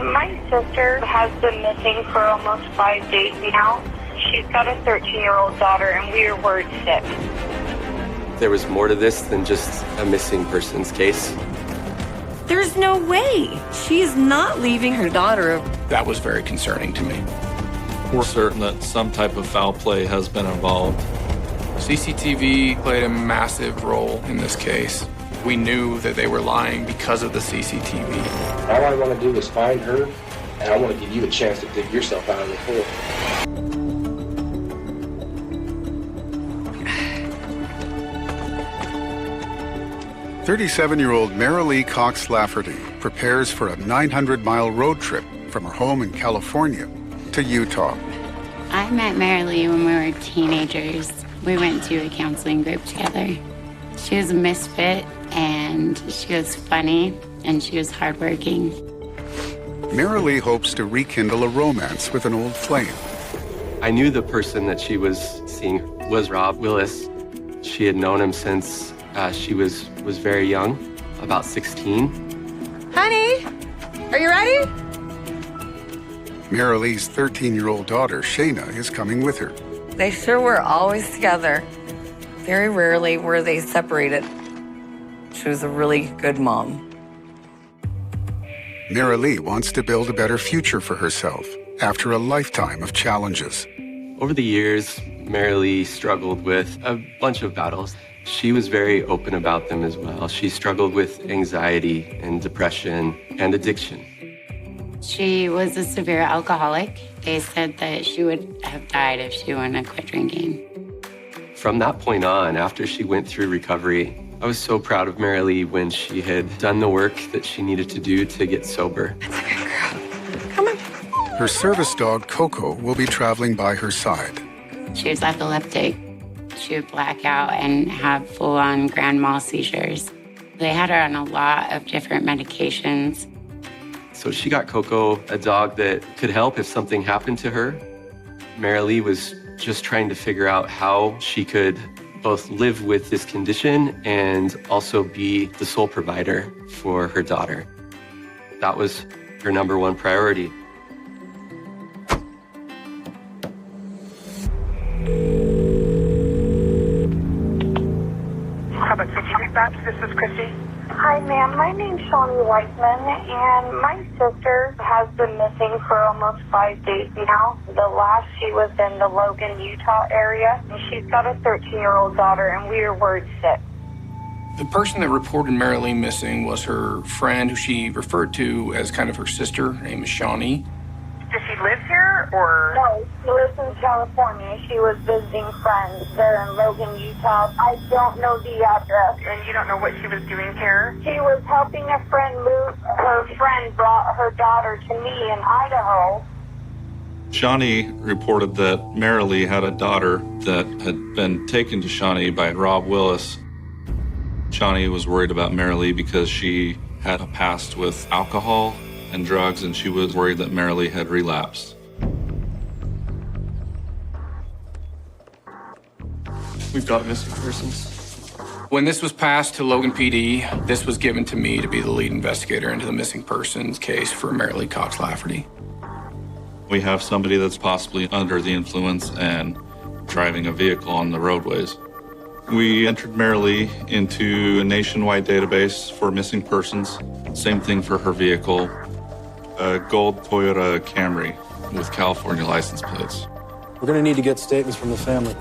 My sister has been missing for almost 5 days now. She's got a 13-year-old daughter, and we are worried sick. There was more to this than just a missing persons case. There's no way. She's not leaving her daughter. That was very concerning to me. We're certain that some type of foul play has been involved. CCTV played a massive role in this case. We knew that they were lying because of the CCTV. All I want to do is find her, and I want to give you a chance to dig yourself out of the hole. 37-year-old Marilee Cox Lafferty prepares for a 900-mile road trip from her home in California to Utah. I met Marilee when we were teenagers. We went to a counseling group together. She was a misfit, and she was funny, and she was hardworking. Marilee hopes to rekindle a romance with an old flame. I knew the person that she was seeing was Rob Willis. She had known him since she was very young, about 16. Honey, are you ready? Marilee's 13-year-old daughter, Shayna, is coming with her. They sure were always together. Very rarely were they separated. She was a really good mom. Marilee wants to build a better future for herself after a lifetime of challenges. Over the years, Marilee struggled with a bunch of battles. She was very open about them as well. She struggled with anxiety and depression and addiction. She was a severe alcoholic. They said that she would have died if she wouldn't have quit drinking. From that point on, after she went through recovery, I was so proud of Marilee when she had done the work that she needed to do to get sober. That's a good girl. Come on. Her service dog, Coco, will be traveling by her side. She was epileptic. She would black out and have full-on grand mal seizures. They had her on a lot of different medications. So she got Coco, a dog that could help if something happened to her. Marilee was just trying to figure out how she could both live with this condition and also be the sole provider for her daughter. That was her number one priority. This is Christy. Hi, ma'am. My name's Shawnee Weissman, and my sister has been missing for almost 5 days now. The last she was in the Logan, Utah area, and she's got a 13-year-old daughter, and we are worried sick. The person that reported Marilee missing was her friend, who she referred to as kind of her sister. Her name is Shawnee. Does she live here, or? No, she lives in California. She was visiting friends there in Logan, Utah. I don't know the address. And you don't know what she was doing here? She was helping a friend move. Her friend brought her daughter to me in Idaho. Shawnee reported that Marilee had a daughter that had been taken to Shawnee by Rob Willis. Shawnee was worried about Marilee because she had a past with alcohol and drugs, and she was worried that Marilee had relapsed. We've got missing persons. When this was passed to Logan PD, this was given to me to be the lead investigator into the missing persons case for Marilee Cox Lafferty. We have somebody that's possibly under the influence and driving a vehicle on the roadways. We entered Marilee into a nationwide database for missing persons. Same thing for her vehicle, a gold Toyota Camry with California license plates. We're going to need to get statements from the family.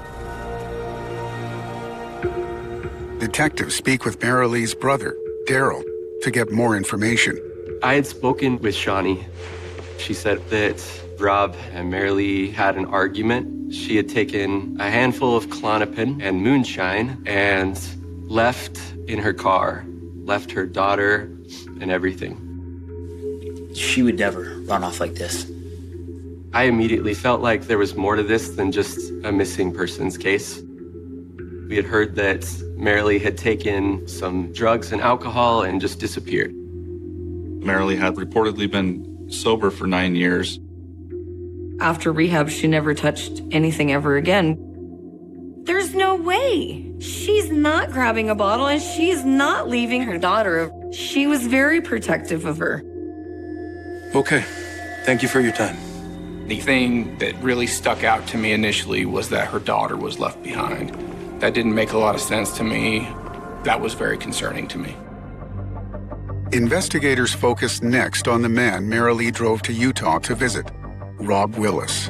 Detectives speak with Marilee's brother, Daryl, to get more information. I had spoken with Shawnee. She said that Rob and Marilee had an argument. She had taken a handful of Klonopin and moonshine and left in her car, left her daughter and everything. She would never run off like this. I immediately felt like there was more to this than just a missing persons case. We had heard that Marilee had taken some drugs and alcohol and just disappeared. Marilee had reportedly been sober for 9 years. After rehab, she never touched anything ever again. There's no way. She's not grabbing a bottle, and she's not leaving her daughter. She was very protective of her. Okay. Thank you for your time. The thing that really stuck out to me initially was that her daughter was left behind. That didn't make a lot of sense to me. That was very concerning to me. Investigators focused next on the man Marilee drove to Utah to visit, Rob Willis.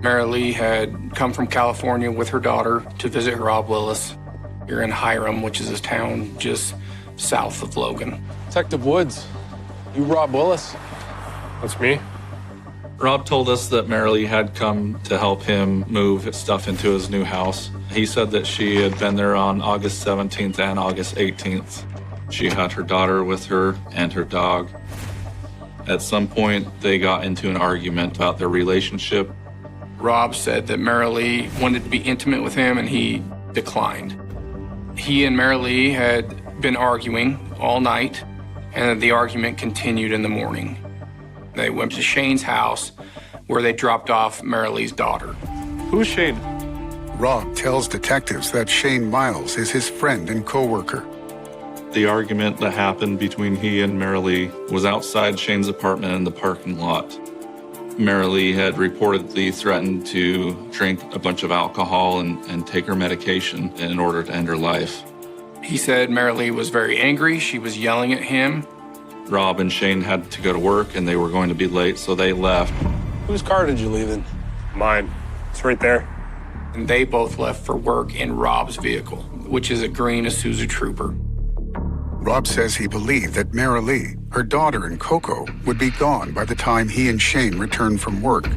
Marilee had come from California with her daughter to visit Rob Willis here in Hiram, which is a town just south of Logan. Detective Woods, you Rob Willis? That's me. Rob told us that Marilee had come to help him move stuff into his new house. He said that she had been there on August 17th and August 18th. She had her daughter with her and her dog. At some point, they got into an argument about their relationship. Rob said that Marilee wanted to be intimate with him, and he declined. He and Marilee had been arguing all night, and the argument continued in the morning. They went to Shane's house, where they dropped off Marilee's daughter. Who's Shane? Rob tells detectives that Shane Miles is his friend and co-worker. The argument that happened between he and Marilee was outside Shane's apartment in the parking lot. Marilee had reportedly threatened to drink a bunch of alcohol and take her medication in order to end her life. He said Marilee was very angry. She was yelling at him. Rob and Shane had to go to work, and they were going to be late, so they left. Whose car did you leave in? Mine. It's right there. And they both left for work in Rob's vehicle, which is a green Isuzu Trooper. Rob says he believed that Marilee, her daughter and Coco, would be gone by the time he and Shane returned from work.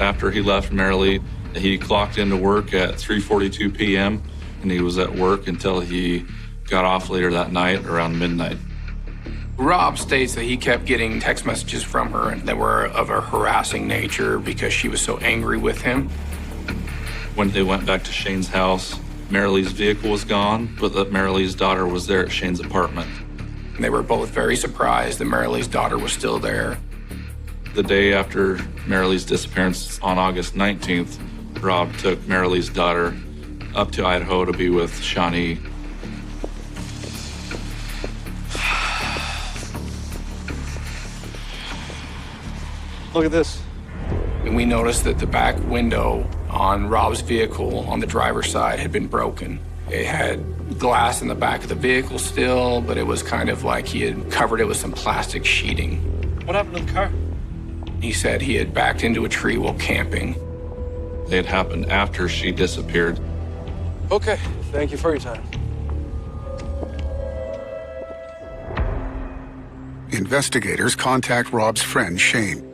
After he left Marilee, he clocked into work at 3:42 p.m., and he was at work until he got off later that night around midnight. Rob states that he kept getting text messages from her that were of a harassing nature because she was so angry with him. When they went back to Shane's house, Marilee's vehicle was gone, but that Marilee's daughter was there at Shane's apartment. They were both very surprised that Marilee's daughter was still there. The day after Marilee's disappearance on August 19th, Rob took Marilee's daughter up to Idaho to be with Shawnee. Look at this. And we noticed that the back window on Rob's vehicle on the driver's side had been broken. It had glass in the back of the vehicle still, but it was kind of like he had covered it with some plastic sheeting. What happened to the car? He said he had backed into a tree while camping. It had happened after she disappeared. Okay, thank you for your time. Investigators contact Rob's friend, Shane.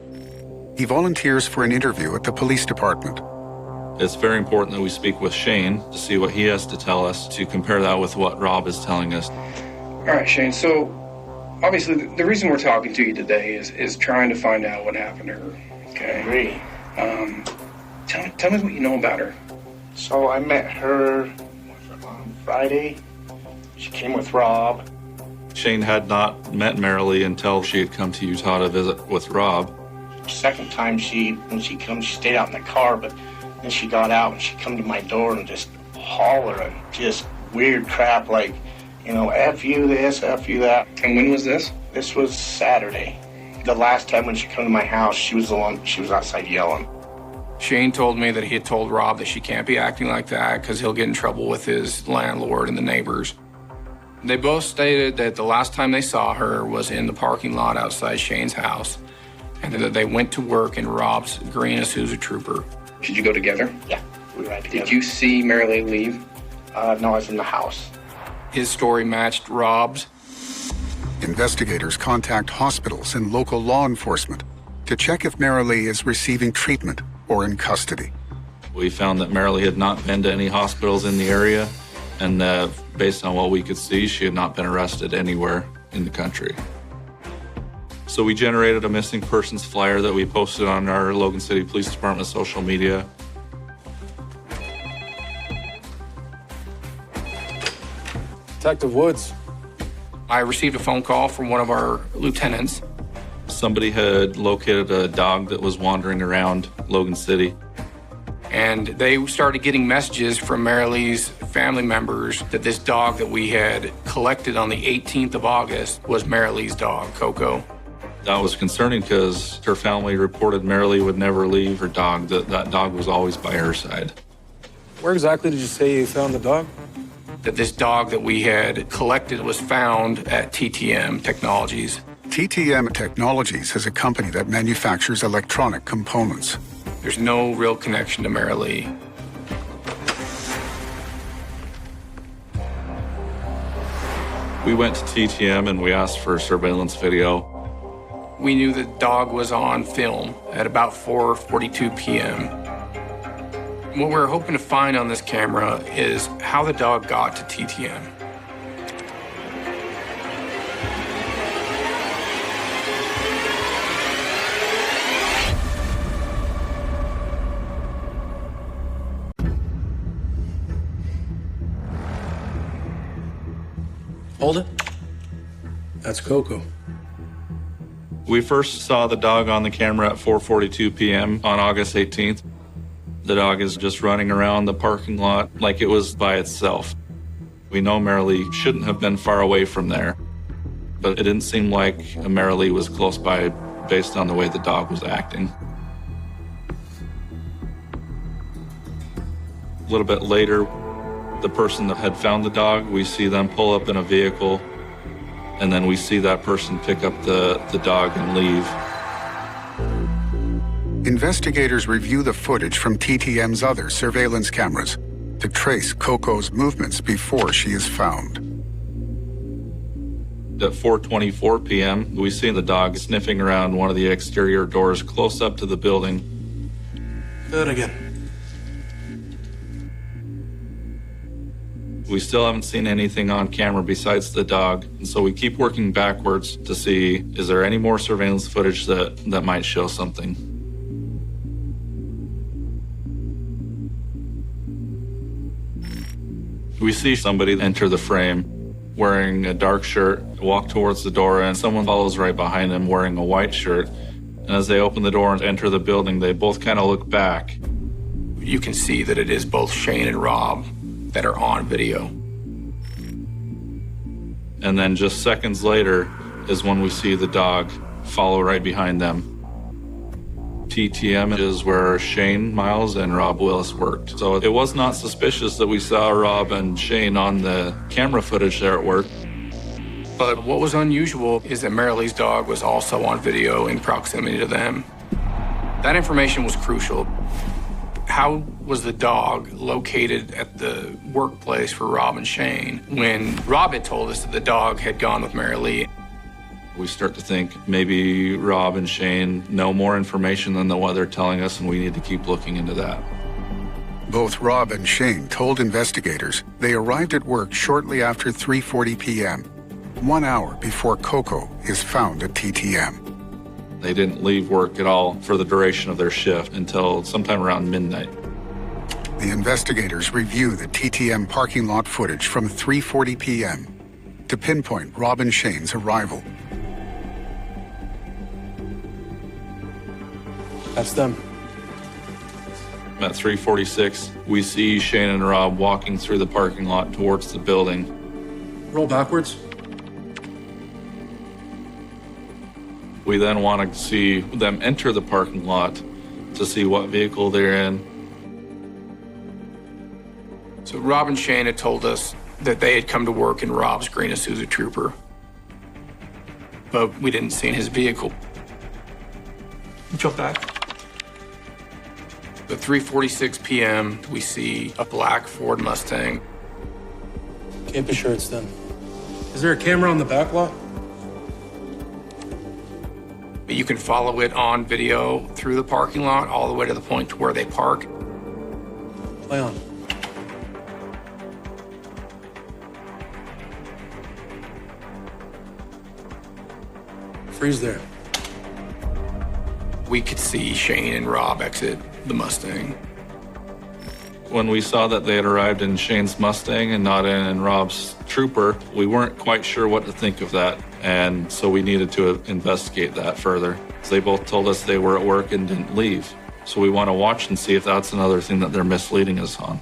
He volunteers for an interview at the police department. It's very important that we speak with Shane to see what he has to tell us, to compare that with what Rob is telling us. All right, Shane, so obviously the reason we're talking to you today is trying to find out what happened to her, okay? Agree. Tell me what you know about her. So I met her on Friday. She came with Rob. Shane had not met Marilee until she had come to Utah to visit with Rob. Second time when she come, she stayed out in the car, but then she got out and she come to my door and just hollering, just weird crap like, F you this, F you that. And when was this? This was Saturday. The last time when she come to my house, she was outside yelling. Shane told me that he had told Rob that she can't be acting like that because he'll get in trouble with his landlord and the neighbors. They both stated that the last time they saw her was in the parking lot outside Shane's house, and that they went to work in Rob's green Isuzu Trooper. Did you go together? Yeah, we ride together. Did you see Marilee leave? No, I was in the house. His story matched Rob's. Investigators contact hospitals and local law enforcement to check if Marilee is receiving treatment or in custody. We found that Marilee had not been to any hospitals in the area, and that based on what we could see, she had not been arrested anywhere in the country. So we generated a missing persons flyer that we posted on our Logan City Police Department social media. Detective Woods. I received a phone call from one of our lieutenants. Somebody had located a dog that was wandering around Logan City. And they started getting messages from Marilee's family members that this dog that we had collected on the 18th of August was Marilee's dog, Coco. That was concerning because her family reported Marilee would never leave her dog, that dog was always by her side. Where exactly did you say you found the dog? That this dog that we had collected was found at TTM Technologies. TTM Technologies is a company that manufactures electronic components. There's no real connection to Marilee. We went to TTM and we asked for surveillance video. We knew the dog was on film at about 4:42 p.m. What we're hoping to find on this camera is how the dog got to TTM. Hold it. That's Coco. We first saw the dog on the camera at 4:42 p.m. on August 18th. The dog is just running around the parking lot like it was by itself. We know Marilee shouldn't have been far away from there, but it didn't seem like Marilee was close by based on the way the dog was acting. A little bit later, the person that had found the dog, we see them pull up in a vehicle, and then we see that person pick up the dog and leave. Investigators review the footage from TTM's other surveillance cameras to trace Coco's movements before she is found. At 4:24 p.m., we see the dog sniffing around one of the exterior doors close up to the building. Do it again. We still haven't seen anything on camera besides the dog, and so we keep working backwards to see, is there any more surveillance footage that might show something? We see somebody enter the frame wearing a dark shirt, walk towards the door, and someone follows right behind them wearing a white shirt. And as they open the door and enter the building, they both kind of look back. You can see that it is both Shane and Rob that are on video. And then just seconds later is when we see the dog follow right behind them. TTM is where Shane Miles and Rob Willis worked. So it was not suspicious that we saw Rob and Shane on the camera footage there at work. But what was unusual is that Marilee's dog was also on video in proximity to them. That information was crucial. How was the dog located at the workplace for Rob and Shane when Rob had told us that the dog had gone with Marilee? We start to think maybe Rob and Shane know more information than what they're telling us, and we need to keep looking into that. Both Rob and Shane told investigators they arrived at work shortly after 3:40 p.m., 1 hour before Coco is found at TTM. They didn't leave work at all for the duration of their shift until sometime around midnight. The investigators review the TTM parking lot footage from 3:40 p.m. to pinpoint Rob and Shane's arrival. That's them. At 3:46, we see Shane and Rob walking through the parking lot towards the building. Roll backwards. We then want to see them enter the parking lot to see what vehicle they're in. So Rob and Shane had told us that they had come to work in Rob's green Isuzu Trooper, but we didn't see his vehicle. Jump back. At 3:46 p.m., we see a black Ford Mustang. Can't be sure it's them. Is there a camera on the back lot? But you can follow it on video through the parking lot all the way to the point to where they park. Play on. Freeze there. We could see Shane and Rob exit the Mustang. When we saw that they had arrived in Shane's Mustang and not in Rob's Trooper, we weren't quite sure what to think of that, and so we needed to investigate that further. They both told us they were at work and didn't leave, so we want to watch and see if that's another thing that they're misleading us on.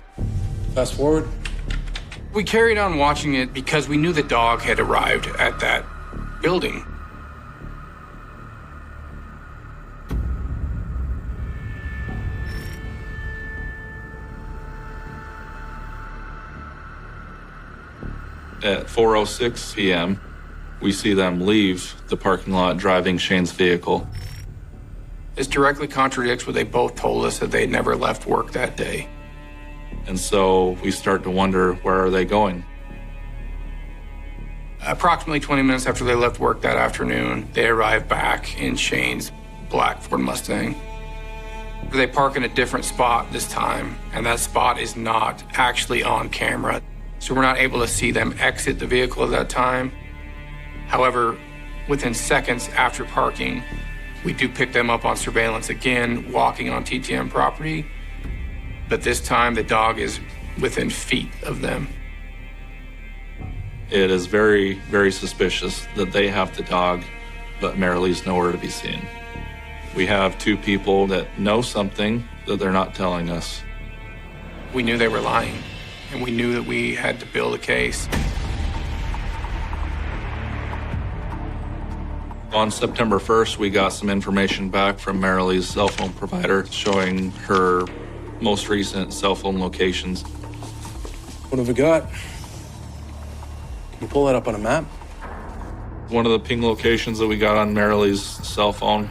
Fast forward. We carried on watching it because we knew the dog had arrived at that building. At 4:06 p.m., we see them leave the parking lot driving Shane's vehicle. This directly contradicts what they both told us, that they'd never left work that day. And so we start to wonder, where are they going? Approximately 20 minutes after they left work that afternoon, they arrived back in Shane's black Ford Mustang. They park in a different spot this time, and that spot is not actually on camera. So we're not able to see them exit the vehicle at that time. However, within seconds after parking, we do pick them up on surveillance again, walking on TTM property. But this time, the dog is within feet of them. It is very, very suspicious that they have the dog, but Marilee's nowhere to be seen. We have two people that know something that they're not telling us. We knew they were lying, and we knew that we had to build a case. On September 1st, we got some information back from Marilee's cell phone provider showing her most recent cell phone locations. What have we got? Can you pull that up on a map? One of the ping locations that we got on Marilee's cell phone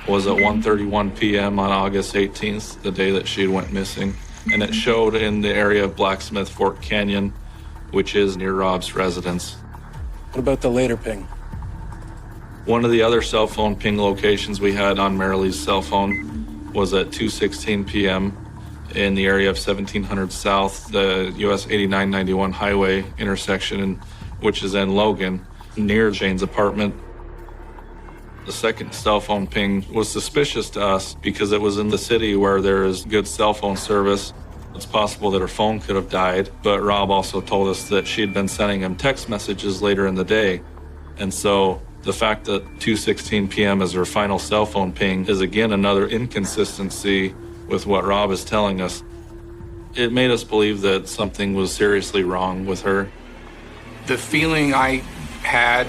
was at 1:31 p.m. on August 18th, the day that she went missing. And it showed in the area of Blacksmith Fork Canyon, which is near Rob's residence. What about the later ping? One of the other cell phone ping locations we had on Marilee's cell phone was at 2:16 p.m. in the area of 1700 South, the US 8991 highway intersection, which is in Logan, near Shane's apartment. The second cell phone ping was suspicious to us because it was in the city where there is good cell phone service. It's possible that her phone could have died, but Rob also told us that she had been sending him text messages later in the day. And so the fact that 2:16 p.m. is her final cell phone ping is again another inconsistency with what Rob is telling us. It made us believe that something was seriously wrong with her. The feeling I had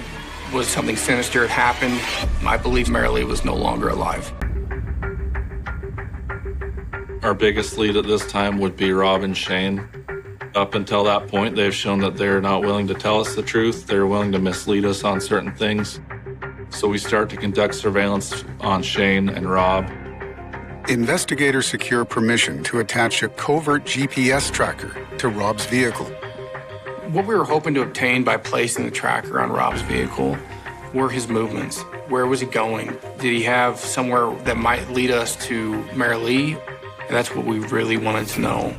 was something sinister had happened. I believe Marilee was no longer alive. Our biggest lead at this time would be Rob and Shane. Up until that point, they've shown that they're not willing to tell us the truth. They're willing to mislead us on certain things. So we start to conduct surveillance on Shane and Rob. Investigators secure permission to attach a covert GPS tracker to Rob's vehicle. What we were hoping to obtain by placing the tracker on Rob's vehicle were his movements. Where was he going? Did he have somewhere that might lead us to Marilee? And that's what we really wanted to know.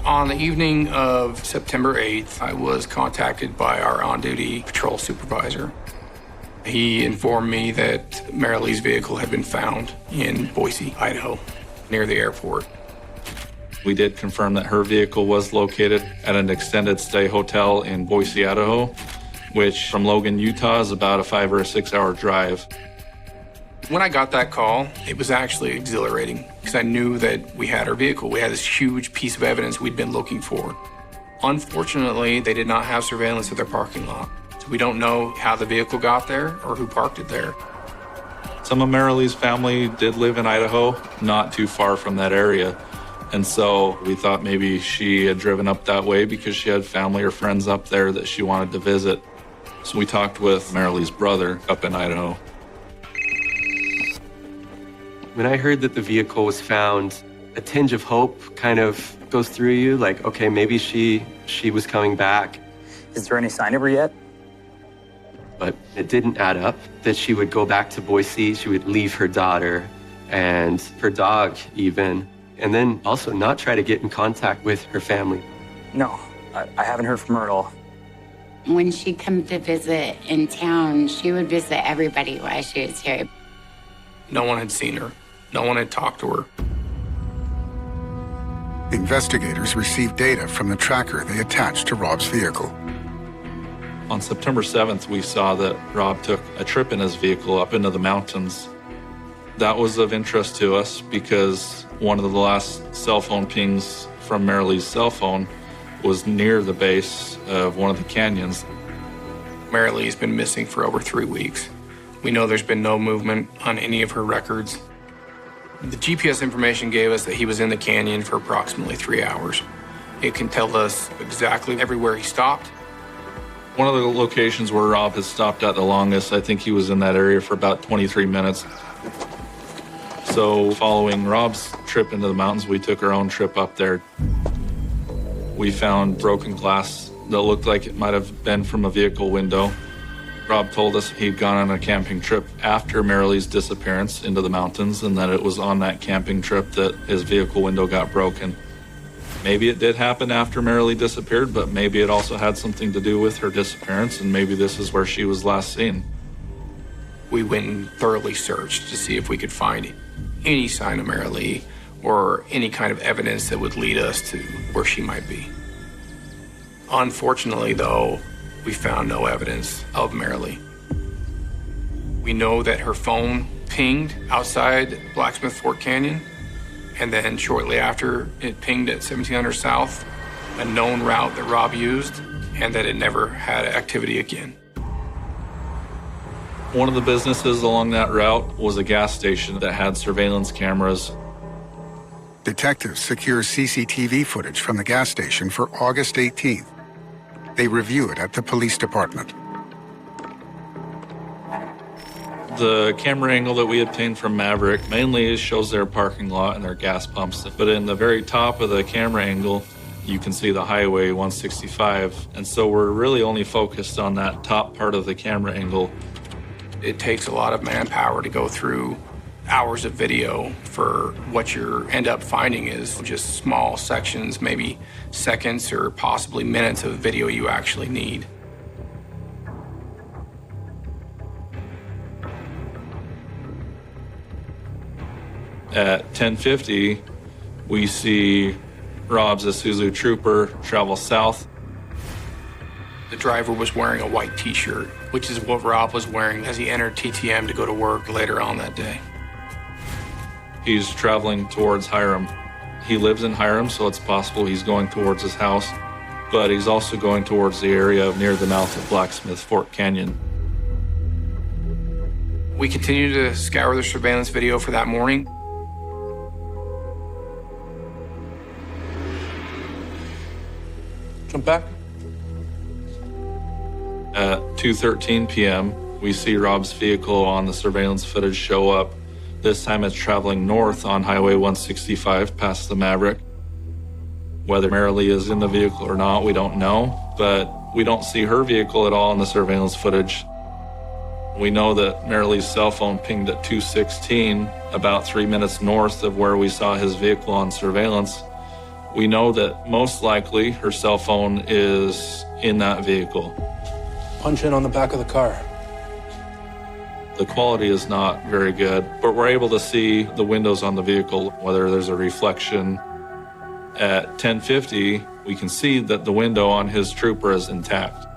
On the evening of September 8th, I was contacted by our on-duty patrol supervisor. He informed me that Marilee's vehicle had been found in Boise, Idaho, near the airport. We did confirm that her vehicle was located at an extended stay hotel in Boise, Idaho, which from Logan, Utah is about a 5 or 6 hour drive. When I got that call, it was actually exhilarating because I knew that we had our vehicle. We had this huge piece of evidence we'd been looking for. Unfortunately, they did not have surveillance of their parking lot. So we don't know how the vehicle got there or who parked it there. Some of Marilee's family did live in Idaho, not too far from that area. And so we thought maybe she had driven up that way because she had family or friends up there that she wanted to visit. So we talked with Marilee's brother up in Idaho. When I heard that the vehicle was found, a tinge of hope kind of goes through you, like, okay, maybe she was coming back. Is there any sign of her yet? But it didn't add up that she would go back to Boise, she would leave her daughter and her dog even, and then also not try to get in contact with her family. No, I haven't heard from her at all. When she'd come to visit in town, she would visit everybody while she was here. No one had seen her. No one had talked to her. Investigators received data from the tracker they attached to Rob's vehicle. On September 7th, we saw that Rob took a trip in his vehicle up into the mountains. That was of interest to us because one of the last cell phone pings from Marilee's cell phone was near the base of one of the canyons. Marilee's been missing for over 3 weeks. We know there's been no movement on any of her records. The GPS information gave us that he was in the canyon for approximately 3 hours. It can tell us exactly everywhere he stopped. One of the locations where Rob has stopped at the longest, I think he was in that area for about 23 minutes. So following Rob's trip into the mountains, we took our own trip up there. We found broken glass that looked like it might have been from a vehicle window. Rob told us he'd gone on a camping trip after Marilee's disappearance into the mountains, and that it was on that camping trip that his vehicle window got broken. Maybe it did happen after Marilee disappeared, but maybe it also had something to do with her disappearance, and maybe this is where she was last seen. We went and thoroughly searched to see if we could find any sign of Marilee or any kind of evidence that would lead us to where she might be. Unfortunately, though, we found no evidence of Marilee. We know that her phone pinged outside Blacksmith Fork Canyon, and then shortly after, it pinged at 1700 South, a known route that Rob used, and that it never had activity again. One of the businesses along that route was a gas station that had surveillance cameras. Detectives secure CCTV footage from the gas station for August 18th. They review it at the police department. The camera angle that we obtained from Maverick mainly shows their parking lot and their gas pumps. But in the very top of the camera angle, you can see the Highway 165. And so we're really only focused on that top part of the camera angle. It takes a lot of manpower to go through hours of video for what you end up finding is just small sections, maybe seconds or possibly minutes of video you actually need. At 10:50, we see Rob's Isuzu Trooper travel south. The driver was wearing a white t-shirt, which is what Rob was wearing as he entered TTM to go to work later on that day. He's traveling towards Hiram. He lives in Hiram, so it's possible he's going towards his house, but he's also going towards the area near the mouth of Blacksmith Fork Canyon. We continue to scour the surveillance video for that morning. Jump back. At 2:13 p.m., we see Rob's vehicle on the surveillance footage show up. This time it's traveling north on Highway 165 past the Maverick. Whether Marilee is in the vehicle or not, we don't know, but we don't see her vehicle at all in the surveillance footage. We know that Marilee's cell phone pinged at 2:16, about 3 minutes north of where we saw his vehicle on surveillance. We know that most likely her cell phone is in that vehicle. Punch in on the back of the car. The quality is not very good, but we're able to see the windows on the vehicle, whether there's a reflection. At 10:50, we can see that the window on his Trooper is intact.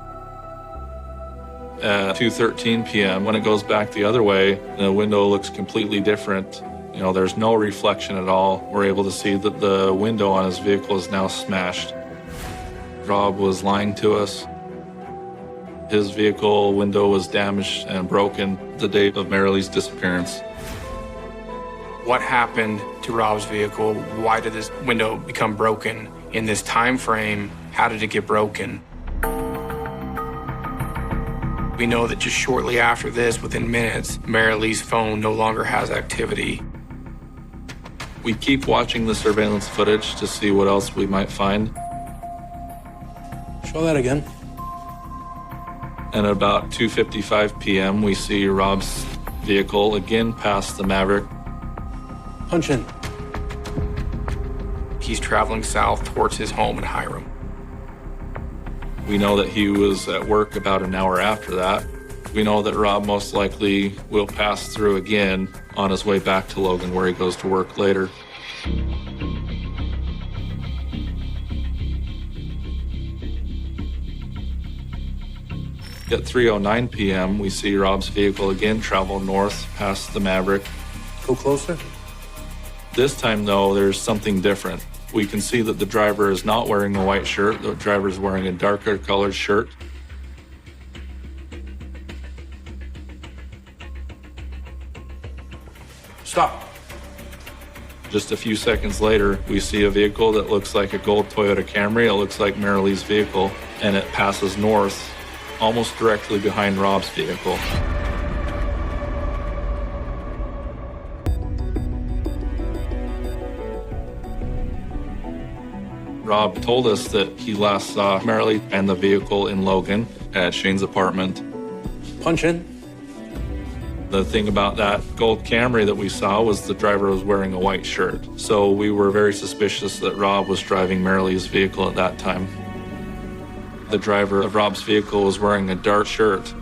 At 2:13 p.m., when it goes back the other way, the window looks completely different. There's no reflection at all. We're able to see that the window on his vehicle is now smashed. Rob was lying to us. His vehicle window was damaged and broken the day of Marilee's disappearance. What happened to Rob's vehicle? Why did this window become broken in this time frame? How did it get broken? We know that just shortly after this, within minutes, Marilee's phone no longer has activity. We keep watching the surveillance footage to see what else we might find. Show that again. And at about 2:55 p.m., we see Rob's vehicle again past the Maverick. Punch in. He's traveling south towards his home in Hiram. We know that he was at work about an hour after that. We know that Rob most likely will pass through again on his way back to Logan, where he goes to work later. At 3:09 p.m., we see Rob's vehicle again travel north past the Maverick. Go closer. This time, though, there's something different. We can see that the driver is not wearing a white shirt. The driver is wearing a darker colored shirt. Stop. Just a few seconds later, we see a vehicle that looks like a gold Toyota Camry. It looks like Marilee's vehicle, and it passes north, almost directly behind Rob's vehicle. Rob told us that he last saw Marilee and the vehicle in Logan at Shane's apartment. Punch in. The thing about that gold Camry that we saw was the driver was wearing a white shirt. So we were very suspicious that Rob was driving Marilee's vehicle at that time. The driver of Rob's vehicle was wearing a dark shirt.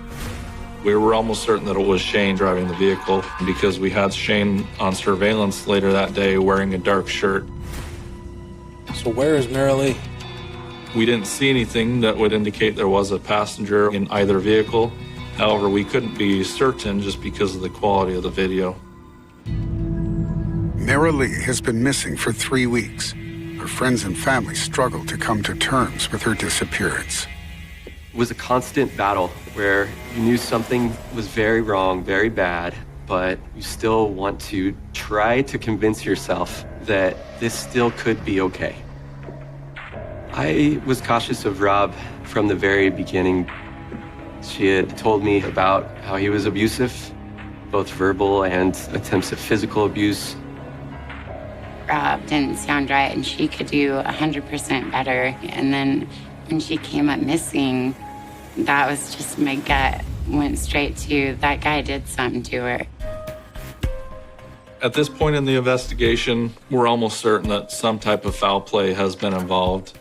We were almost certain that it was Shane driving the vehicle because we had Shane on surveillance later that day wearing a dark shirt. So where is Marilee? We didn't see anything that would indicate there was a passenger in either vehicle. However, we couldn't be certain just because of the quality of the video. Marilee has been missing for 3 weeks. Her friends and family struggle to come to terms with her disappearance. It was a constant battle where you knew something was very wrong, very bad, but you still want to try to convince yourself that this still could be okay. I was cautious of Rob from the very beginning. She had told me about how he was abusive, both verbal and attempts at physical abuse. Rob didn't sound right, and she could do 100% better. And then when she came up missing, that was just my gut went straight to that guy did something to her. At this point in the investigation, we're almost certain that some type of foul play has been involved,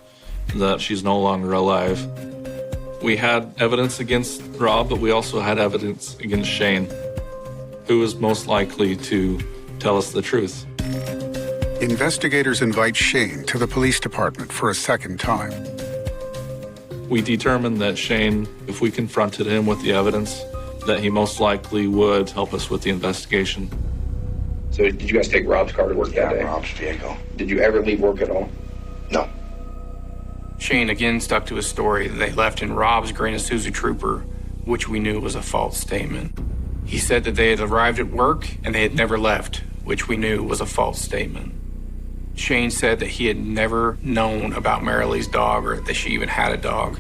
that she's no longer alive. We had evidence against Rob, but we also had evidence against Shane, who is most likely to tell us the truth. Investigators invite Shane to the police department for a second time. We determined that Shane, if we confronted him with the evidence, that he most likely would help us with the investigation. So did you guys take Rob's car to work that day? Rob's vehicle. Did you ever leave work at all? No. Shane again stuck to his story that they left in Rob's Grand Isuzu Trooper, which we knew was a false statement. He said that they had arrived at work and they had never left, which we knew was a false statement. Shane said that he had never known about Marilee's dog or that she even had a dog,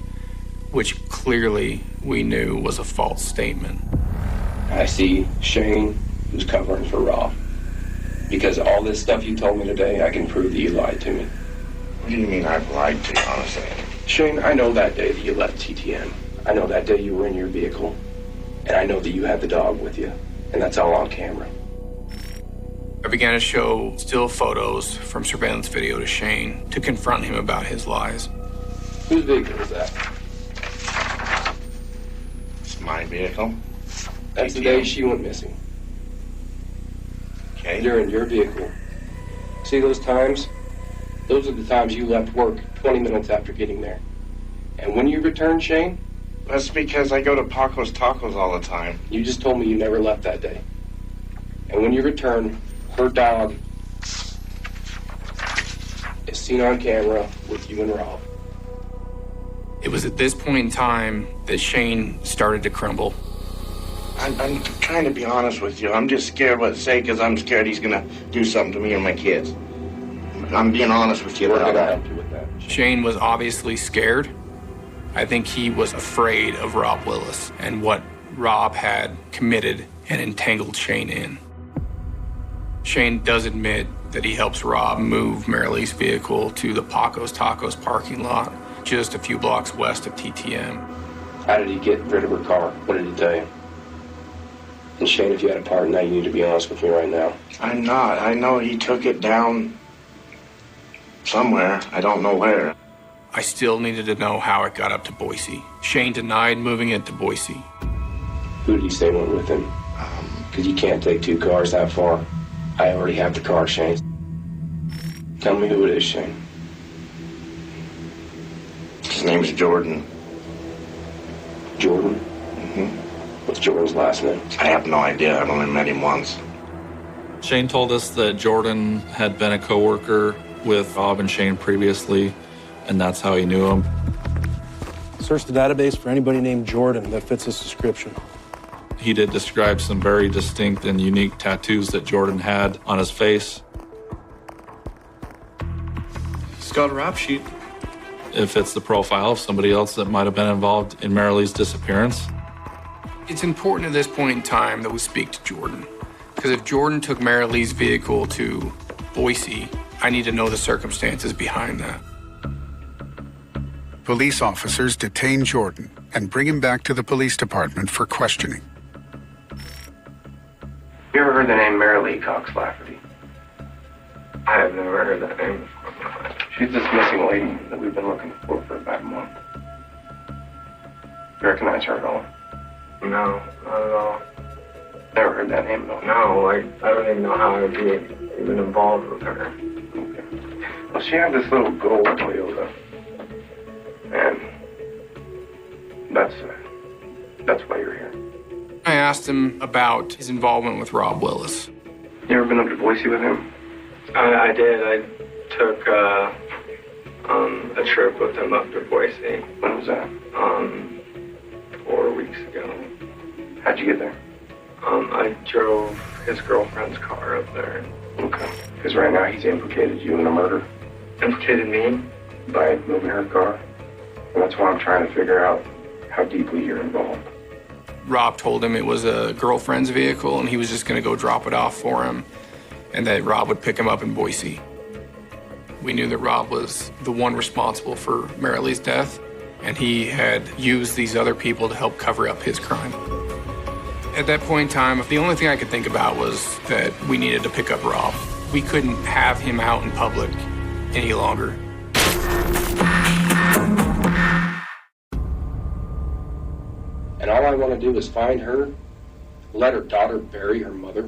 which clearly we knew was a false statement. I see Shane was covering for Rob. Because all this stuff you told me today, I can prove that you lied to me. What do you mean I've lied to you, honestly? Shane, I know that day that you left TTM. I know that day you were in your vehicle. And I know that you had the dog with you. And that's all on camera. I began to show still photos from surveillance video to Shane to confront him about his lies. Whose vehicle was that? It's my vehicle. That's the day she went missing. Okay. You're in your vehicle. See those times? Those are the times you left work 20 minutes after getting there. And when you returned, Shane? That's because I go to Paco's Tacos all the time. You just told me you never left that day. And when you return, her dog is seen on camera with you and Rob. It was at this point in time that Shane started to crumble. I'm trying to be honest with you. I'm just scared what to say because I'm scared he's going to do something to me and my kids. I'm being honest with you. We're going to help you with that. Shane was obviously scared. I think he was afraid of Rob Willis and what Rob had committed and entangled Shane in. Shane does admit that he helps Rob move Marilee's vehicle to the Paco's Tacos parking lot, just a few blocks west of TTM. How did he get rid of her car? What did he tell you? And Shane, if you had a part in that, you need to be honest with me right now. I'm not. I know he took it down somewhere. I don't know where. I still needed to know how it got up to Boise. Shane denied moving it to Boise. Who did he say went with him? Because you can't take two cars that far. I already have the car, Shane. Tell me who it is, Shane. His name's Jordan. Jordan? Mm-hmm. What's Jordan's last name? I have no idea. I've only met him once. Shane told us that Jordan had been a coworker with Rob and Shane previously, and that's how he knew him. Search the database for anybody named Jordan that fits this description. He did describe some very distinct and unique tattoos that Jordan had on his face. got a rap sheet. It fits the profile of somebody else that might have been involved in Marilee's disappearance. It's important at this point in time that we speak to Jordan. Because if Jordan took Marilee's vehicle to Boise, I need to know the circumstances behind that. Police officers detain Jordan and bring him back to the police department for questioning. You ever heard the name Marilee Cox Lafferty? I have never heard that name before. She's this missing lady that we've been looking for about a month. You recognize her at all? No, not at all. Never heard that name, though? No, I don't even know how I would be even involved with her. Okay. Well, she had this little gold Toyota. And that's why you're here. I asked him about his involvement with Rob Willis. You ever been up to Boise with him? I did. I took a trip with him up to Boise. When was that? 4 weeks ago. How'd you get there? I drove his girlfriend's car up there. Okay. Because right now he's implicated you in a murder. Implicated me? By moving her car. And that's why I'm trying to figure out how deeply you're involved. Rob told him it was a girlfriend's vehicle and he was just going to go drop it off for him and that Rob would pick him up in Boise. We knew that Rob was the one responsible for Marilee's death and he had used these other people to help cover up his crime. At that point in time, the only thing I could think about was that we needed to pick up Rob. We couldn't have him out in public any longer. And all I want to do is find her, let her daughter bury her mother.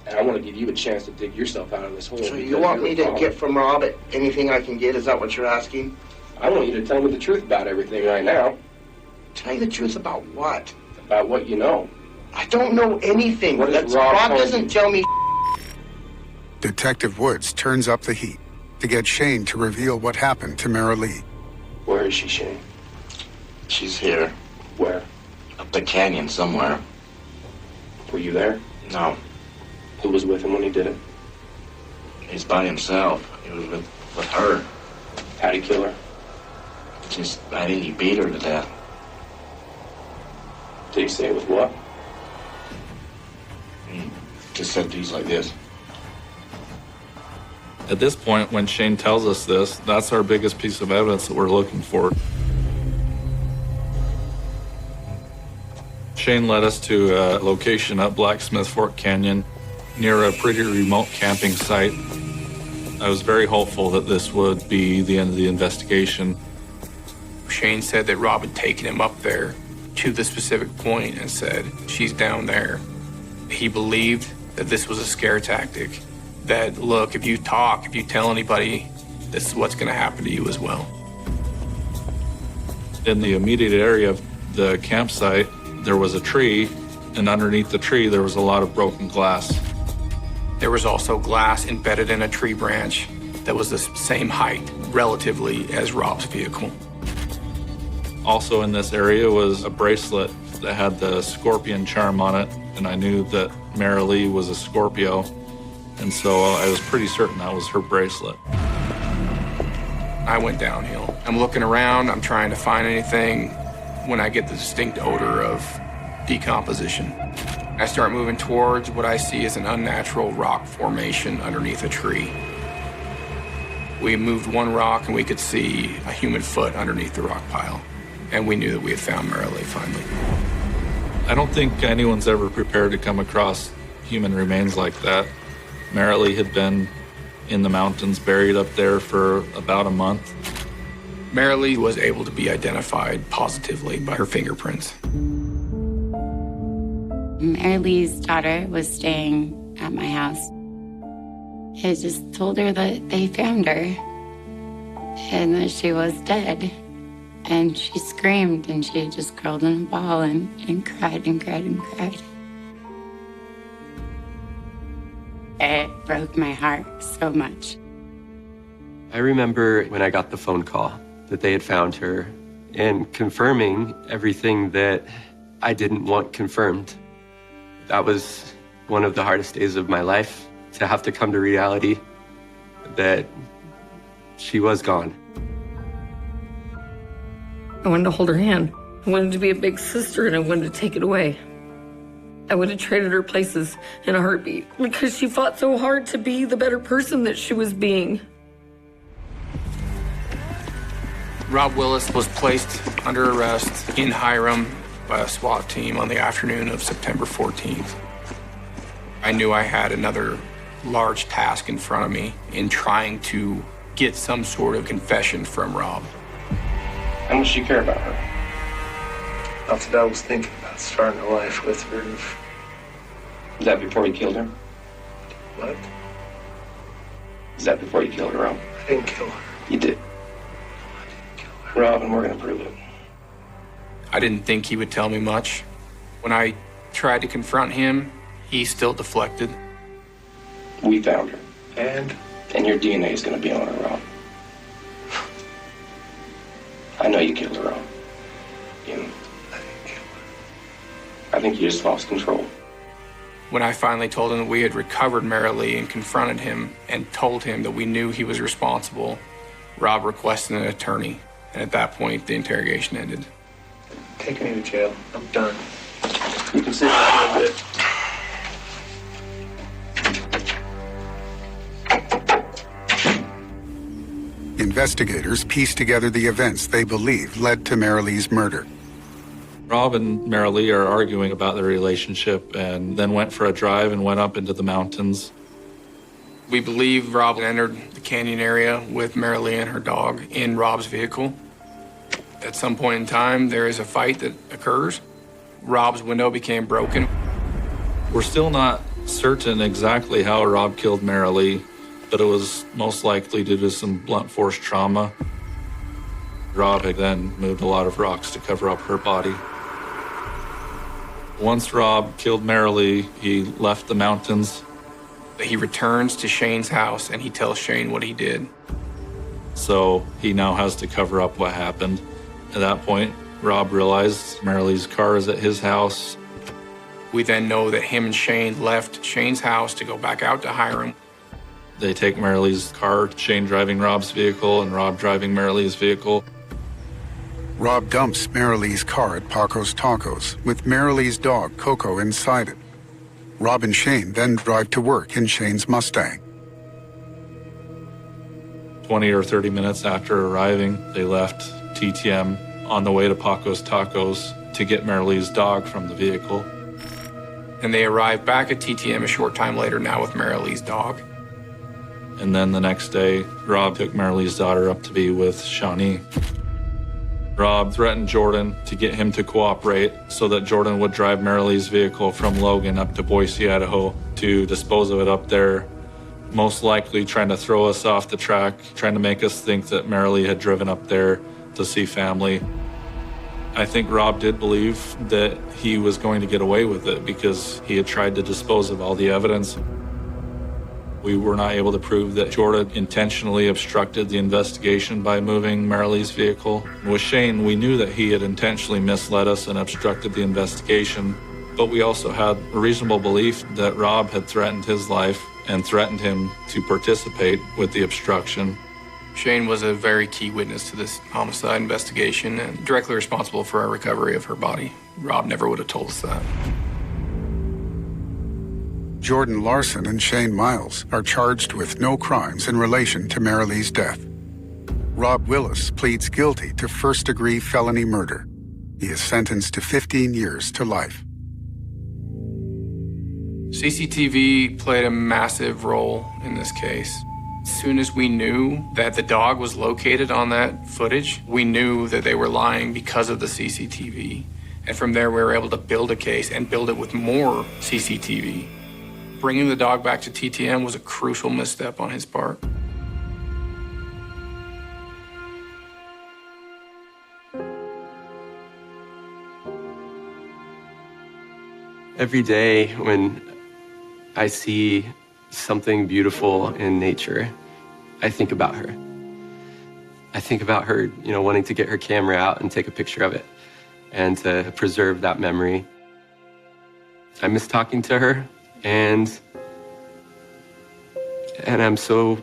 And I want to give you a chance to dig yourself out of this hole. So you want me to get from Rob anything I can get? Is that what you're asking? I want you to tell me the truth about everything right now. Tell you the truth about what? About what you know. I don't know anything. What does Rob doesn't tell me. Detective Woods turns up the heat to get Shane to reveal what happened to Marilee. Where is she, Shane? She's here. Where? Up the canyon somewhere. Were you there? No. Who was with him when he did it? He's by himself. He was with her. How'd he kill her? I think he beat her to death. Did he say with what? He just said things like this. At this point, when Shane tells us this, that's our biggest piece of evidence that we're looking for. Shane led us to a location up Blacksmith Fork Canyon near a pretty remote camping site. I was very hopeful that this would be the end of the investigation. Shane said that Rob had taken him up there to the specific point and said, she's down there. He believed that this was a scare tactic. That, look, if you tell anybody, this is what's going to happen to you as well. In the immediate area of the campsite, there was a tree, and underneath the tree, there was a lot of broken glass. There was also glass embedded in a tree branch that was the same height, relatively, as Rob's vehicle. Also in this area was a bracelet that had the scorpion charm on it, and I knew that Marilee was a Scorpio, and so I was pretty certain that was her bracelet. I went downhill. I'm looking around, I'm trying to find anything, when I get the distinct odor of decomposition. I start moving towards what I see as an unnatural rock formation underneath a tree. We moved one rock and we could see a human foot underneath the rock pile. And we knew that we had found Marilee finally. I don't think anyone's ever prepared to come across human remains like that. Marilee had been in the mountains, buried up there for about a month. Marilee was able to be identified positively by her fingerprints. Marilee's daughter was staying at my house. I just told her that they found her and that she was dead. And she screamed and she just curled in a ball and cried and cried and cried. It broke my heart so much. I remember when I got the phone call that they had found her and confirming everything that I didn't want confirmed. That was one of the hardest days of my life, to have to come to reality that she was gone. I wanted to hold her hand. I wanted to be a big sister, and I wanted to take it away. I would have traded her places in a heartbeat because she fought so hard to be the better person that she was being. Rob Willis was placed under arrest in Hiram by a SWAT team on the afternoon of September 14th. I knew I had another large task in front of me in trying to get some sort of confession from Rob. How much do you care about her? Not that I was thinking about starting a life with her. Is that before you killed her? What? Is that before you killed her, Rob? I didn't kill her. You did. Rob, and we're gonna prove it. I didn't think he would tell me much. When I tried to confront him, he still deflected. We found her. And? And your DNA is gonna be on her, Rob. I know you killed her, Rob. I didn't kill her. I think you just lost control. When I finally told him that we had recovered Marilee and confronted him and told him that we knew he was responsible, Rob requested an attorney. And at that point, the interrogation ended. Take me to jail. I'm done. You can sit down a bit. Investigators pieced together the events they believe led to Marilee's murder. Rob and Marilee are arguing about their relationship and then went for a drive and went up into the mountains. We believe Rob entered the canyon area with Marilee and her dog in Rob's vehicle. At some point in time, there is a fight that occurs. Rob's window became broken. We're still not certain exactly how Rob killed Marilee, but it was most likely due to some blunt force trauma. Rob had then moved a lot of rocks to cover up her body. Once Rob killed Marilee, he left the mountains. He returns to Shane's house and he tells Shane what he did. So he now has to cover up what happened. At that point, Rob realized Marilee's car is at his house. We then know that him and Shane left Shane's house to go back out to Hiram. They take Marilee's car, Shane driving Rob's vehicle and Rob driving Marilee's vehicle. Rob dumps Marilee's car at Paco's Tacos with Marilee's dog, Coco, inside it. Rob and Shane then drive to work in Shane's Mustang. 20 or 30 minutes after arriving, they left TTM on the way to Paco's Tacos to get Marilee's dog from the vehicle. And they arrived back at TTM a short time later now with Marilee's dog. And then the next day, Rob took Marilee's daughter up to be with Shawnee. Rob threatened Jordan to get him to cooperate so that Jordan would drive Marilee's vehicle from Logan up to Boise, Idaho to dispose of it up there, most likely trying to throw us off the track, trying to make us think that Marilee had driven up there to see family. I think Rob did believe that he was going to get away with it because he had tried to dispose of all the evidence. We were not able to prove that Jordan intentionally obstructed the investigation by moving Marilee's vehicle. With Shane, we knew that he had intentionally misled us and obstructed the investigation, but we also had a reasonable belief that Rob had threatened his life and threatened him to participate with the obstruction. Shane was a very key witness to this homicide investigation and directly responsible for our recovery of her body. Rob never would have told us that. Jordan Larson and Shane Miles are charged with no crimes in relation to Marilee's death. Rob Willis pleads guilty to first-degree felony murder. He is sentenced to 15 years to life. CCTV played a massive role in this case. As soon as we knew that the dog was located on that footage, we knew that they were lying because of the CCTV. And from there, we were able to build a case and build it with more CCTV. Bringing the dog back to TTM was a crucial misstep on his part. Every day when I see something beautiful in nature, I think about her. I think about her, wanting to get her camera out and take a picture of it and to preserve that memory. I miss talking to her, and I'm so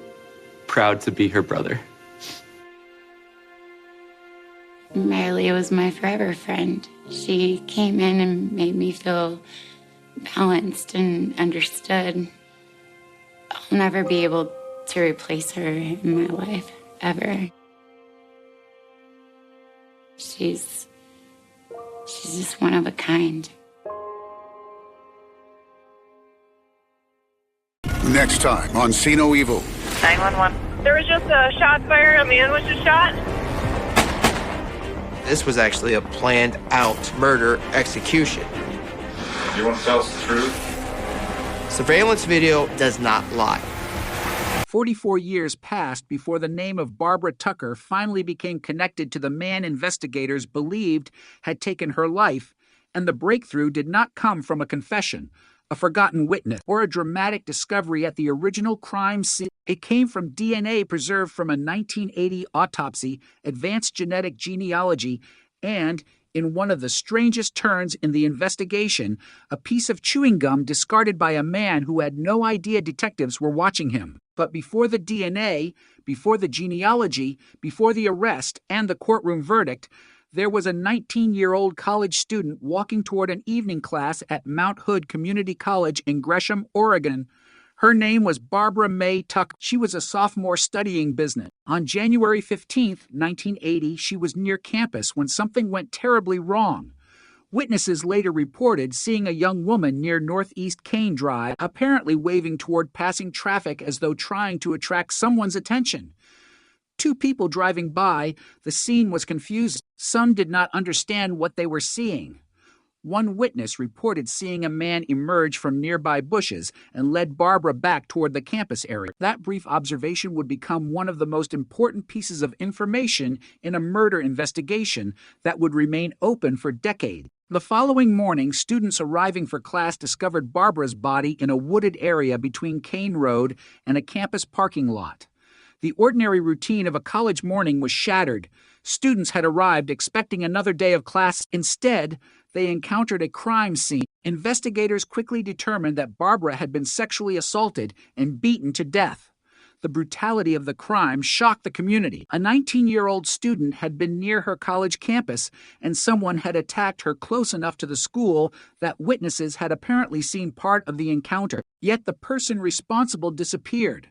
proud to be her brother. Mary was my forever friend. She came in and made me feel balanced and understood. I'll never be able to replace her in my life, ever. She's just one of a kind. Next time on See No Evil. 911. There was just a shot fired. A man was just shot. This was actually a planned out murder execution. You want to tell us the truth? Surveillance video does not lie. 44 years passed before the name of Barbara Tucker finally became connected to the man investigators believed had taken her life, and the breakthrough did not come from a confession, a forgotten witness, or a dramatic discovery at the original crime scene. It came from DNA preserved from a 1980 autopsy, advanced genetic genealogy, and, in one of the strangest turns in the investigation, a piece of chewing gum discarded by a man who had no idea detectives were watching him. But before the DNA, before the genealogy, before the arrest and the courtroom verdict, there was a 19-year-old college student walking toward an evening class at Mount Hood Community College in Gresham, Oregon. Her name was Barbara May Tucker. She was a sophomore studying business. On January 15, 1980, she was near campus when something went terribly wrong. Witnesses later reported seeing a young woman near Northeast Kane Drive, apparently waving toward passing traffic as though trying to attract someone's attention. Two people driving by, the scene was confusing. Some did not understand what they were seeing. One witness reported seeing a man emerge from nearby bushes and led Barbara back toward the campus area. That brief observation would become one of the most important pieces of information in a murder investigation that would remain open for decades. The following morning, students arriving for class discovered Barbara's body in a wooded area between Kane Road and a campus parking lot. The ordinary routine of a college morning was shattered. Students had arrived expecting another day of class. Instead, they encountered a crime scene. Investigators quickly determined that Barbara had been sexually assaulted and beaten to death. The brutality of the crime shocked the community. A 19-year-old student had been near her college campus, and someone had attacked her close enough to the school that witnesses had apparently seen part of the encounter. Yet the person responsible disappeared.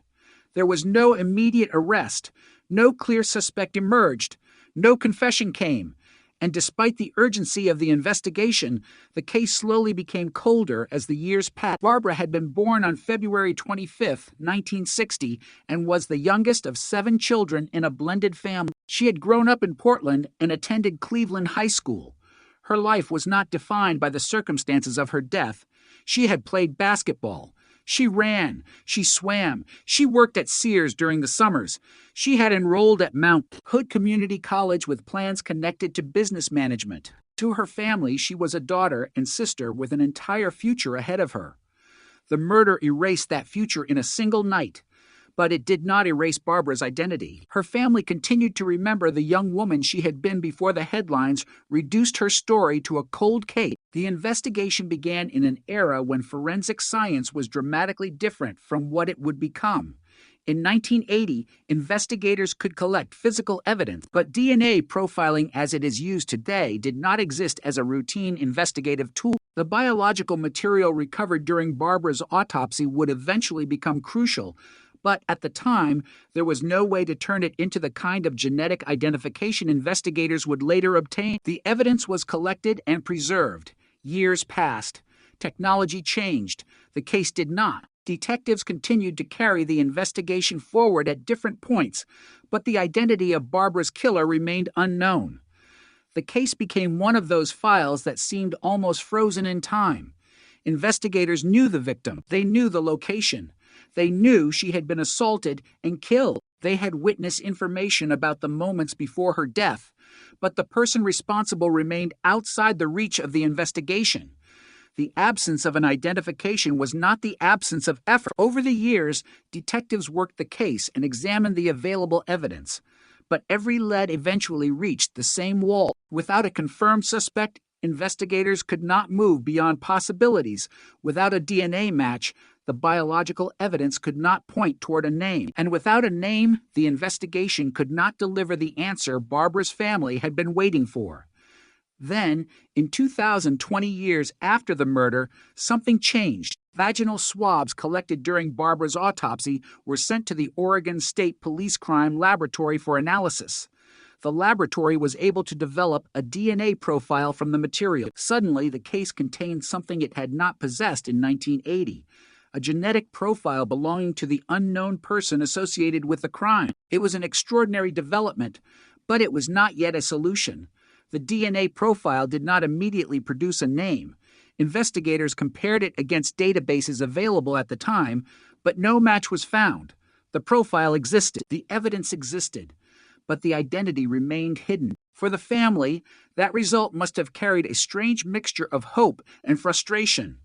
There was no immediate arrest, no clear suspect emerged, no confession came, and despite the urgency of the investigation, the case slowly became colder as the years passed. Barbara had been born on February 25, 1960, and was the youngest of 7 children in a blended family. She had grown up in Portland and attended Cleveland High School. Her life was not defined by the circumstances of her death. She had played basketball. She ran, she swam, she worked at Sears during the summers. She had enrolled at Mount Hood Community College with plans connected to business management. To her family, she was a daughter and sister with an entire future ahead of her. The murder erased that future in a single night, but it did not erase Barbara's identity. Her family continued to remember the young woman she had been before the headlines reduced her story to a cold case. The investigation began in an era when forensic science was dramatically different from what it would become. In 1980, investigators could collect physical evidence, but DNA profiling as it is used today did not exist as a routine investigative tool. The biological material recovered during Barbara's autopsy would eventually become crucial, but at the time, there was no way to turn it into the kind of genetic identification investigators would later obtain. The evidence was collected and preserved. Years passed. Technology changed. The case did not. Detectives continued to carry the investigation forward at different points, but the identity of Barbara's killer remained unknown. The case became one of those files that seemed almost frozen in time. Investigators knew the victim. They knew the location. They knew she had been assaulted and killed. They had witness information about the moments before her death, but the person responsible remained outside the reach of the investigation. The absence of an identification was not the absence of effort. Over the years, detectives worked the case and examined the available evidence, but every lead eventually reached the same wall. Without a confirmed suspect, investigators could not move beyond possibilities. Without a DNA match, The biological evidence could not point toward a name, and without a name, the investigation could not deliver the answer Barbara's family had been waiting for. Then, in 2000, 20 years after the murder, something changed. Vaginal swabs collected during Barbara's autopsy were sent to the Oregon State Police Crime Laboratory for analysis. The laboratory was able to develop a DNA profile from the material. Suddenly, the case contained something it had not possessed in 1980. A genetic profile belonging to the unknown person associated with the crime. It was an extraordinary development, but it was not yet a solution. The DNA profile did not immediately produce a name. Investigators compared it against databases available at the time, but no match was found. The profile existed, the evidence existed, but the identity remained hidden. For the family, that result must have carried a strange mixture of hope and frustration.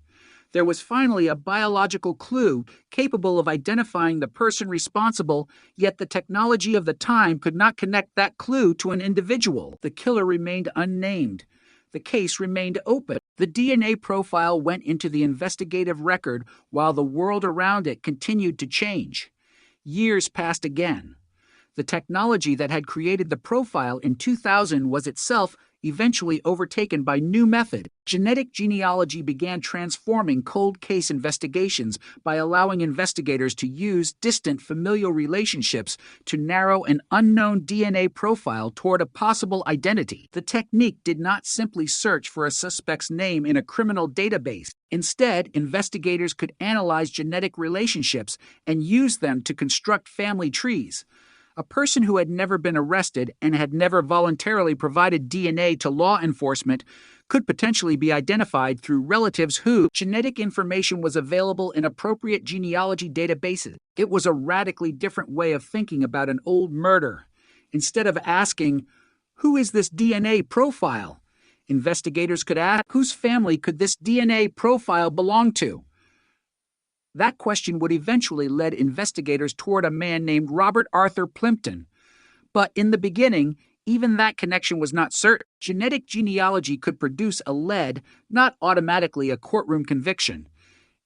There was finally a biological clue capable of identifying the person responsible, yet the technology of the time could not connect that clue to an individual. The killer remained unnamed. The case remained open. The DNA profile went into the investigative record while the world around it continued to change. Years passed again. The technology that had created the profile in 2000 was itself eventually overtaken by new method. Genetic genealogy began transforming cold case investigations by allowing investigators to use distant familial relationships to narrow an unknown DNA profile toward a possible identity. The technique did not simply search for a suspect's name in a criminal database. Instead, investigators could analyze genetic relationships and use them to construct family trees. A person who had never been arrested and had never voluntarily provided DNA to law enforcement could potentially be identified through relatives whose genetic information was available in appropriate genealogy databases. It was a radically different way of thinking about an old murder. Instead of asking, "Who is this DNA profile?" investigators could ask, "Whose family could this DNA profile belong to?" That question would eventually lead investigators toward a man named Robert Arthur Plimpton. But in the beginning, even that connection was not certain. Genetic genealogy could produce a lead, not automatically a courtroom conviction.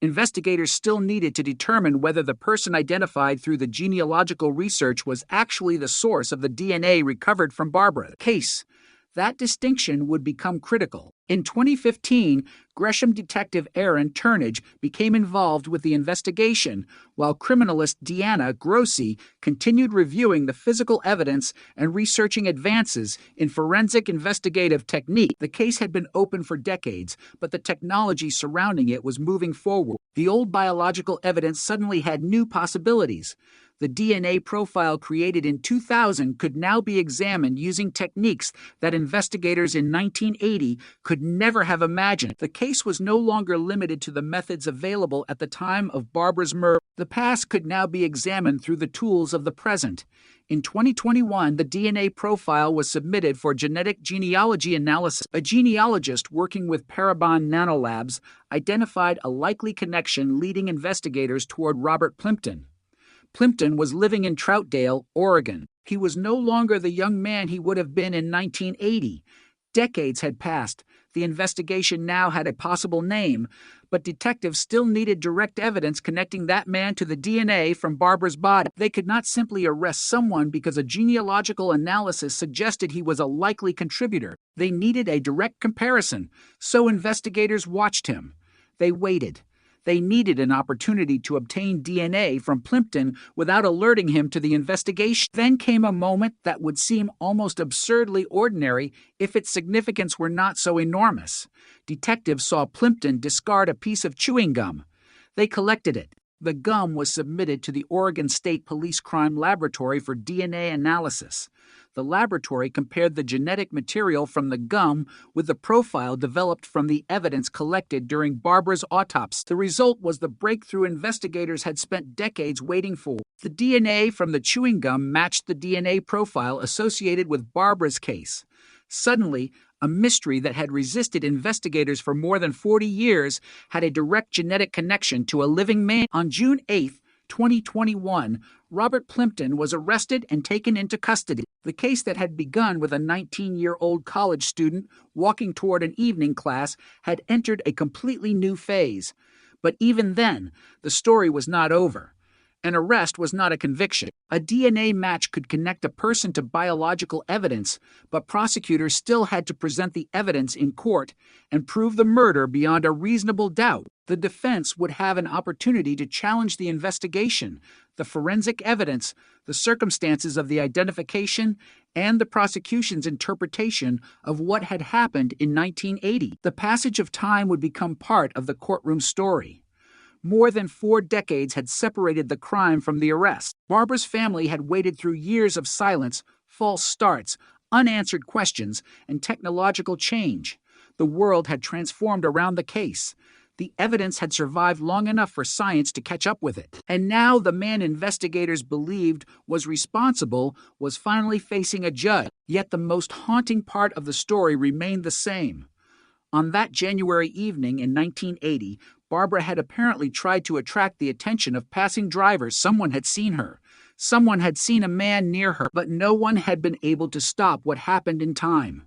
Investigators still needed to determine whether the person identified through the genealogical research was actually the source of the DNA recovered from Barbara's case. That distinction would become critical. In 2015, Gresham detective Aaron Turnage became involved with the investigation, while criminalist Deanna Grossi continued reviewing the physical evidence and researching advances in forensic investigative technique. The case had been open for decades, but the technology surrounding it was moving forward. The old biological evidence suddenly had new possibilities. The DNA profile created in 2000 could now be examined using techniques that investigators in 1980 could never have imagined. The case was no longer limited to the methods available at the time of Barbara's murder. The past could now be examined through the tools of the present. In 2021, the DNA profile was submitted for genetic genealogy analysis. A genealogist working with Parabon Nanolabs identified a likely connection leading investigators toward Robert Plimpton. Plimpton was living in Troutdale, Oregon. He was no longer the young man he would have been in 1980. Decades had passed. The investigation now had a possible name, but detectives still needed direct evidence connecting that man to the DNA from Barbara's body. They could not simply arrest someone because a genealogical analysis suggested he was a likely contributor. They needed a direct comparison, so investigators watched him. They waited. They needed an opportunity to obtain DNA from Plimpton without alerting him to the investigation. Then came a moment that would seem almost absurdly ordinary if its significance were not so enormous. Detectives saw Plimpton discard a piece of chewing gum. They collected it. The gum was submitted to the Oregon State Police Crime Laboratory for DNA analysis. The laboratory compared the genetic material from the gum with the profile developed from the evidence collected during Barbara's autopsy. The result was the breakthrough investigators had spent decades waiting for. The DNA from the chewing gum matched the DNA profile associated with Barbara's case. Suddenly, a mystery that had resisted investigators for more than 40 years had a direct genetic connection to a living man. On June 8, 2021, Robert Plimpton was arrested and taken into custody. The case that had begun with a 19-year-old college student walking toward an evening class had entered a completely new phase. But even then, the story was not over. An arrest was not a conviction. A DNA match could connect a person to biological evidence, but prosecutors still had to present the evidence in court and prove the murder beyond a reasonable doubt. The defense would have an opportunity to challenge the investigation, the forensic evidence, the circumstances of the identification, and the prosecution's interpretation of what had happened in 1980. The passage of time would become part of the courtroom story. More than 4 decades had separated the crime from the arrest. Barbara's family had waited through years of silence, false starts, unanswered questions, and technological change. The world had transformed around the case. The evidence had survived long enough for science to catch up with it. And now the man investigators believed was responsible was finally facing a judge. Yet the most haunting part of the story remained the same. On that January evening in 1980, Barbara had apparently tried to attract the attention of passing drivers. Someone had seen her. Someone had seen a man near her, but no one had been able to stop what happened in time.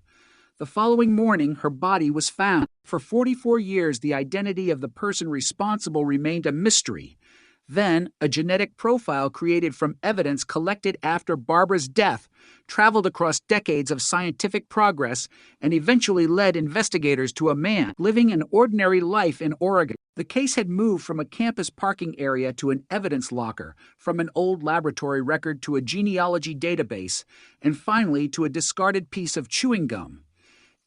The following morning, her body was found. For 44 years, the identity of the person responsible remained a mystery. Then, a genetic profile created from evidence collected after Barbara's death traveled across decades of scientific progress and eventually led investigators to a man living an ordinary life in Oregon. The case had moved from a campus parking area to an evidence locker, from an old laboratory record to a genealogy database, and finally to a discarded piece of chewing gum.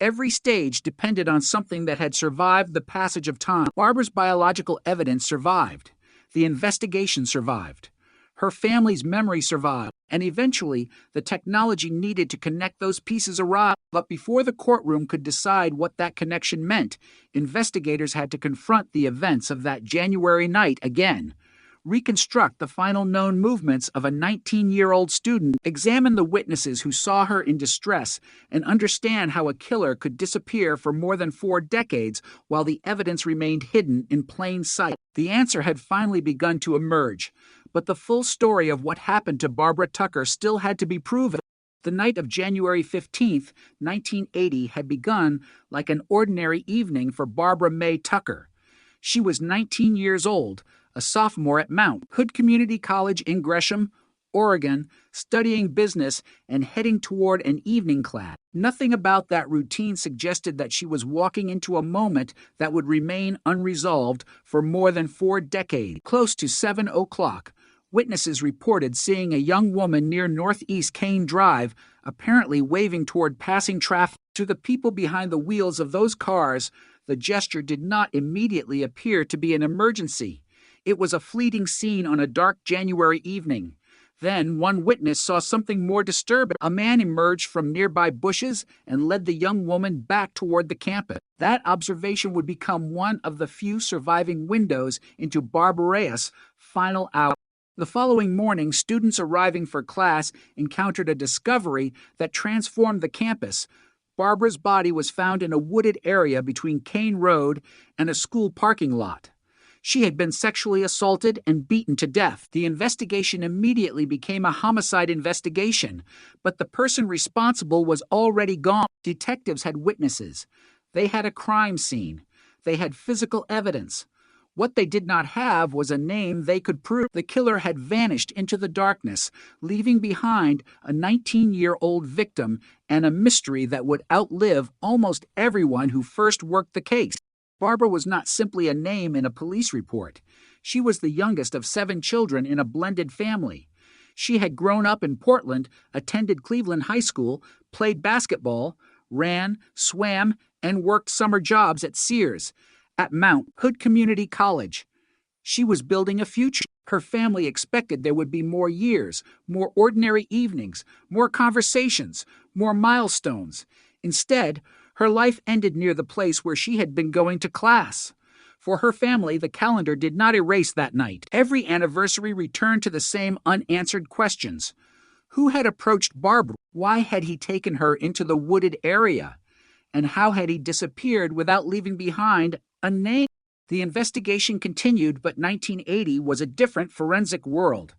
Every stage depended on something that had survived the passage of time. Barbara's biological evidence survived. The investigation survived. Her family's memory survived, and eventually the technology needed to connect those pieces arrived. But before the courtroom could decide what that connection meant, investigators had to confront the events of that January night again, reconstruct the final known movements of a 19-year-old student, examine the witnesses who saw her in distress, and understand how a killer could disappear for more than 4 decades while the evidence remained hidden in plain sight. The answer had finally begun to emerge, but the full story of what happened to Barbara Tucker still had to be proven. The night of January 15, 1980 had begun like an ordinary evening for Barbara May Tucker. She was 19 years old, a sophomore at Mount Hood Community College in Gresham, Oregon, studying business and heading toward an evening class. Nothing about that routine suggested that she was walking into a moment that would remain unresolved for more than 4 decades. Close to 7 o'clock, witnesses reported seeing a young woman near Northeast Kane Drive, apparently waving toward passing traffic. To the people behind the wheels of those cars, the gesture did not immediately appear to be an emergency. It was a fleeting scene on a dark January evening. Then one witness saw something more disturbing. A man emerged from nearby bushes and led the young woman back toward the campus. That observation would become one of the few surviving windows into Barbara's final hour. The following morning, students arriving for class encountered a discovery that transformed the campus. Barbara's body was found in a wooded area between Kane Road and a school parking lot. She had been sexually assaulted and beaten to death. The investigation immediately became a homicide investigation, but the person responsible was already gone. Detectives had witnesses. They had a crime scene. They had physical evidence. What they did not have was a name they could prove. The killer had vanished into the darkness, leaving behind a 19-year-old victim and a mystery that would outlive almost everyone who first worked the case. Barbara was not simply a name in a police report. She was the youngest of 7 children in a blended family. She had grown up in Portland, attended Cleveland High School, played basketball, ran, swam, and worked summer jobs at Sears, at Mount Hood Community College. She was building a future. Her family expected there would be more years, more ordinary evenings, more conversations, more milestones. Instead, her life ended near the place where she had been going to class. For her family, the calendar did not erase that night. Every anniversary returned to the same unanswered questions. Who had approached Barbara? Why had he taken her into the wooded area? And how had he disappeared without leaving behind a name? The investigation continued, but 1980 was a different forensic world.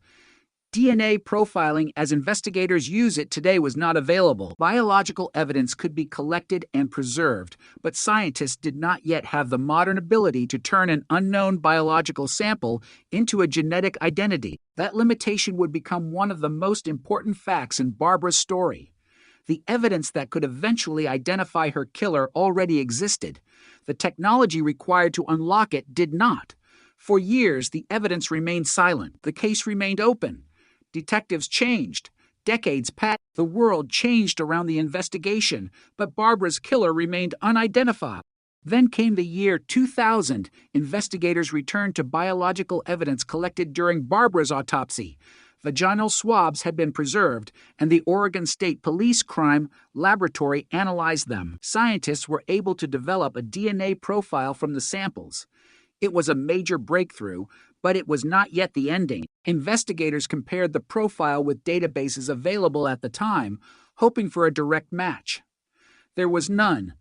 DNA profiling as investigators use it today was not available. Biological evidence could be collected and preserved, but scientists did not yet have the modern ability to turn an unknown biological sample into a genetic identity. That limitation would become one of the most important facts in Barbara's story. The evidence that could eventually identify her killer already existed. The technology required to unlock it did not. For years, the evidence remained silent. The case remained open. Detectives changed. Decades passed. The world changed around the investigation, but Barbara's killer remained unidentified. Then came the year 2000. Investigators returned to biological evidence collected during Barbara's autopsy. Vaginal swabs had been preserved, and the Oregon State Police Crime Laboratory analyzed them. Scientists were able to develop a DNA profile from the samples. It was a major breakthrough, but it was not yet the ending. Investigators compared the profile with databases available at the time, hoping for a direct match. There was none.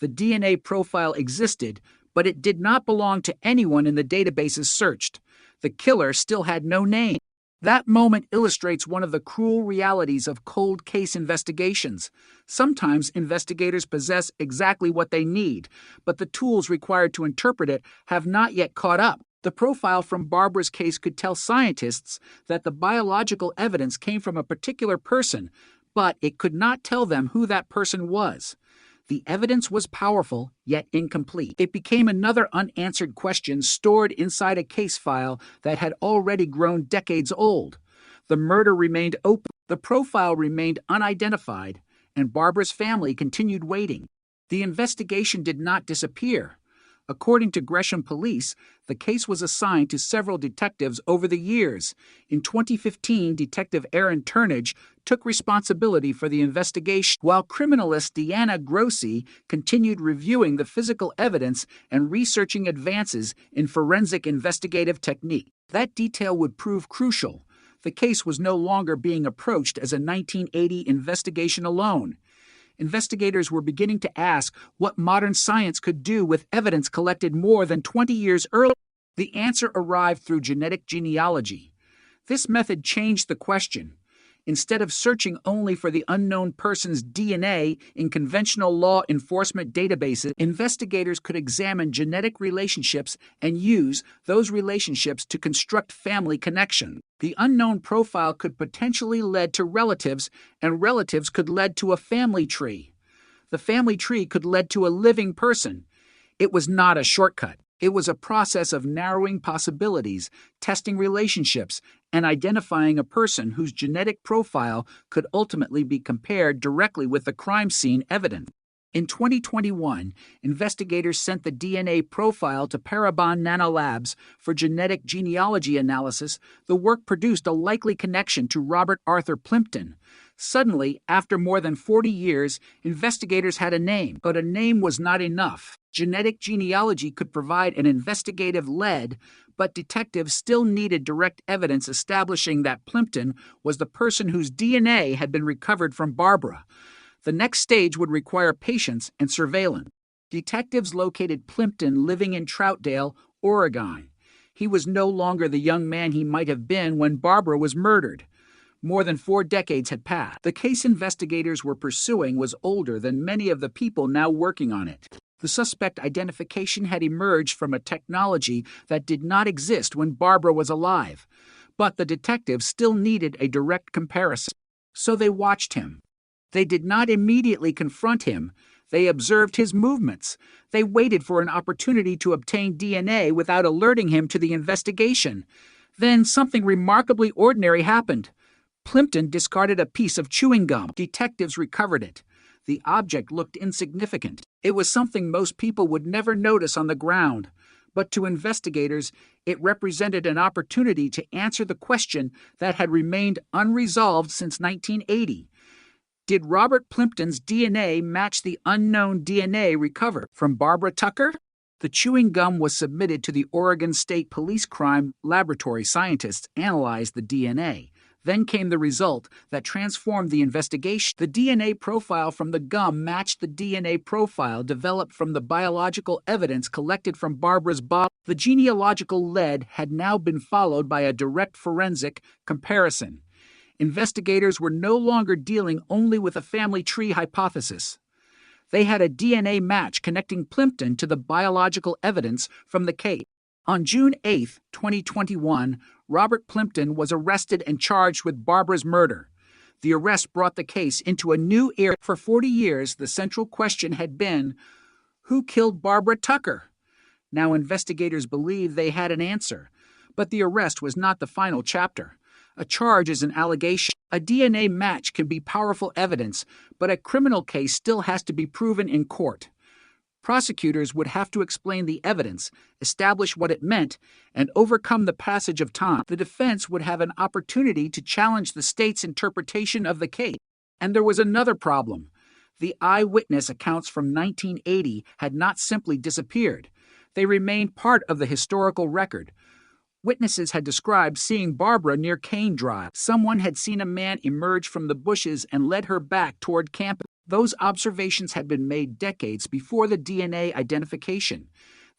The DNA profile existed, but it did not belong to anyone in the databases searched. The killer still had no name. That moment illustrates one of the cruel realities of cold case investigations. Sometimes investigators possess exactly what they need, but the tools required to interpret it have not yet caught up. The profile from Barbara's case could tell scientists that the biological evidence came from a particular person, but it could not tell them who that person was. The evidence was powerful, yet incomplete. It became another unanswered question stored inside a case file that had already grown decades old. The murder remained open, the profile remained unidentified, and Barbara's family continued waiting. The investigation did not disappear. According to Gresham Police, the case was assigned to several detectives over the years. In 2015, Detective Aaron Turnage took responsibility for the investigation, while criminalist Deanna Grossi continued reviewing the physical evidence and researching advances in forensic investigative technique. That detail would prove crucial. The case was no longer being approached as a 1980 investigation alone. Investigators were beginning to ask what modern science could do with evidence collected more than 20 years earlier. The answer arrived through genetic genealogy. This method changed the question. Instead of searching only for the unknown person's DNA in conventional law enforcement databases, investigators could examine genetic relationships and use those relationships to construct family connections. The unknown profile could potentially lead to relatives, and relatives could lead to a family tree. The family tree could lead to a living person. It was not a shortcut. It was a process of narrowing possibilities, testing relationships, and identifying a person whose genetic profile could ultimately be compared directly with the crime scene evidence. In 2021, investigators sent the DNA profile to Parabon Nanolabs for genetic genealogy analysis. The work produced a likely connection to Robert Arthur Plimpton. Suddenly, after more than 40 years, investigators had a name, but a name was not enough. Genetic genealogy could provide an investigative lead, but detectives still needed direct evidence establishing that Plimpton was the person whose DNA had been recovered from Barbara. The next stage would require patience and surveillance. Detectives located Plimpton living in Troutdale, Oregon. He was no longer the young man he might have been when Barbara was murdered. More than 4 decades had passed. The case investigators were pursuing was older than many of the people now working on it. The suspect identification had emerged from a technology that did not exist when Barbara was alive. But the detectives still needed a direct comparison. So they watched him. They did not immediately confront him. They observed his movements. They waited for an opportunity to obtain DNA without alerting him to the investigation. Then something remarkably ordinary happened. Plimpton discarded a piece of chewing gum. Detectives recovered it. The object looked insignificant. It was something most people would never notice on the ground. But to investigators, it represented an opportunity to answer the question that had remained unresolved since 1980. Did Robert Plimpton's DNA match the unknown DNA recovered from Barbara Tucker? The chewing gum was submitted to the Oregon State Police Crime Laboratory. Scientists analyzed the DNA. Then came the result that transformed the investigation. The DNA profile from the gum matched the DNA profile developed from the biological evidence collected from Barbara's body. The genealogical lead had now been followed by a direct forensic comparison. Investigators were no longer dealing only with a family tree hypothesis. They had a DNA match connecting Plimpton to the biological evidence from the case. On June 8, 2021, Robert Plimpton was arrested and charged with Barbara's murder. The arrest brought the case into a new era. For 40 years, the central question had been, who killed Barbara Tucker? Now investigators believe they had an answer, but the arrest was not the final chapter. A charge is an allegation. A DNA match can be powerful evidence, but a criminal case still has to be proven in court. Prosecutors would have to explain the evidence, establish what it meant, and overcome the passage of time. The defense would have an opportunity to challenge the state's interpretation of the case. And there was another problem. The eyewitness accounts from 1980 had not simply disappeared. They remained part of the historical record. Witnesses had described seeing Barbara near Cane Drive. Someone had seen a man emerge from the bushes and led her back toward campus. Those observations had been made decades before the DNA identification.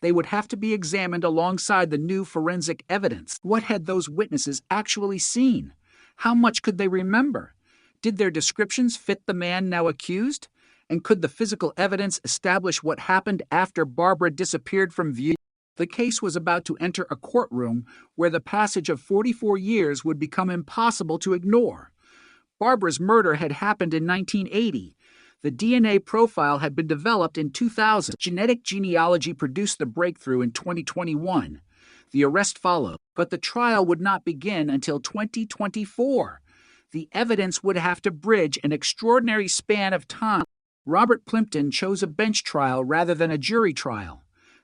They would have to be examined alongside the new forensic evidence. What had those witnesses actually seen? How much could they remember? Did their descriptions fit the man now accused? And could the physical evidence establish what happened after Barbara disappeared from view? The case was about to enter a courtroom where the passage of 44 years would become impossible to ignore. Barbara's murder had happened in 1980. The DNA profile had been developed in 2000. Genetic genealogy produced the breakthrough in 2021. The arrest followed, but the trial would not begin until 2024. The evidence would have to bridge an extraordinary span of time. Robert Plimpton chose a bench trial rather than a jury trial.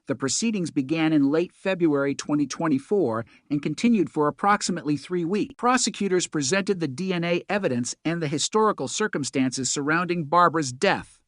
The proceedings began in late February 2024 and continued for approximately 3 weeks. Prosecutors presented the DNA evidence and the historical circumstances surrounding Barbara's death.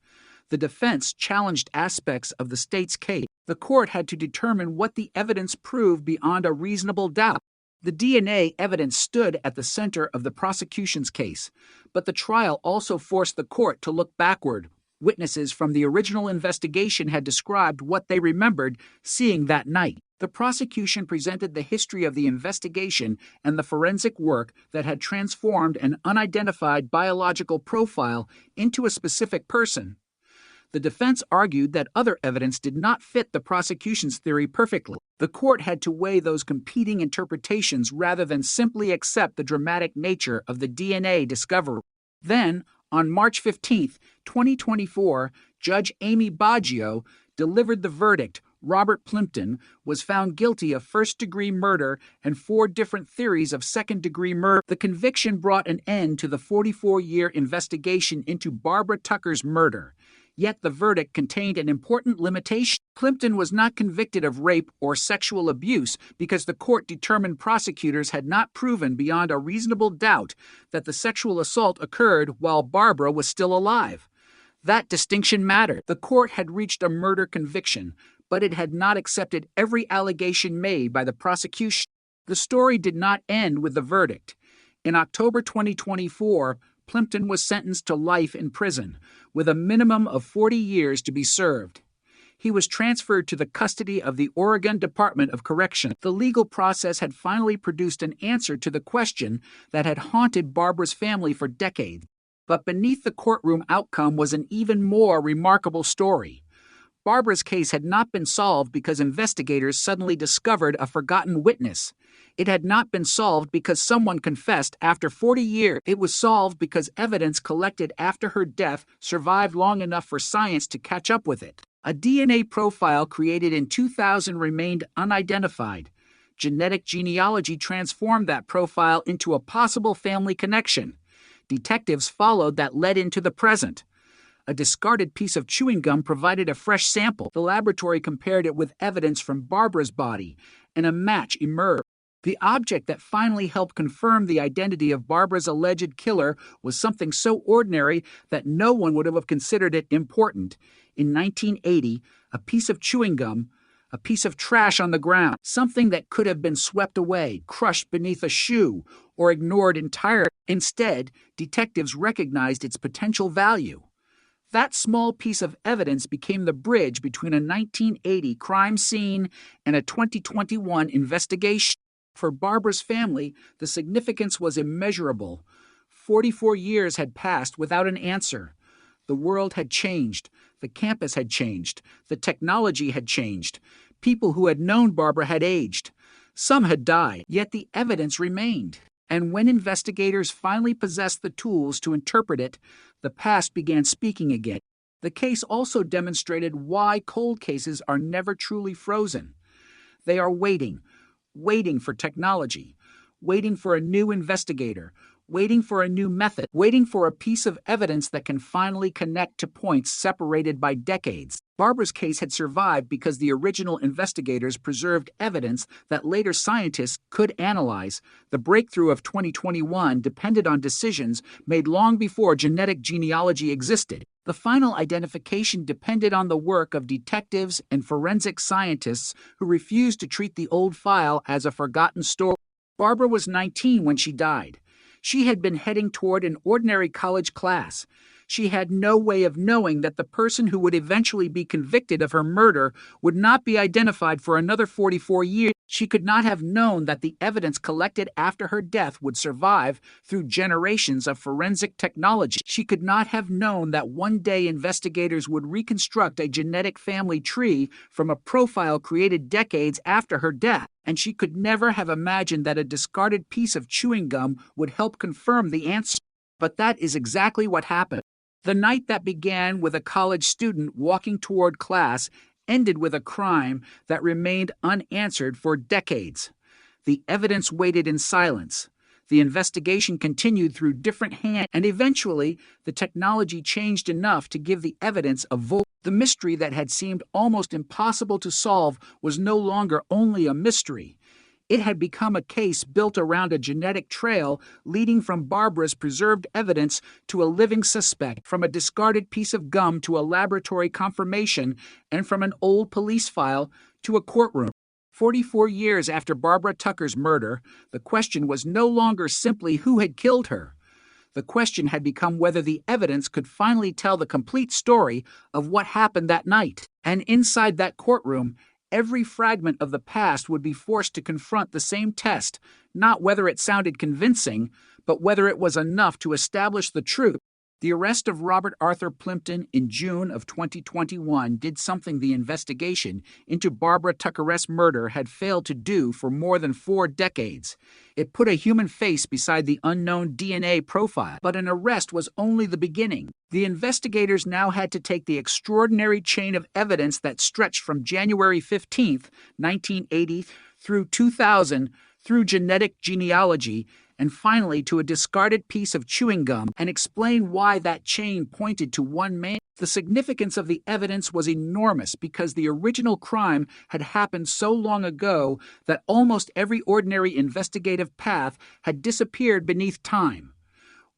The defense challenged aspects of the state's case. The court had to determine what the evidence proved beyond a reasonable doubt. The DNA evidence stood at the center of the prosecution's case, but the trial also forced the court to look backward. Witnesses from the original investigation had described what they remembered seeing that night. The prosecution presented the history of the investigation and the forensic work that had transformed an unidentified biological profile into a specific person. The defense argued that other evidence did not fit the prosecution's theory perfectly. The court had to weigh those competing interpretations rather than simply accept the dramatic nature of the DNA discovery. Then, on March 15, 2024, Judge Amy Baggio delivered the verdict. Robert Plimpton was found guilty of first-degree murder and 4 different theories of second-degree murder. The conviction brought an end to the 44-year investigation into Barbara Tucker's murder. Yet the verdict contained an important limitation. Plimpton was not convicted of rape or sexual abuse because the court determined prosecutors had not proven beyond a reasonable doubt that the sexual assault occurred while Barbara was still alive. That distinction mattered. The court had reached a murder conviction, but it had not accepted every allegation made by the prosecution. The story did not end with the verdict. In October 2024, Plimpton was sentenced to life in prison, with a minimum of 40 years to be served. He was transferred to the custody of the Oregon Department of Correction. The legal process had finally produced an answer to the question that had haunted Barbara's family for decades. But beneath the courtroom outcome was an even more remarkable story. Barbara's case had not been solved because investigators suddenly discovered a forgotten witness. It had not been solved because someone confessed after 40 years. It was solved because evidence collected after her death survived long enough for science to catch up with it. A DNA profile created in 2000 remained unidentified. Genetic genealogy transformed that profile into a possible family connection. Detectives followed that led into the present. A discarded piece of chewing gum provided a fresh sample. The laboratory compared it with evidence from Barbara's body, and a match emerged. The object that finally helped confirm the identity of Barbara's alleged killer was something so ordinary that no one would have considered it important. In 1980, a piece of chewing gum, a piece of trash on the ground, something that could have been swept away, crushed beneath a shoe, or ignored entirely. Instead, detectives recognized its potential value. That small piece of evidence became the bridge between a 1980 crime scene and a 2021 investigation. For Barbara's family, the significance was immeasurable. 44 years had passed without an answer. The world had changed. The campus had changed. The technology had changed. People who had known Barbara had aged. Some had died, yet the evidence remained. And when investigators finally possessed the tools to interpret it, the past began speaking again. The case also demonstrated why cold cases are never truly frozen. They are waiting for technology, waiting for a new investigator, waiting for a new method, waiting for a piece of evidence that can finally connect to points separated by decades. Barbara's case had survived because the original investigators preserved evidence that later scientists could analyze. The breakthrough of 2021 depended on decisions made long before genetic genealogy existed. The final identification depended on the work of detectives and forensic scientists who refused to treat the old file as a forgotten story. Barbara was 19 when she died. She had been heading toward an ordinary college class. She had no way of knowing that the person who would eventually be convicted of her murder would not be identified for another 44 years. She could not have known that the evidence collected after her death would survive through generations of forensic technology. She could not have known that one day investigators would reconstruct a genetic family tree from a profile created decades after her death. And she could never have imagined that a discarded piece of chewing gum would help confirm the answer. But that is exactly what happened. The night that began with a college student walking toward class ended with a crime that remained unanswered for decades. The evidence waited in silence. The investigation continued through different hands, and eventually the technology changed enough to give the evidence a voice. The mystery that had seemed almost impossible to solve was no longer only a mystery. It had become a case built around a genetic trail leading from Barbara's preserved evidence to a living suspect, from a discarded piece of gum to a laboratory confirmation, and from an old police file to a courtroom. 44 years after Barbara Tucker's murder, the question was no longer simply who had killed her. The question had become whether the evidence could finally tell the complete story of what happened that night. And inside that courtroom, every fragment of the past would be forced to confront the same test, not whether it sounded convincing, but whether it was enough to establish the truth. The arrest of Robert Arthur Plimpton in June of 2021 did something the investigation into Barbara Tucker's murder had failed to do for more than 4 decades. It put a human face beside the unknown DNA profile, but an arrest was only the beginning. The investigators now had to take the extraordinary chain of evidence that stretched from January 15, 1980 through 2000, through genetic genealogy, and finally to a discarded piece of chewing gum, and explain why that chain pointed to one man. The significance of the evidence was enormous because the original crime had happened so long ago that almost every ordinary investigative path had disappeared beneath time.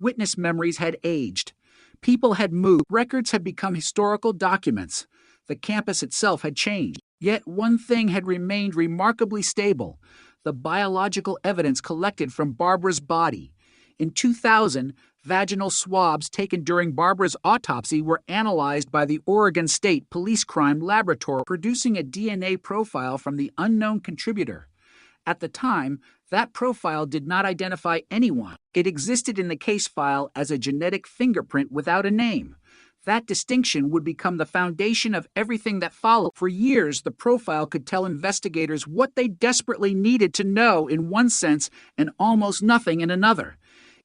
Witness memories had aged. People had moved. Records had become historical documents. The campus itself had changed. Yet one thing had remained remarkably stable: the biological evidence collected from Barbara's body. In 2000, vaginal swabs taken during Barbara's autopsy were analyzed by the Oregon State Police Crime Laboratory, producing a DNA profile from the unknown contributor. At the time, that profile did not identify anyone. It existed in the case file as a genetic fingerprint without a name. That distinction would become the foundation of everything that followed. For years, the profile could tell investigators what they desperately needed to know in one sense and almost nothing in another.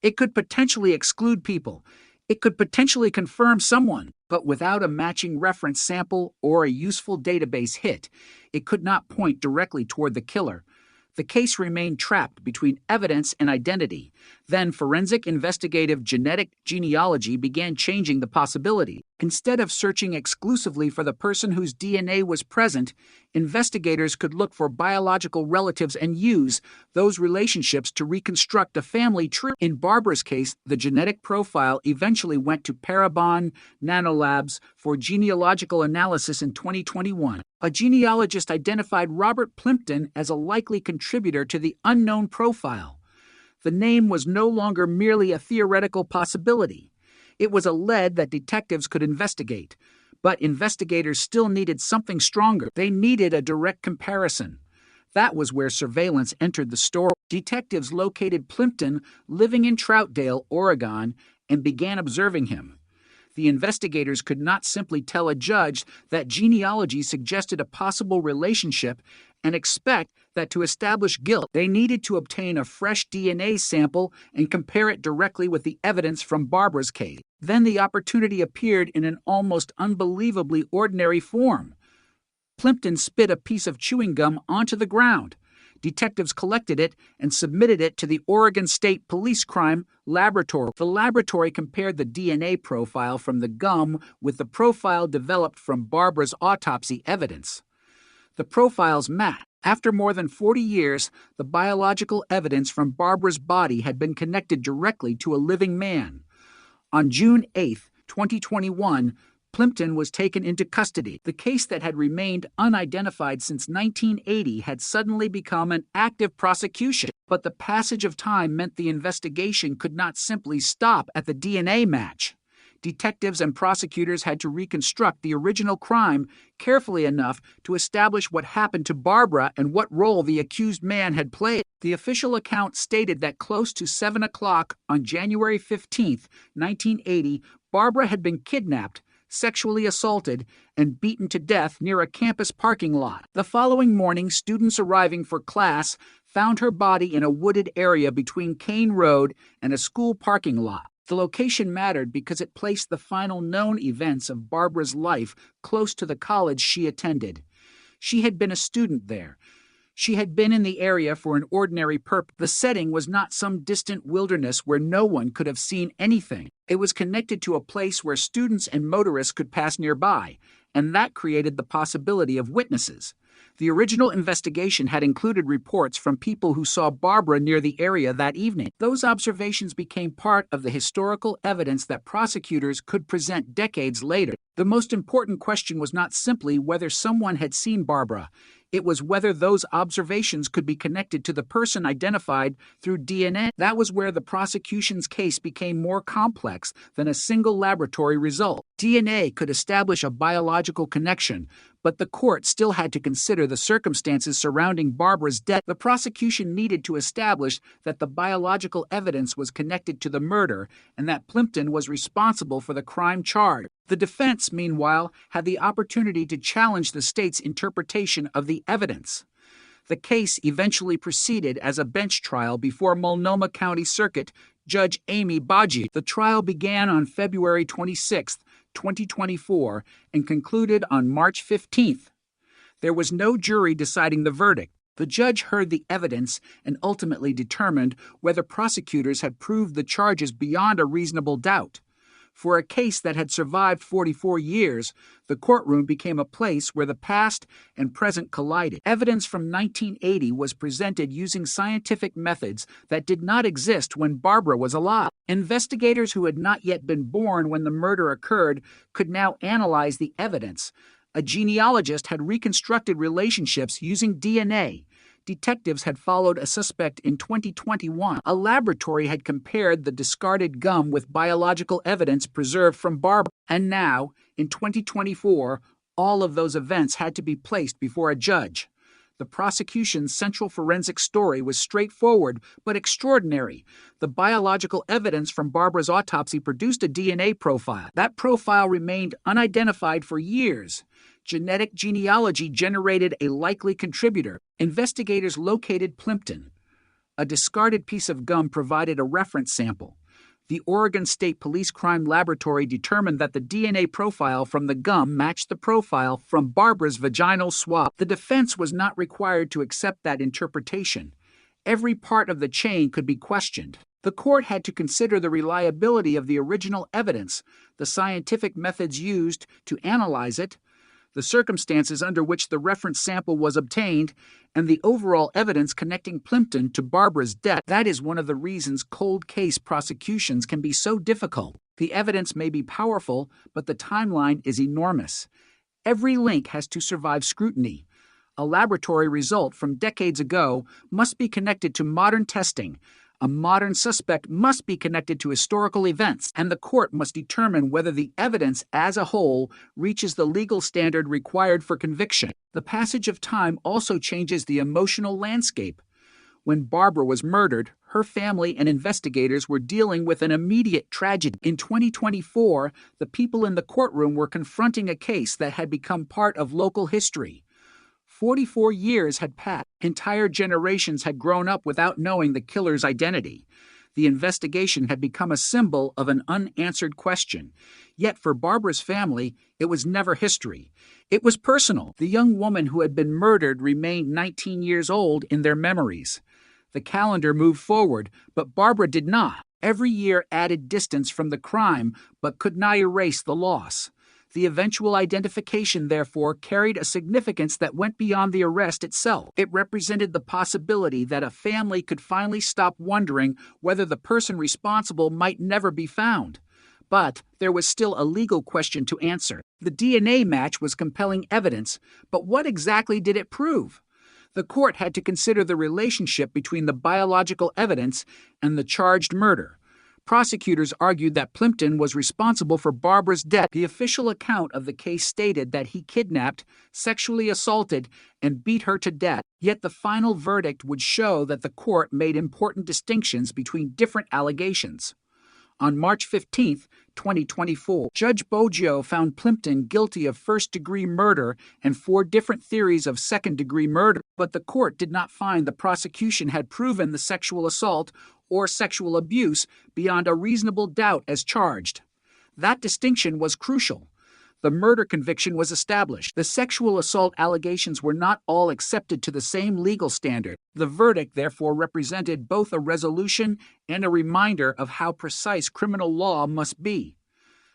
It could potentially exclude people. It could potentially confirm someone, but without a matching reference sample or a useful database hit, it could not point directly toward the killer. The case remained trapped between evidence and identity. Then forensic investigative genetic genealogy began changing the possibility. Instead of searching exclusively for the person whose DNA was present, investigators could look for biological relatives and use those relationships to reconstruct a family tree. In Barbara's case, the genetic profile eventually went to Parabon Nanolabs for genealogical analysis in 2021. A genealogist identified Robert Plimpton as a likely contributor to the unknown profile. The name was no longer merely a theoretical possibility. It was a lead that detectives could investigate. But investigators still needed something stronger. They needed a direct comparison. That was where surveillance entered the story. Detectives located Plimpton living in Troutdale, Oregon, and began observing him. The investigators could not simply tell a judge that genealogy suggested a possible relationship and expect that to establish guilt, they needed to obtain a fresh DNA sample and compare it directly with the evidence from Barbara's case. Then the opportunity appeared in an almost unbelievably ordinary form. Plimpton spit a piece of chewing gum onto the ground. Detectives collected it and submitted it to the Oregon State Police Crime Laboratory. The laboratory compared the DNA profile from the gum with the profile developed from Barbara's autopsy evidence. The profiles matched. After more than 40 years, the biological evidence from Barbara's body had been connected directly to a living man. On June 8, 2021, Plimpton was taken into custody. The case that had remained unidentified since 1980 had suddenly become an active prosecution. But the passage of time meant the investigation could not simply stop at the DNA match. Detectives and prosecutors had to reconstruct the original crime carefully enough to establish what happened to Barbara and what role the accused man had played. The official account stated that close to 7 o'clock on January 15, 1980, Barbara had been kidnapped, sexually assaulted, and beaten to death near a campus parking lot. The following morning, students arriving for class found her body in a wooded area between Kane Road and a school parking lot. The location mattered because it placed the final known events of Barbara's life close to the college she attended. She had been a student there. She had been in the area for an ordinary purpose. The setting was not some distant wilderness where no one could have seen anything. It was connected to a place where students and motorists could pass nearby, and that created the possibility of witnesses. The original investigation had included reports from people who saw Barbara near the area that evening. Those observations became part of the historical evidence that prosecutors could present decades later. The most important question was not simply whether someone had seen Barbara. It was whether those observations could be connected to the person identified through DNA. That was where the prosecution's case became more complex than a single laboratory result. DNA could establish a biological connection, but the court still had to consider the circumstances surrounding Barbara's death. The prosecution needed to establish that the biological evidence was connected to the murder and that Plimpton was responsible for the crime charged. The defense, meanwhile, had the opportunity to challenge the state's interpretation of the evidence. The case eventually proceeded as a bench trial before Multnomah County Circuit Judge Amy Baji. The trial began on February 26, 2024, and concluded on March 15th. There was no jury deciding the verdict. The judge heard the evidence and ultimately determined whether prosecutors had proved the charges beyond a reasonable doubt. For a case that had survived 44 years, the courtroom became a place where the past and present collided. Evidence from 1980 was presented using scientific methods that did not exist when Barbara was alive. Investigators who had not yet been born when the murder occurred could now analyze the evidence. A genealogist had reconstructed relationships using DNA. Detectives had followed a suspect in 2021. A laboratory had compared the discarded gum with biological evidence preserved from Barbara. And now, in 2024, all of those events had to be placed before a judge. The prosecution's central forensic story was straightforward but extraordinary. The biological evidence from Barbara's autopsy produced a DNA profile. That profile remained unidentified for years. Genetic genealogy generated a likely contributor. Investigators located Plimpton. A discarded piece of gum provided a reference sample. The Oregon State Police Crime Laboratory determined that the DNA profile from the gum matched the profile from Barbara's vaginal swab. The defense was not required to accept that interpretation. Every part of the chain could be questioned. The court had to consider the reliability of the original evidence, the scientific methods used to analyze it, the circumstances under which the reference sample was obtained, and the overall evidence connecting Plimpton to Barbara's death. That is one of the reasons cold case prosecutions can be so difficult. The evidence may be powerful, but the timeline is enormous. Every link has to survive scrutiny. A laboratory result from decades ago must be connected to modern testing. A modern suspect must be connected to historical events, and the court must determine whether the evidence as a whole reaches the legal standard required for conviction. The passage of time also changes the emotional landscape. When Barbara was murdered, her family and investigators were dealing with an immediate tragedy. In 2024, the people in the courtroom were confronting a case that had become part of local history. 44 years had passed. Entire generations had grown up without knowing the killer's identity. The investigation had become a symbol of an unanswered question. Yet for Barbara's family, it was never history. It was personal. The young woman who had been murdered remained 19 years old in their memories. The calendar moved forward, but Barbara did not. Every year added distance from the crime, but could not erase the loss. The eventual identification, therefore, carried a significance that went beyond the arrest itself. It represented the possibility that a family could finally stop wondering whether the person responsible might never be found. But there was still a legal question to answer. The DNA match was compelling evidence, but what exactly did it prove? The court had to consider the relationship between the biological evidence and the charged murder. Prosecutors argued that Plimpton was responsible for Barbara's death. The official account of the case stated that he kidnapped, sexually assaulted, and beat her to death. Yet the final verdict would show that the court made important distinctions between different allegations. On March 15, 2024, Judge Boggio found Plimpton guilty of first-degree murder and 4 different theories of second-degree murder, but the court did not find the prosecution had proven the sexual assault or sexual abuse beyond a reasonable doubt as charged. That distinction was crucial. The murder conviction was established. The sexual assault allegations were not all accepted to the same legal standard. The verdict, therefore, represented both a resolution and a reminder of how precise criminal law must be.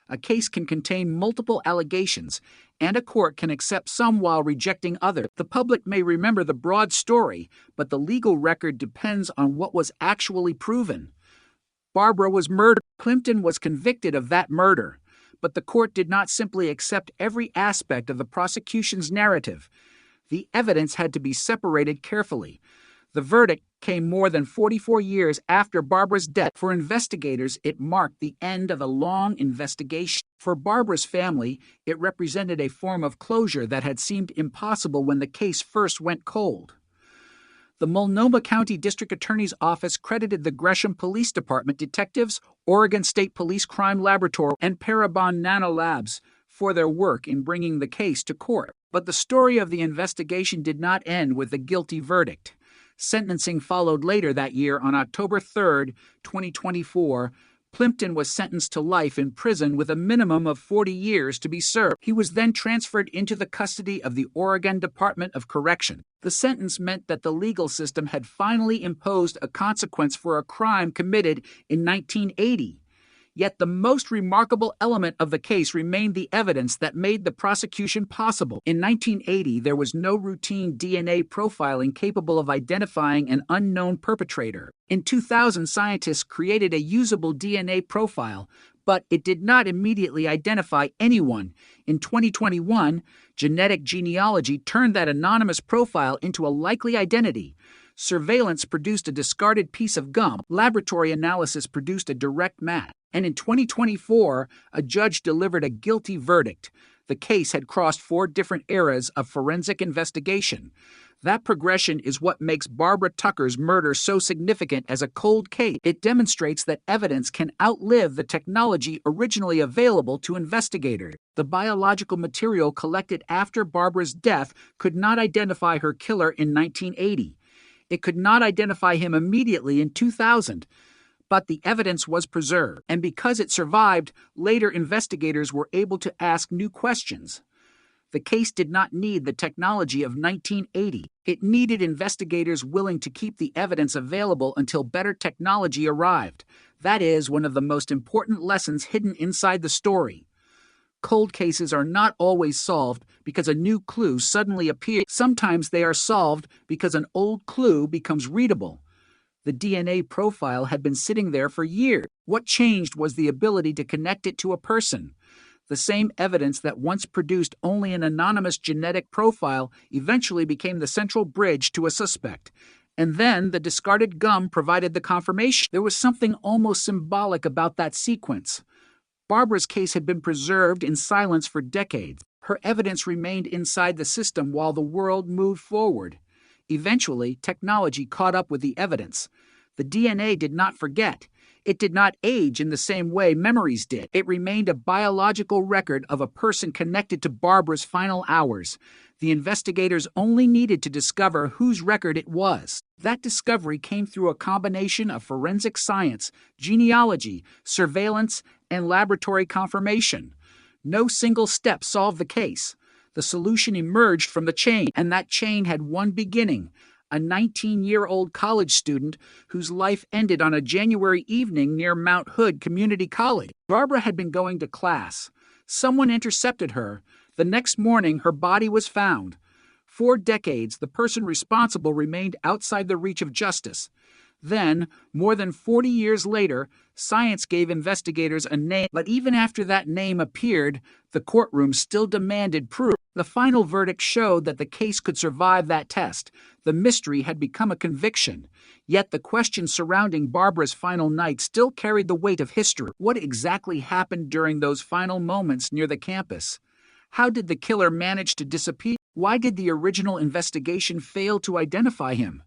A case can contain multiple allegations, and a court can accept some while rejecting others. The public may remember the broad story, but the legal record depends on what was actually proven. Barbara was murdered. Plimpton was convicted of that murder. But the court did not simply accept every aspect of the prosecution's narrative. The evidence had to be separated carefully. The verdict came more than 44 years after Barbara's death. For investigators, it marked the end of a long investigation. For Barbara's family, it represented a form of closure that had seemed impossible when the case first went cold. The Multnomah County District Attorney's Office credited the Gresham Police Department detectives, Oregon State Police Crime Laboratory, and Parabon Nanolabs for their work in bringing the case to court. But the story of the investigation did not end with a guilty verdict. Sentencing followed later that year on October 3, 2024. Plimpton was sentenced to life in prison with a minimum of 40 years to be served. He was then transferred into the custody of the Oregon Department of Correction. The sentence meant that the legal system had finally imposed a consequence for a crime committed in 1980. Yet the most remarkable element of the case remained the evidence that made the prosecution possible. In 1980, there was no routine DNA profiling capable of identifying an unknown perpetrator. In 2000, scientists created a usable DNA profile, but it did not immediately identify anyone. In 2021, genetic genealogy turned that anonymous profile into a likely identity. Surveillance produced a discarded piece of gum. Laboratory analysis produced a direct match. And in 2024, a judge delivered a guilty verdict. The case had crossed 4 different eras of forensic investigation. That progression is what makes Barbara Tucker's murder so significant as a cold case. It demonstrates that evidence can outlive the technology originally available to investigators. The biological material collected after Barbara's death could not identify her killer in 1980. It could not identify him immediately in 2000. But the evidence was preserved, and because it survived, later investigators were able to ask new questions. The case did not need the technology of 1980. It needed investigators willing to keep the evidence available until better technology arrived. That is one of the most important lessons hidden inside the story. Cold cases are not always solved because a new clue suddenly appears. Sometimes they are solved because an old clue becomes readable. The DNA profile had been sitting there for years. What changed was the ability to connect it to a person. The same evidence that once produced only an anonymous genetic profile eventually became the central bridge to a suspect. And then the discarded gum provided the confirmation. There was something almost symbolic about that sequence. Barbara's case had been preserved in silence for decades. Her evidence remained inside the system while the world moved forward. Eventually, technology caught up with the evidence. The DNA did not forget. It did not age in the same way memories did. It remained a biological record of a person connected to Barbara's final hours. The investigators only needed to discover whose record it was. That discovery came through a combination of forensic science, genealogy, surveillance, and laboratory confirmation. No single step solved the case. The solution emerged from the chain, and that chain had one beginning: a 19-year-old college student whose life ended on a January evening near Mount Hood Community College. Barbara had been going to class. Someone intercepted her. The next morning, her body was found. For decades, the person responsible remained outside the reach of justice. Then, more than 40 years later, science gave investigators a name, but even after that name appeared, the courtroom still demanded proof. The final verdict showed that the case could survive that test. The mystery had become a conviction. Yet the questions surrounding Barbara's final night still carried the weight of history. What exactly happened during those final moments near the campus? How did the killer manage to disappear? Why did the original investigation fail to identify him?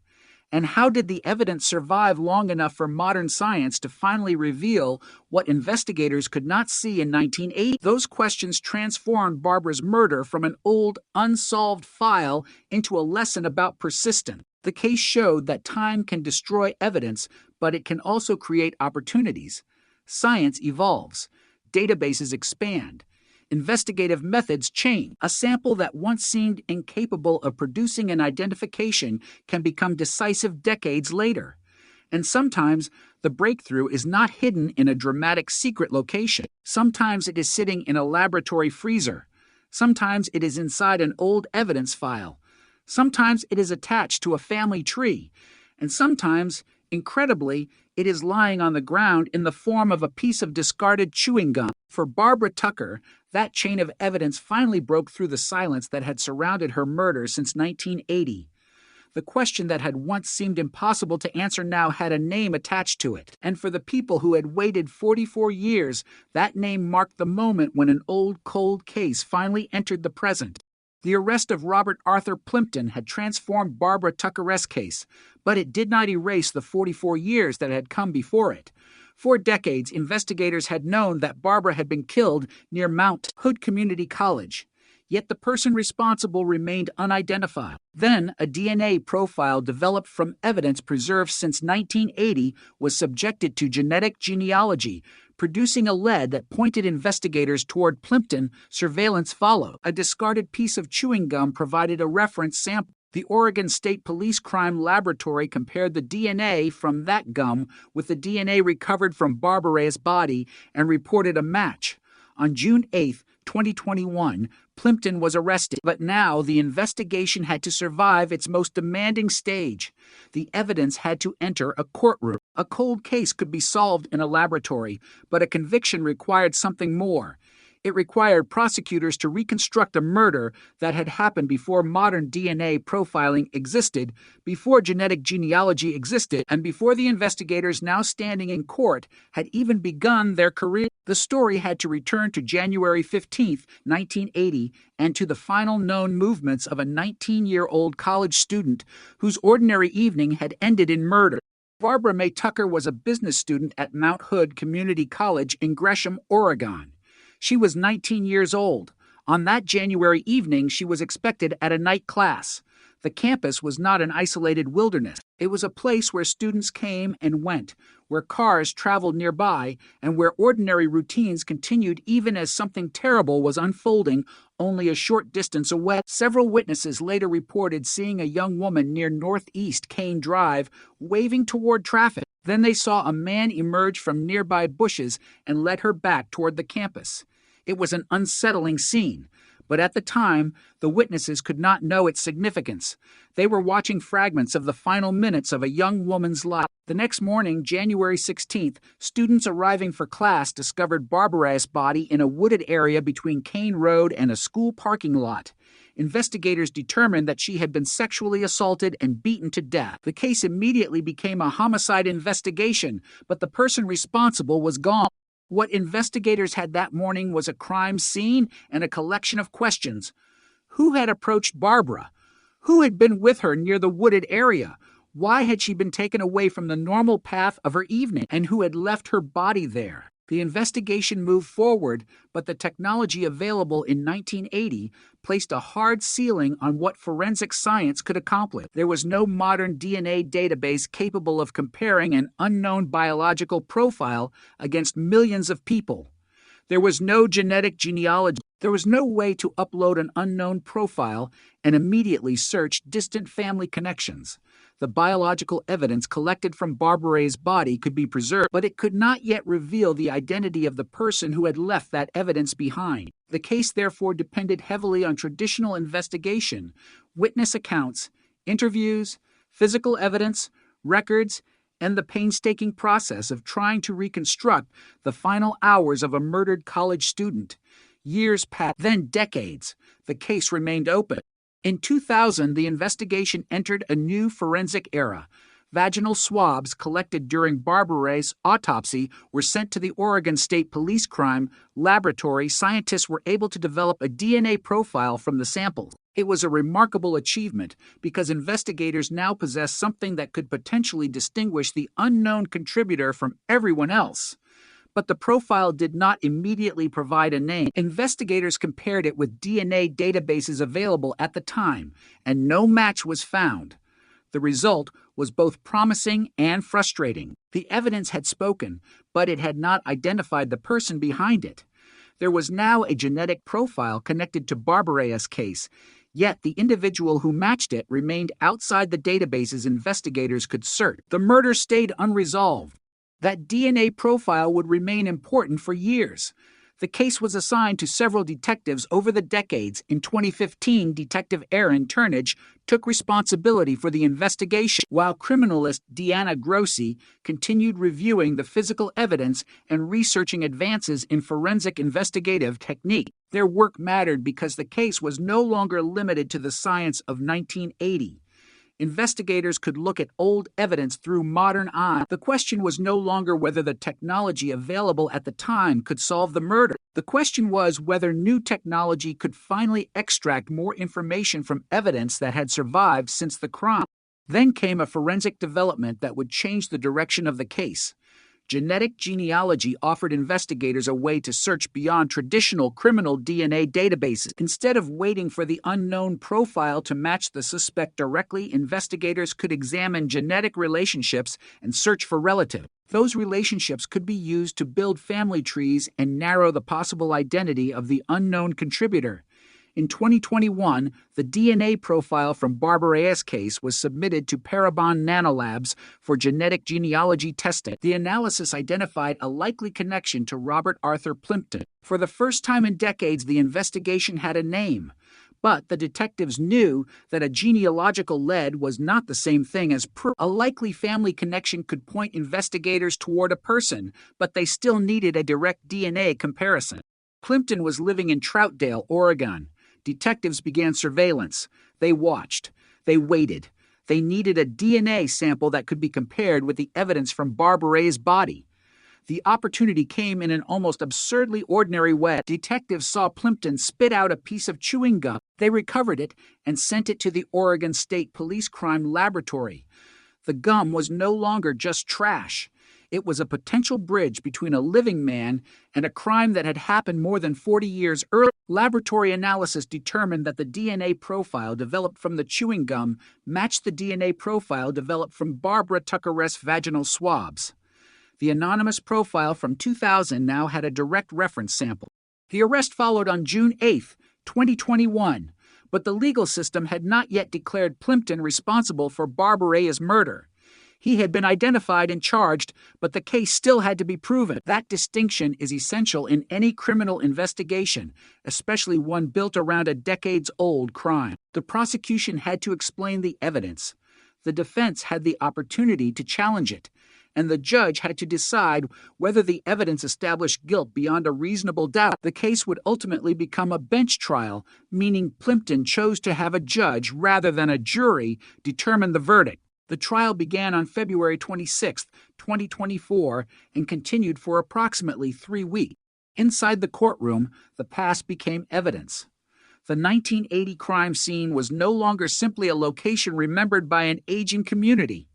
And how did the evidence survive long enough for modern science to finally reveal what investigators could not see in 1980? Those questions transformed Barbara's murder from an old, unsolved file into a lesson about persistence. The case showed that time can destroy evidence, but it can also create opportunities. Science evolves. Databases expand. Investigative methods change. A sample that once seemed incapable of producing an identification can become decisive decades later. And sometimes the breakthrough is not hidden in a dramatic secret location. Sometimes it is sitting in a laboratory freezer. Sometimes it is inside an old evidence file. Sometimes it is attached to a family tree. And sometimes, incredibly, it is lying on the ground in the form of a piece of discarded chewing gum. For Barbara Tucker, that chain of evidence finally broke through the silence that had surrounded her murder since 1980. The question that had once seemed impossible to answer now had a name attached to it. And for the people who had waited 44 years, that name marked the moment when an old, cold case finally entered the present. The arrest of Robert Arthur Plimpton had transformed Barbara Tucker's case, but it did not erase the 44 years that had come before it. For decades, investigators had known that Barbara had been killed near Mount Hood Community College. Yet the person responsible remained unidentified. Then, a DNA profile developed from evidence preserved since 1980 was subjected to genetic genealogy, producing a lead that pointed investigators toward Plimpton. Surveillance followed. A discarded piece of chewing gum provided a reference sample. The Oregon State Police Crime Laboratory compared the DNA from that gum with the DNA recovered from Barbara's body and reported a match. On June 8, 2021, Plimpton was arrested, but now the investigation had to survive its most demanding stage. The evidence had to enter a courtroom. A cold case could be solved in a laboratory, but a conviction required something more. It required prosecutors to reconstruct a murder that had happened before modern DNA profiling existed, before genetic genealogy existed, and before the investigators now standing in court had even begun their career. The story had to return to January 15, 1980, and to the final known movements of a 19-year-old college student whose ordinary evening had ended in murder. Barbara May Tucker was a business student at Mount Hood Community College in Gresham, Oregon. She was 19 years old. On that January evening, she was expected at a night class. The campus was not an isolated wilderness. It was a place where students came and went, where cars traveled nearby, and where ordinary routines continued even as something terrible was unfolding only a short distance away. Several witnesses later reported seeing a young woman near Northeast Kane Drive waving toward traffic. Then they saw a man emerge from nearby bushes and led her back toward the campus. It was an unsettling scene, but at the time, the witnesses could not know its significance. They were watching fragments of the final minutes of a young woman's life. The next morning, January 16th, students arriving for class discovered Barbara's body in a wooded area between Kane Road and a school parking lot. investigators determined that she had been sexually assaulted and beaten to death. The case immediately became a homicide investigation, but the person responsible was gone. What investigators had that morning was a crime scene and a collection of questions. Who had approached Barbara? Who had been with her near the wooded area? Why had she been taken away from the normal path of her evening? And who had left her body there? The investigation moved forward, but the technology available in 1980 placed a hard ceiling on what forensic science could accomplish. There was no modern DNA database capable of comparing an unknown biological profile against millions of people. There was no genetic genealogy. There was no way to upload an unknown profile and immediately search distant family connections. The biological evidence collected from Barbara Ray's body could be preserved, but it could not yet reveal the identity of the person who had left that evidence behind. The case therefore depended heavily on traditional investigation, witness accounts, interviews, physical evidence, records, and the painstaking process of trying to reconstruct the final hours of a murdered college student. Years passed, then decades. The case remained open. In 2000, the investigation entered a new forensic era. Vaginal swabs collected during Barbara Ray's autopsy were sent to the Oregon State Police Crime Laboratory. Scientists were able to develop a DNA profile from the samples. It was a remarkable achievement because investigators now possessed something that could potentially distinguish the unknown contributor from everyone else. But the profile did not immediately provide a name. Investigators compared it with DNA databases available at the time, and no match was found. The result was both promising and frustrating. The evidence had spoken, but it had not identified the person behind it. There was now a genetic profile connected to Barbara Ray's case, yet the individual who matched it remained outside the databases investigators could search. The murder stayed unresolved. That DNA profile would remain important for years. The case was assigned to several detectives over the decades. In 2015, Detective Aaron Turnage took responsibility for the investigation, while criminalist Deanna Grossi continued reviewing the physical evidence and researching advances in forensic investigative technique. Their work mattered because the case was no longer limited to the science of 1980. Investigators could look at old evidence through modern eyes. The question was no longer whether the technology available at the time could solve the murder. The question was whether new technology could finally extract more information from evidence that had survived since the crime. Then came a forensic development that would change the direction of the case. Genetic genealogy offered investigators a way to search beyond traditional criminal DNA databases. Instead of waiting for the unknown profile to match the suspect directly, investigators could examine genetic relationships and search for relatives. Those relationships could be used to build family trees and narrow the possible identity of the unknown contributor. In 2021, the DNA profile from Barbara Ray's case was submitted to Parabon Nanolabs for genetic genealogy testing. The analysis identified a likely connection to Robert Arthur Plimpton. For the first time in decades, the investigation had a name. But the detectives knew that a genealogical lead was not the same thing as proof. A likely family connection could point investigators toward a person, but they still needed a direct DNA comparison. Plimpton was living in Troutdale, Oregon. Detectives began surveillance. They watched. They waited. They needed a DNA sample that could be compared with the evidence from Barbara Ray's body. The opportunity came in an almost absurdly ordinary way. Detectives saw Plimpton spit out a piece of chewing gum. They recovered it and sent it to the Oregon State Police Crime Laboratory. The gum was no longer just trash. It was a potential bridge between a living man and a crime that had happened more than 40 years earlier. Laboratory analysis determined that the DNA profile developed from the chewing gum matched the DNA profile developed from Barbara Tucker's vaginal swabs. The anonymous profile from 2000 now had a direct reference sample. The arrest followed on June 8, 2021, but the legal system had not yet declared Plimpton responsible for Barbara Ray's murder. He had been identified and charged, but the case still had to be proven. That distinction is essential in any criminal investigation, especially one built around a decades-old crime. The prosecution had to explain the evidence. The defense had the opportunity to challenge it. and the judge had to decide whether the evidence established guilt beyond a reasonable doubt. The case would ultimately become a bench trial, meaning Plimpton chose to have a judge rather than a jury determine the verdict. The trial began on February 26, 2024, and continued for approximately 3 weeks. Inside the courtroom, the past became evidence. The 1980 crime scene was no longer simply a location remembered by an aging community.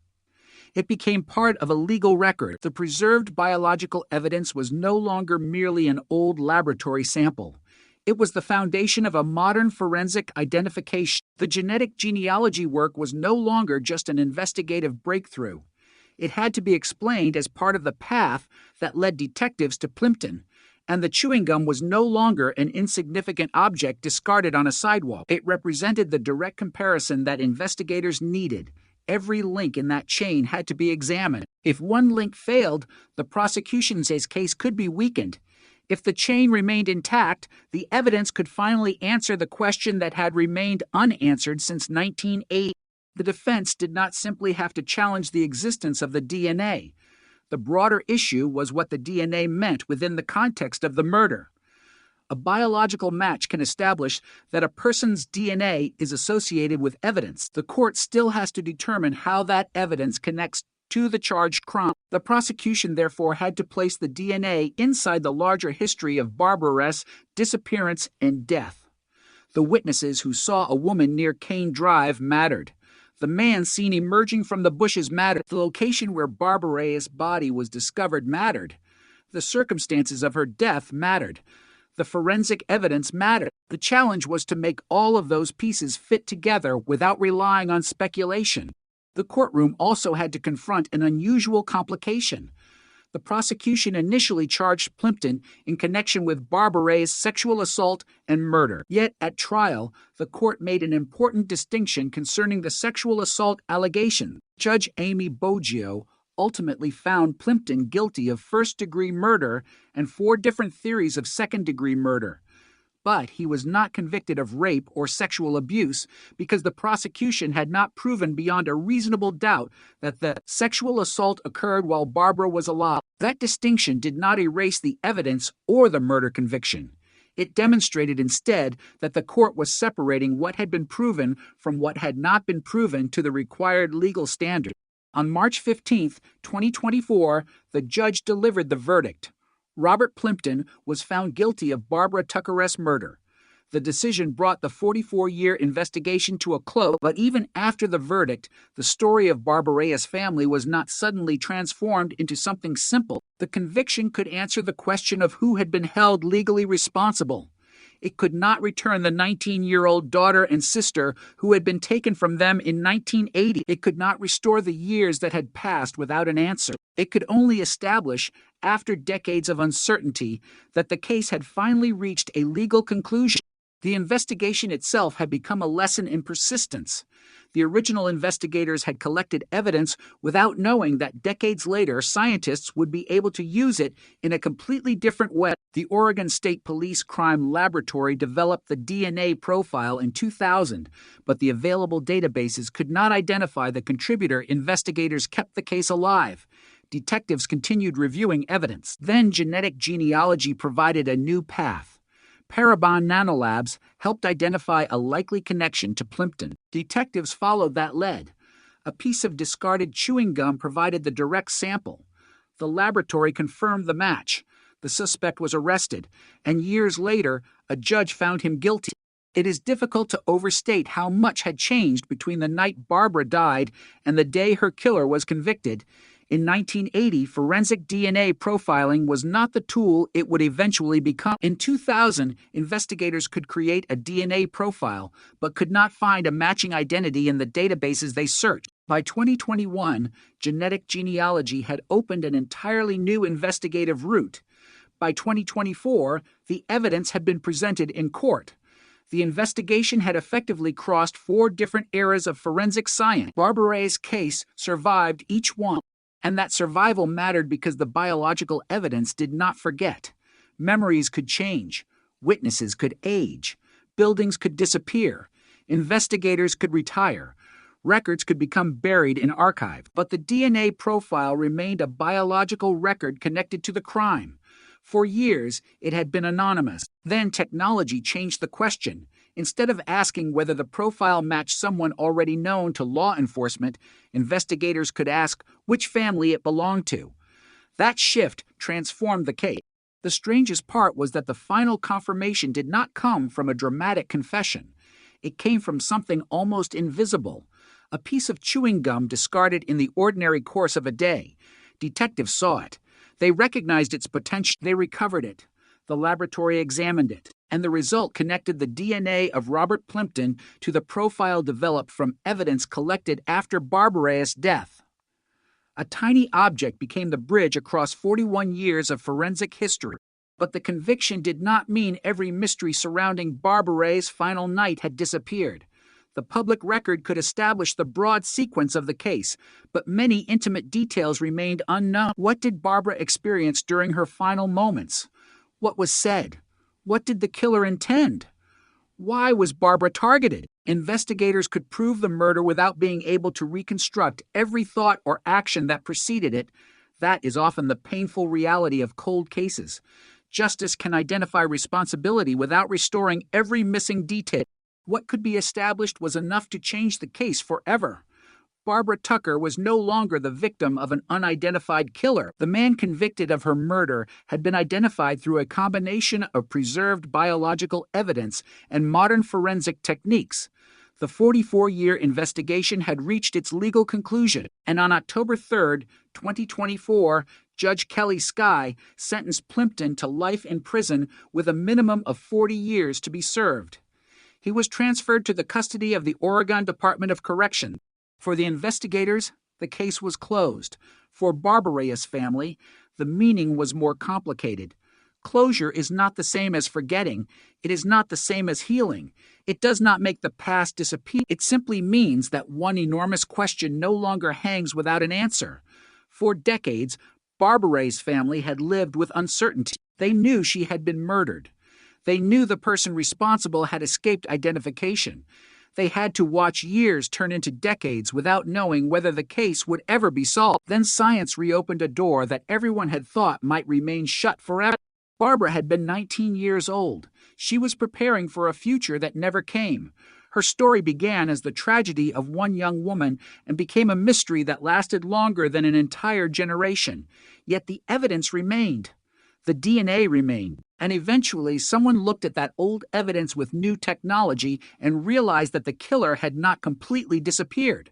It became part of a legal record. The preserved biological evidence was no longer merely an old laboratory sample. It was the foundation of a modern forensic identification. The genetic genealogy work was no longer just an investigative breakthrough. It had to be explained as part of the path that led detectives to Plimpton, and the chewing gum was no longer an insignificant object discarded on a sidewalk. It represented the direct comparison that investigators needed. Every link in that chain had to be examined. If one link failed, the prosecution's case could be weakened. If the chain remained intact, the evidence could finally answer the question that had remained unanswered since 1980. The defense did not simply have to challenge the existence of the DNA. The broader issue was what the DNA meant within the context of the murder. A biological match can establish that a person's DNA is associated with evidence. The court still has to determine how that evidence connects to the charged crime. The prosecution therefore had to place the DNA inside the larger history of Barbara's disappearance and death. The witnesses who saw a woman near Kane Drive mattered. The man seen emerging from the bushes mattered. The location where Barbara's body was discovered mattered. The circumstances of her death mattered. The forensic evidence mattered. The challenge was to make all of those pieces fit together without relying on speculation. The courtroom also had to confront an unusual complication. The prosecution initially charged Plimpton in connection with Barbara's sexual assault and murder. Yet at trial, the court made an important distinction concerning the sexual assault allegation. Judge Amy Boggio ultimately found Plimpton guilty of first-degree murder and 4 different theories of second-degree murder. But he was not convicted of rape or sexual abuse because the prosecution had not proven beyond a reasonable doubt that the sexual assault occurred while Barbara was alive. That distinction did not erase the evidence or the murder conviction. It demonstrated instead that the court was separating what had been proven from what had not been proven to the required legal standard. On March 15, 2024, the judge delivered the verdict. Robert Plimpton was found guilty of Barbara Tucker's murder. The decision brought the 44-year investigation to a close, but even after the verdict, the story of Barbara's family was not suddenly transformed into something simple. The conviction could answer the question of who had been held legally responsible. It could not return the 19-year-old daughter and sister who had been taken from them in 1980. It could not restore the years that had passed without an answer. It could only establish, after decades of uncertainty, that the case had finally reached a legal conclusion. The investigation itself had become a lesson in persistence. The original investigators had collected evidence without knowing that decades later scientists would be able to use it in a completely different way. The Oregon State Police Crime Laboratory developed the DNA profile in 2000, but the available databases could not identify the contributor. Investigators kept the case alive. Detectives continued reviewing evidence. Then genetic genealogy provided a new path. Parabon Nanolabs helped identify a likely connection to Plimpton. Detectives followed that lead. A piece of discarded chewing gum provided the direct sample. The laboratory confirmed the match. The suspect was arrested, and years later, a judge found him guilty. It is difficult to overstate how much had changed between the night Barbara died and the day her killer was convicted. In 1980, forensic DNA profiling was not the tool it would eventually become. In 2000, investigators could create a DNA profile, but could not find a matching identity in the databases they searched. By 2021, genetic genealogy had opened an entirely new investigative route. By 2024, the evidence had been presented in court. The investigation had effectively crossed 4 different eras of forensic science. Barbara's case survived each one. And that survival mattered because the biological evidence did not forget. Memories could change. Witnesses could age. Buildings could disappear. Investigators could retire. Records could become buried in archive, but the DNA profile remained a biological record connected to the crime. For years, it had been anonymous. Then technology changed the question. Instead of asking whether the profile matched someone already known to law enforcement, investigators could ask which family it belonged to. That shift transformed the case. The strangest part was that the final confirmation did not come from a dramatic confession. It came from something almost invisible, a piece of chewing gum discarded in the ordinary course of a day. Detectives saw it. They recognized its potential. They recovered it. The laboratory examined it, and the result connected the DNA of Robert Plimpton to the profile developed from evidence collected after Barbara Reyes' death. A tiny object became the bridge across 41 years of forensic history. But the conviction did not mean every mystery surrounding Barbara Reyes' final night had disappeared. The public record could establish the broad sequence of the case, but many intimate details remained unknown. What did Barbara experience during her final moments? What was said? What did the killer intend? Why was Barbara targeted? Investigators could prove the murder without being able to reconstruct every thought or action that preceded it. That is often the painful reality of cold cases. Justice can identify responsibility without restoring every missing detail. What could be established was enough to change the case forever. Barbara Tucker was no longer the victim of an unidentified killer. The man convicted of her murder had been identified through a combination of preserved biological evidence and modern forensic techniques. The 44-year investigation had reached its legal conclusion, and on October 3, 2024, Judge Kelly Skye sentenced Plimpton to life in prison with a minimum of 40 years to be served. He was transferred to the custody of the Oregon Department of Correction. For the investigators, the case was closed. For Barbara Reyes' family, the meaning was more complicated. Closure is not the same as forgetting. It is not the same as healing. It does not make the past disappear. It simply means that one enormous question no longer hangs without an answer. For decades, Barbara Reyes' family had lived with uncertainty. They knew she had been murdered. They knew the person responsible had escaped identification. They had to watch years turn into decades without knowing whether the case would ever be solved. Then science reopened a door that everyone had thought might remain shut forever. Barbara had been 19 years old. She was preparing for a future that never came. Her story began as the tragedy of one young woman and became a mystery that lasted longer than an entire generation. Yet the evidence remained. The DNA remained, and eventually someone looked at that old evidence with new technology and realized that the killer had not completely disappeared.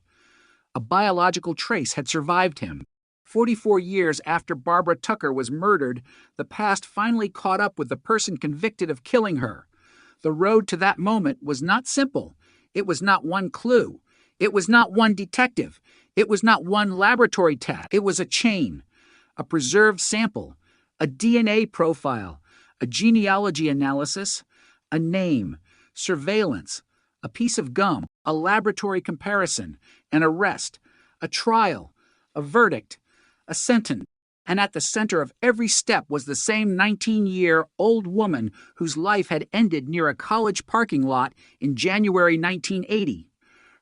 A biological trace had survived him. 44 years after Barbara Tucker was murdered, the past finally caught up with the person convicted of killing her. The road to that moment was not simple. It was not one clue. It was not one detective. It was not one laboratory test. It was a chain, a preserved sample, a DNA profile, a genealogy analysis, a name, surveillance, a piece of gum, a laboratory comparison, an arrest, a trial, a verdict, a sentence. And at the center of every step was the same 19-year-old woman whose life had ended near a college parking lot in January 1980.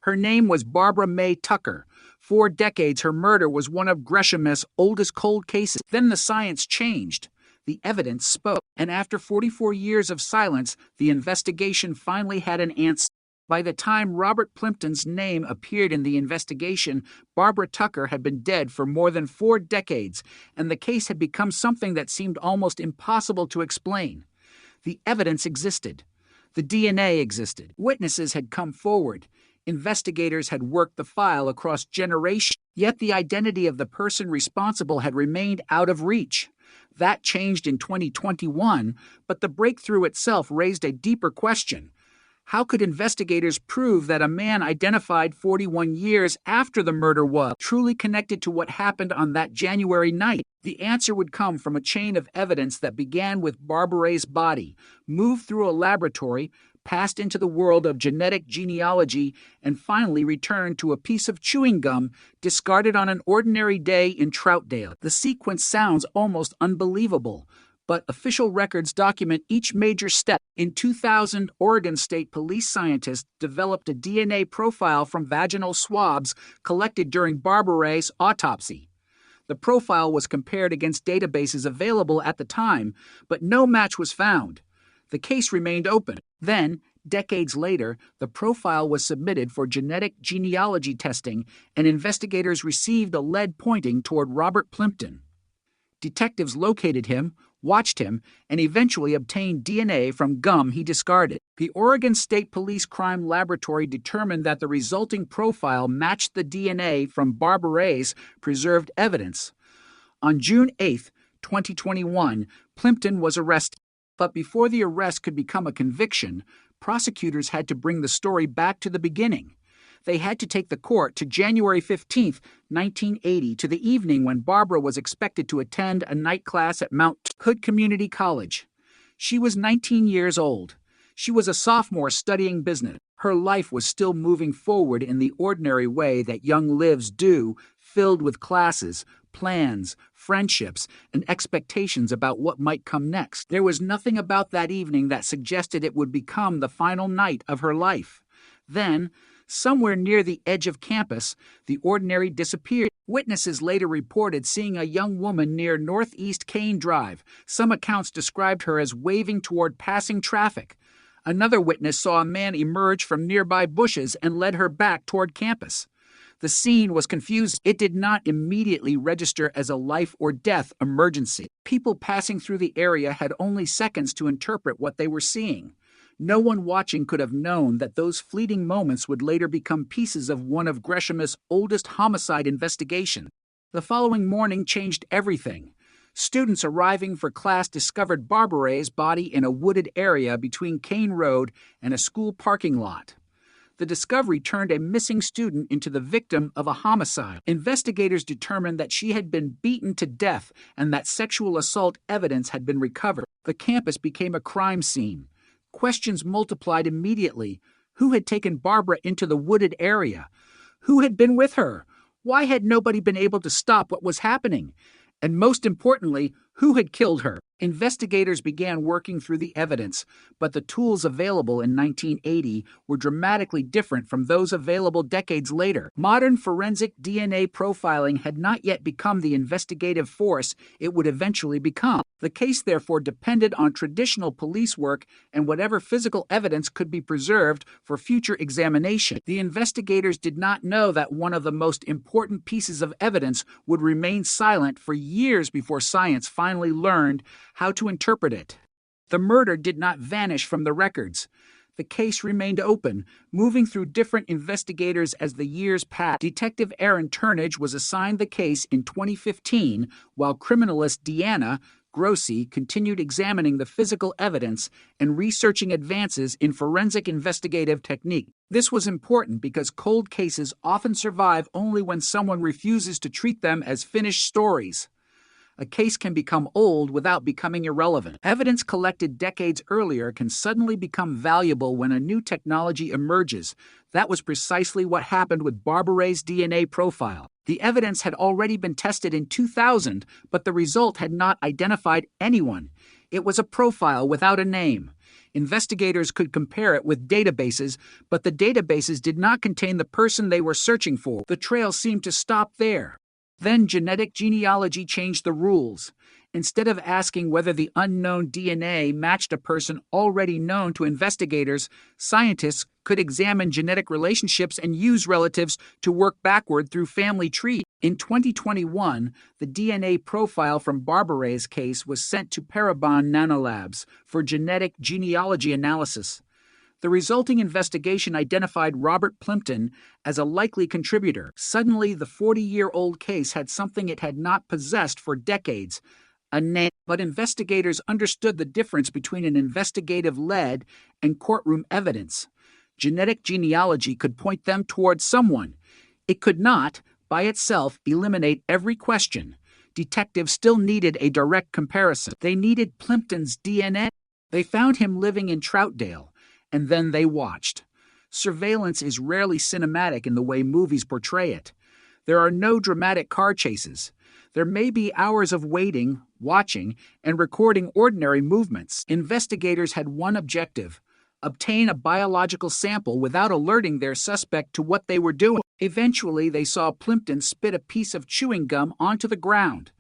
Her name was Barbara May Tucker. For decades, her murder was one of Gresham's oldest cold cases. Then the science changed. The evidence spoke. And after 44 years of silence, the investigation finally had an answer. By the time Robert Plimpton's name appeared in the investigation, Barbara Tucker had been dead for more than 4 decades, and the case had become something that seemed almost impossible to explain. The evidence existed. The DNA existed. Witnesses had come forward. Investigators had worked the file across generations, yet the identity of the person responsible had remained out of reach. That changed in 2021, but the breakthrough itself raised a deeper question. How could investigators prove that a man identified 41 years after the murder was truly connected to what happened on that January night? The answer would come from a chain of evidence that began with Barbara Reyes' body, moved through a laboratory, passed into the world of genetic genealogy, and finally returned to a piece of chewing gum discarded on an ordinary day in Troutdale. The sequence sounds almost unbelievable, but official records document each major step. In 2000, Oregon State police scientists developed a DNA profile from vaginal swabs collected during Barbara Ray's autopsy. The profile was compared against databases available at the time, but no match was found. The case remained open. Then, decades later, the profile was submitted for genetic genealogy testing, and investigators received a lead pointing toward Robert Plimpton. Detectives located him, watched him, and eventually obtained DNA from gum he discarded. The Oregon State Police Crime Laboratory determined that the resulting profile matched the DNA from Barbara Ray's preserved evidence. On June 8, 2021, Plimpton was arrested. But before the arrest could become a conviction, prosecutors had to bring the story back to the beginning. They had to take the court to January 15, 1980, to the evening when Barbara was expected to attend a night class at Mount Hood Community College. She was 19 years old. She was a sophomore studying business. Her life was still moving forward in the ordinary way that young lives do, filled with classes, plans, friendships, and expectations about what might come next. There was nothing about that evening that suggested it would become the final night of her life. Then, somewhere near the edge of campus, the ordinary disappeared. Witnesses later reported seeing a young woman near Northeast Kane Drive. Some accounts described her as waving toward passing traffic. Another witness saw a man emerge from nearby bushes and led her back toward campus. The scene was confusing. It did not immediately register as a life or death emergency. People passing through the area had only seconds to interpret what they were seeing. No one watching could have known that those fleeting moments would later become pieces of one of Gresham's oldest homicide investigations. The following morning changed everything. Students arriving for class discovered Barbara Ray's body in a wooded area between Kane Road and a school parking lot. The discovery turned a missing student into the victim of a homicide. Investigators determined that she had been beaten to death and that sexual assault evidence had been recovered. The campus became a crime scene. Questions multiplied immediately. Who had taken Barbara into the wooded area? Who had been with her? Why had nobody been able to stop what was happening? And most importantly, who had killed her? Investigators began working through the evidence, but the tools available in 1980 were dramatically different from those available decades later. Modern forensic DNA profiling had not yet become the investigative force it would eventually become. The case therefore depended on traditional police work and whatever physical evidence could be preserved for future examination. The investigators did not know that one of the most important pieces of evidence would remain silent for years before science finally learned how to interpret it. The murder did not vanish from the records. The case remained open, moving through different investigators as the years passed. Detective Aaron Turnage was assigned the case in 2015, while criminalist Deanna Grossi continued examining the physical evidence and researching advances in forensic investigative technique. This was important because cold cases often survive only when someone refuses to treat them as finished stories. A case can become old without becoming irrelevant. Evidence collected decades earlier can suddenly become valuable when a new technology emerges. That was precisely what happened with Barbara Ray's DNA profile. The evidence had already been tested in 2000, but the result had not identified anyone. It was a profile without a name. Investigators could compare it with databases, but the databases did not contain the person they were searching for. The trail seemed to stop there. Then genetic genealogy changed the rules. Instead of asking whether the unknown DNA matched a person already known to investigators, scientists could examine genetic relationships and use relatives to work backward through family trees. In 2021, the DNA profile from Barbara Ray's case was sent to Parabon Nanolabs for genetic genealogy analysis. The resulting investigation identified Robert Plimpton as a likely contributor. Suddenly, the 40-year-old case had something it had not possessed for decades, a name. But investigators understood the difference between an investigative lead and courtroom evidence. Genetic genealogy could point them towards someone. It could not, by itself, eliminate every question. Detectives still needed a direct comparison. They needed Plimpton's DNA. They found him living in Troutdale. And then they watched. Surveillance is rarely cinematic in the way movies portray it. There are no dramatic car chases. There may be hours of waiting, watching, and recording ordinary movements. Investigators had one objective: obtain a biological sample without alerting their suspect to what they were doing. Eventually, they saw Plimpton spit a piece of chewing gum onto the ground.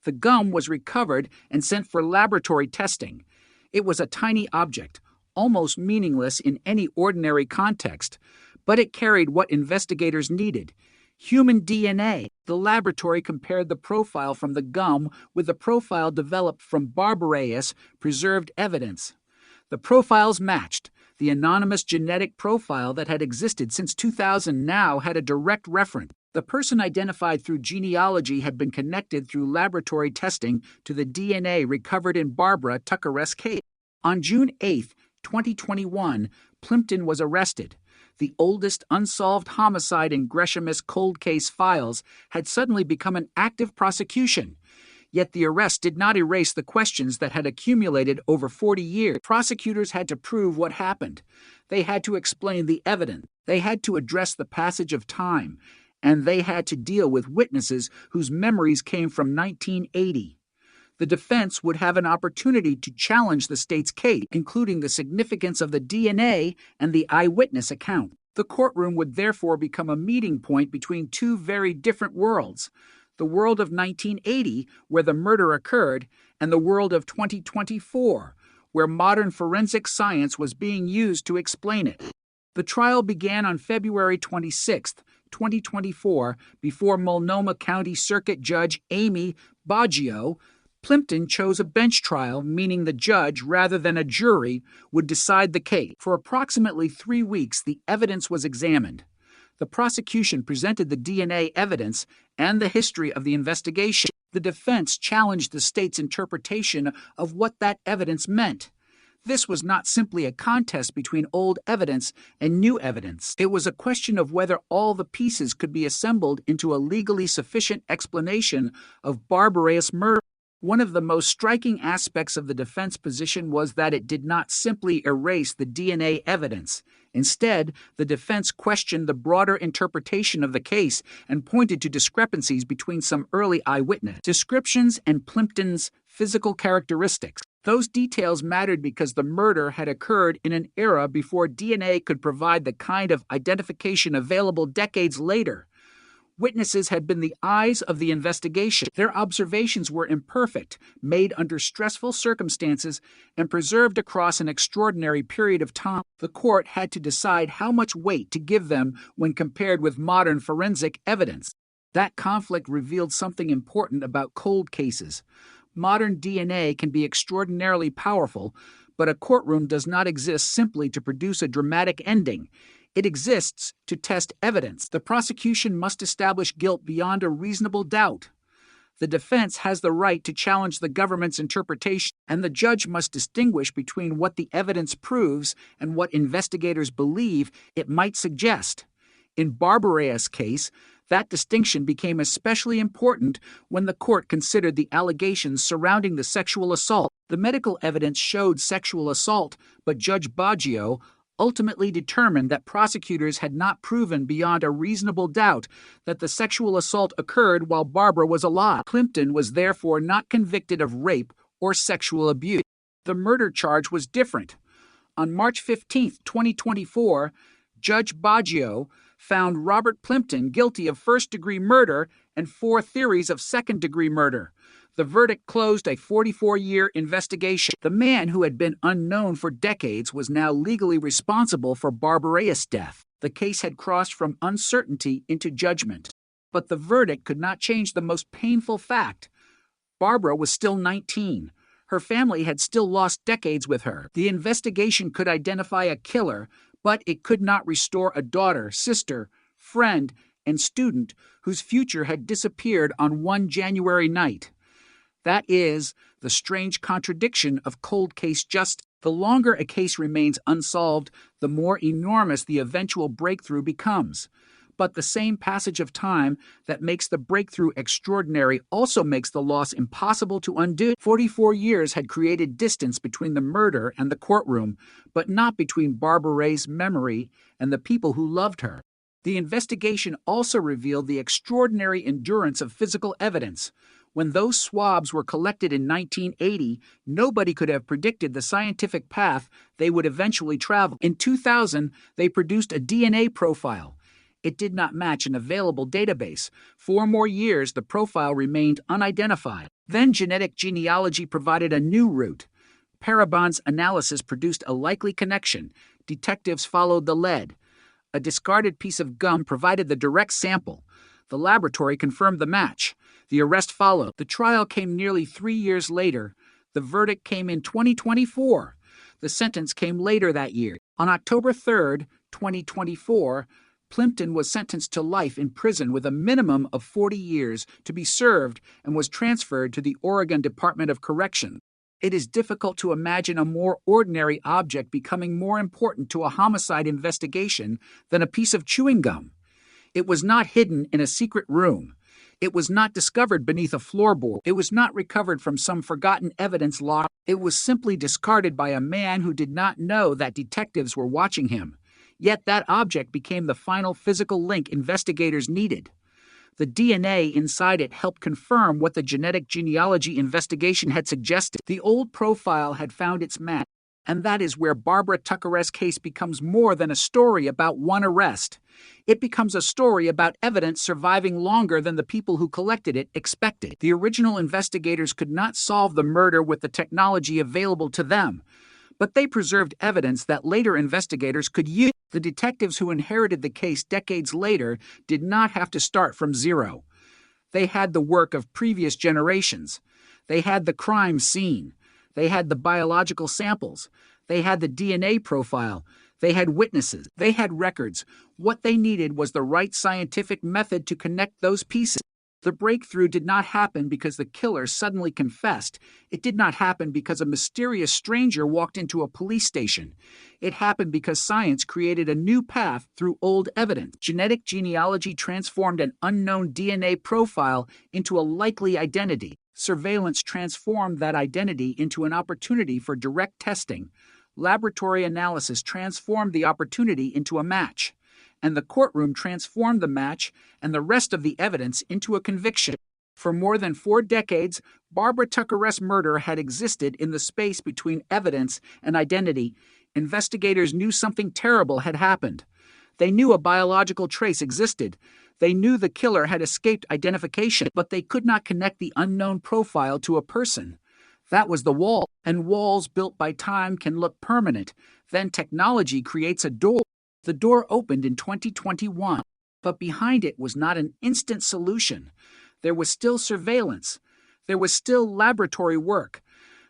The gum was recovered and sent for laboratory testing. It was a tiny object, almost meaningless in any ordinary context, but it carried what investigators needed: human DNA. The laboratory compared the profile from the gum with the profile developed from Barbareus preserved evidence. The profiles matched. The anonymous genetic profile that had existed since 2000 now had a direct reference. The person identified through genealogy had been connected through laboratory testing to the DNA recovered in Barbara Tucker's case. On June 8, 2021, Plimpton was arrested. The oldest unsolved homicide in Gresham's cold case files had suddenly become an active prosecution. Yet the arrest did not erase the questions that had accumulated over 40 years. Prosecutors had to prove what happened. They had to explain the evidence. They had to address the passage of time. And they had to deal with witnesses whose memories came from 1980. The defense would have an opportunity to challenge the state's case, including the significance of the DNA and the eyewitness account. The courtroom would therefore become a meeting point between two very different worlds: the world of 1980, where the murder occurred, and the world of 2024, where modern forensic science was being used to explain it. The trial began on February 26, 2024, before Multnomah County Circuit Judge Amy Baggio. Plimpton chose a bench trial, meaning the judge, rather than a jury, would decide the case. For approximately 3 weeks, the evidence was examined. The prosecution presented the DNA evidence and the history of the investigation. The defense challenged the state's interpretation of what that evidence meant. This was not simply a contest between old evidence and new evidence. It was a question of whether all the pieces could be assembled into a legally sufficient explanation of Barbareus' murder. One of the most striking aspects of the defense position was that it did not simply erase the DNA evidence. Instead, the defense questioned the broader interpretation of the case and pointed to discrepancies between some early eyewitness descriptions and Plimpton's physical characteristics. Those details mattered because the murder had occurred in an era before DNA could provide the kind of identification available decades later. Witnesses had been the eyes of the investigation. Their observations were imperfect, made under stressful circumstances, and preserved across an extraordinary period of time. The court had to decide how much weight to give them when compared with modern forensic evidence. That conflict revealed something important about cold cases. Modern DNA can be extraordinarily powerful, but a courtroom does not exist simply to produce a dramatic ending. It exists to test evidence. The prosecution must establish guilt beyond a reasonable doubt. The defense has the right to challenge the government's interpretation, and the judge must distinguish between what the evidence proves and what investigators believe it might suggest. In Barbareus' case, that distinction became especially important when the court considered the allegations surrounding the sexual assault. The medical evidence showed sexual assault, but Judge Baggio ultimately determined that prosecutors had not proven beyond a reasonable doubt that the sexual assault occurred while Barbara was alive. Plimpton was therefore not convicted of rape or sexual abuse. The murder charge was different. On March 15, 2024, Judge Baggio found Robert Plimpton guilty of first-degree murder and 4 theories of second-degree murder. The verdict closed a 44-year investigation. The man who had been unknown for decades was now legally responsible for Barbareus' death. The case had crossed from uncertainty into judgment. But the verdict could not change the most painful fact. Barbara was still 19. Her family had still lost decades with her. The investigation could identify a killer, but it could not restore a daughter, sister, friend, and student whose future had disappeared on one January night. That is the strange contradiction of cold case justice. The longer a case remains unsolved, the more enormous the eventual breakthrough becomes. But the same passage of time that makes the breakthrough extraordinary also makes the loss impossible to undo. 44 years had created distance between the murder and the courtroom, but not between Barbareus' memory and the people who loved her. The investigation also revealed the extraordinary endurance of physical evidence. When those swabs were collected in 1980, nobody could have predicted the scientific path they would eventually travel. In 2000, they produced a DNA profile. It did not match an available database. 4 more years, the profile remained unidentified. Then genetic genealogy provided a new route. Parabon's analysis produced a likely connection. Detectives followed the lead. A discarded piece of gum provided the direct sample. The laboratory confirmed the match. The arrest followed. The trial came nearly 3 years later. The verdict came in 2024. The sentence came later that year. On October 3, 2024, Plimpton was sentenced to life in prison with a minimum of 40 years to be served and was transferred to the Oregon Department of Correction. It is difficult to imagine a more ordinary object becoming more important to a homicide investigation than a piece of chewing gum. It was not hidden in a secret room. It was not discovered beneath a floorboard. It was not recovered from some forgotten evidence locker. It was simply discarded by a man who did not know that detectives were watching him. Yet that object became the final physical link investigators needed. The DNA inside it helped confirm what the genetic genealogy investigation had suggested. The old profile had found its match, and that is where Barbara Tucker's case becomes more than a story about one arrest. It becomes a story about evidence surviving longer than the people who collected it expected. The original investigators could not solve the murder with the technology available to them, but they preserved evidence that later investigators could use. The detectives who inherited the case decades later did not have to start from zero. They had the work of previous generations. They had the crime scene. They had the biological samples. They had the DNA profile. They had witnesses. They had records. What they needed was the right scientific method to connect those pieces. The breakthrough did not happen because the killer suddenly confessed. It did not happen because a mysterious stranger walked into a police station. It happened because science created a new path through old evidence. Genetic genealogy transformed an unknown DNA profile into a likely identity. Surveillance transformed that identity into an opportunity for direct testing. Laboratory analysis transformed the opportunity into a match. And the courtroom transformed the match and the rest of the evidence into a conviction. For more than 4 decades, Barbara Tucker's murder had existed in the space between evidence and identity. Investigators knew something terrible had happened. They knew a biological trace existed. They knew the killer had escaped identification, but they could not connect the unknown profile to a person. That was the wall, and walls built by time can look permanent. Then technology creates a door. The door opened in 2021, but behind it was not an instant solution. There was still surveillance. There was still laboratory work.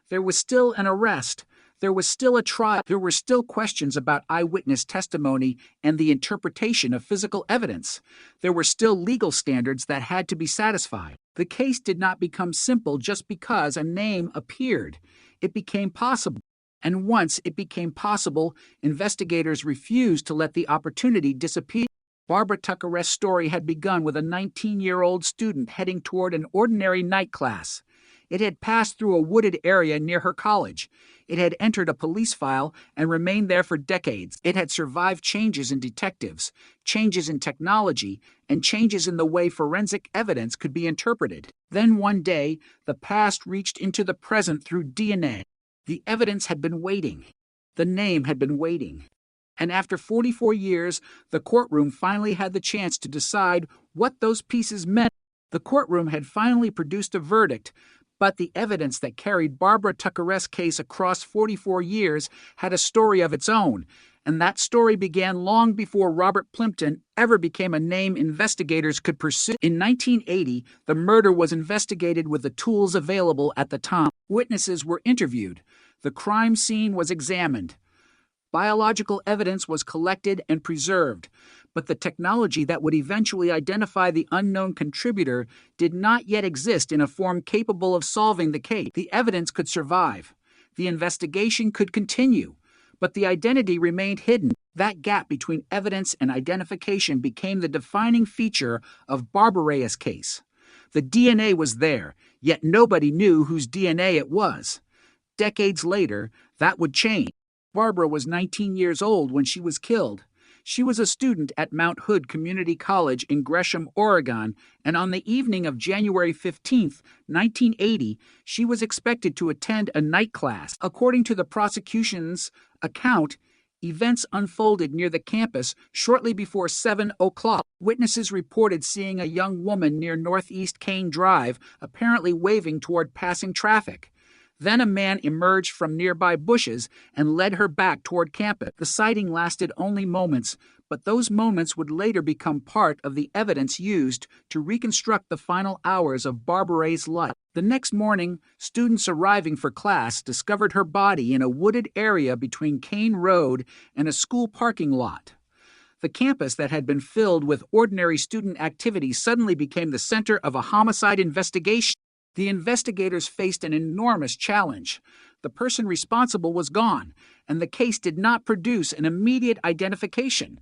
There was still an arrest. There was still a trial. There were still questions about eyewitness testimony and the interpretation of physical evidence. There were still legal standards that had to be satisfied. The case did not become simple just because a name appeared. It became possible. And once it became possible, investigators refused to let the opportunity disappear. Barbara Tucker's story had begun with a 19-year-old student heading toward an ordinary night class. It had passed through a wooded area near her college. It had entered a police file and remained there for decades. It had survived changes in detectives, changes in technology, and changes in the way forensic evidence could be interpreted. Then one day, the past reached into the present through DNA. The evidence had been waiting. The name had been waiting. And after 44 years, the courtroom finally had the chance to decide what those pieces meant. The courtroom had finally produced a verdict, but the evidence that carried Barbara Tucker's case across 44 years had a story of its own, and that story began long before Robert Plimpton ever became a name investigators could pursue. In 1980, the murder was investigated with the tools available at the time. Witnesses were interviewed. The crime scene was examined. Biological evidence was collected and preserved, but the technology that would eventually identify the unknown contributor did not yet exist in a form capable of solving the case. The evidence could survive. The investigation could continue, but the identity remained hidden. That gap between evidence and identification became the defining feature of Barbara's case. The DNA was there, yet nobody knew whose DNA it was. Decades later, that would change. Barbara was 19 years old when she was killed. She was a student at Mount Hood Community College in Gresham, Oregon, and on the evening of January 15, 1980, she was expected to attend a night class. According to the prosecution's account, events unfolded near the campus shortly before 7 o'clock. Witnesses reported seeing a young woman near Northeast Kane Drive, apparently waving toward passing traffic. Then a man emerged from nearby bushes and led her back toward campus. The sighting lasted only moments, but those moments would later become part of the evidence used to reconstruct the final hours of Barbara Ray's life. The next morning, students arriving for class discovered her body in a wooded area between Kane Road and a school parking lot. The campus that had been filled with ordinary student activity suddenly became the center of a homicide investigation. The investigators faced an enormous challenge. The person responsible was gone, and the case did not produce an immediate identification.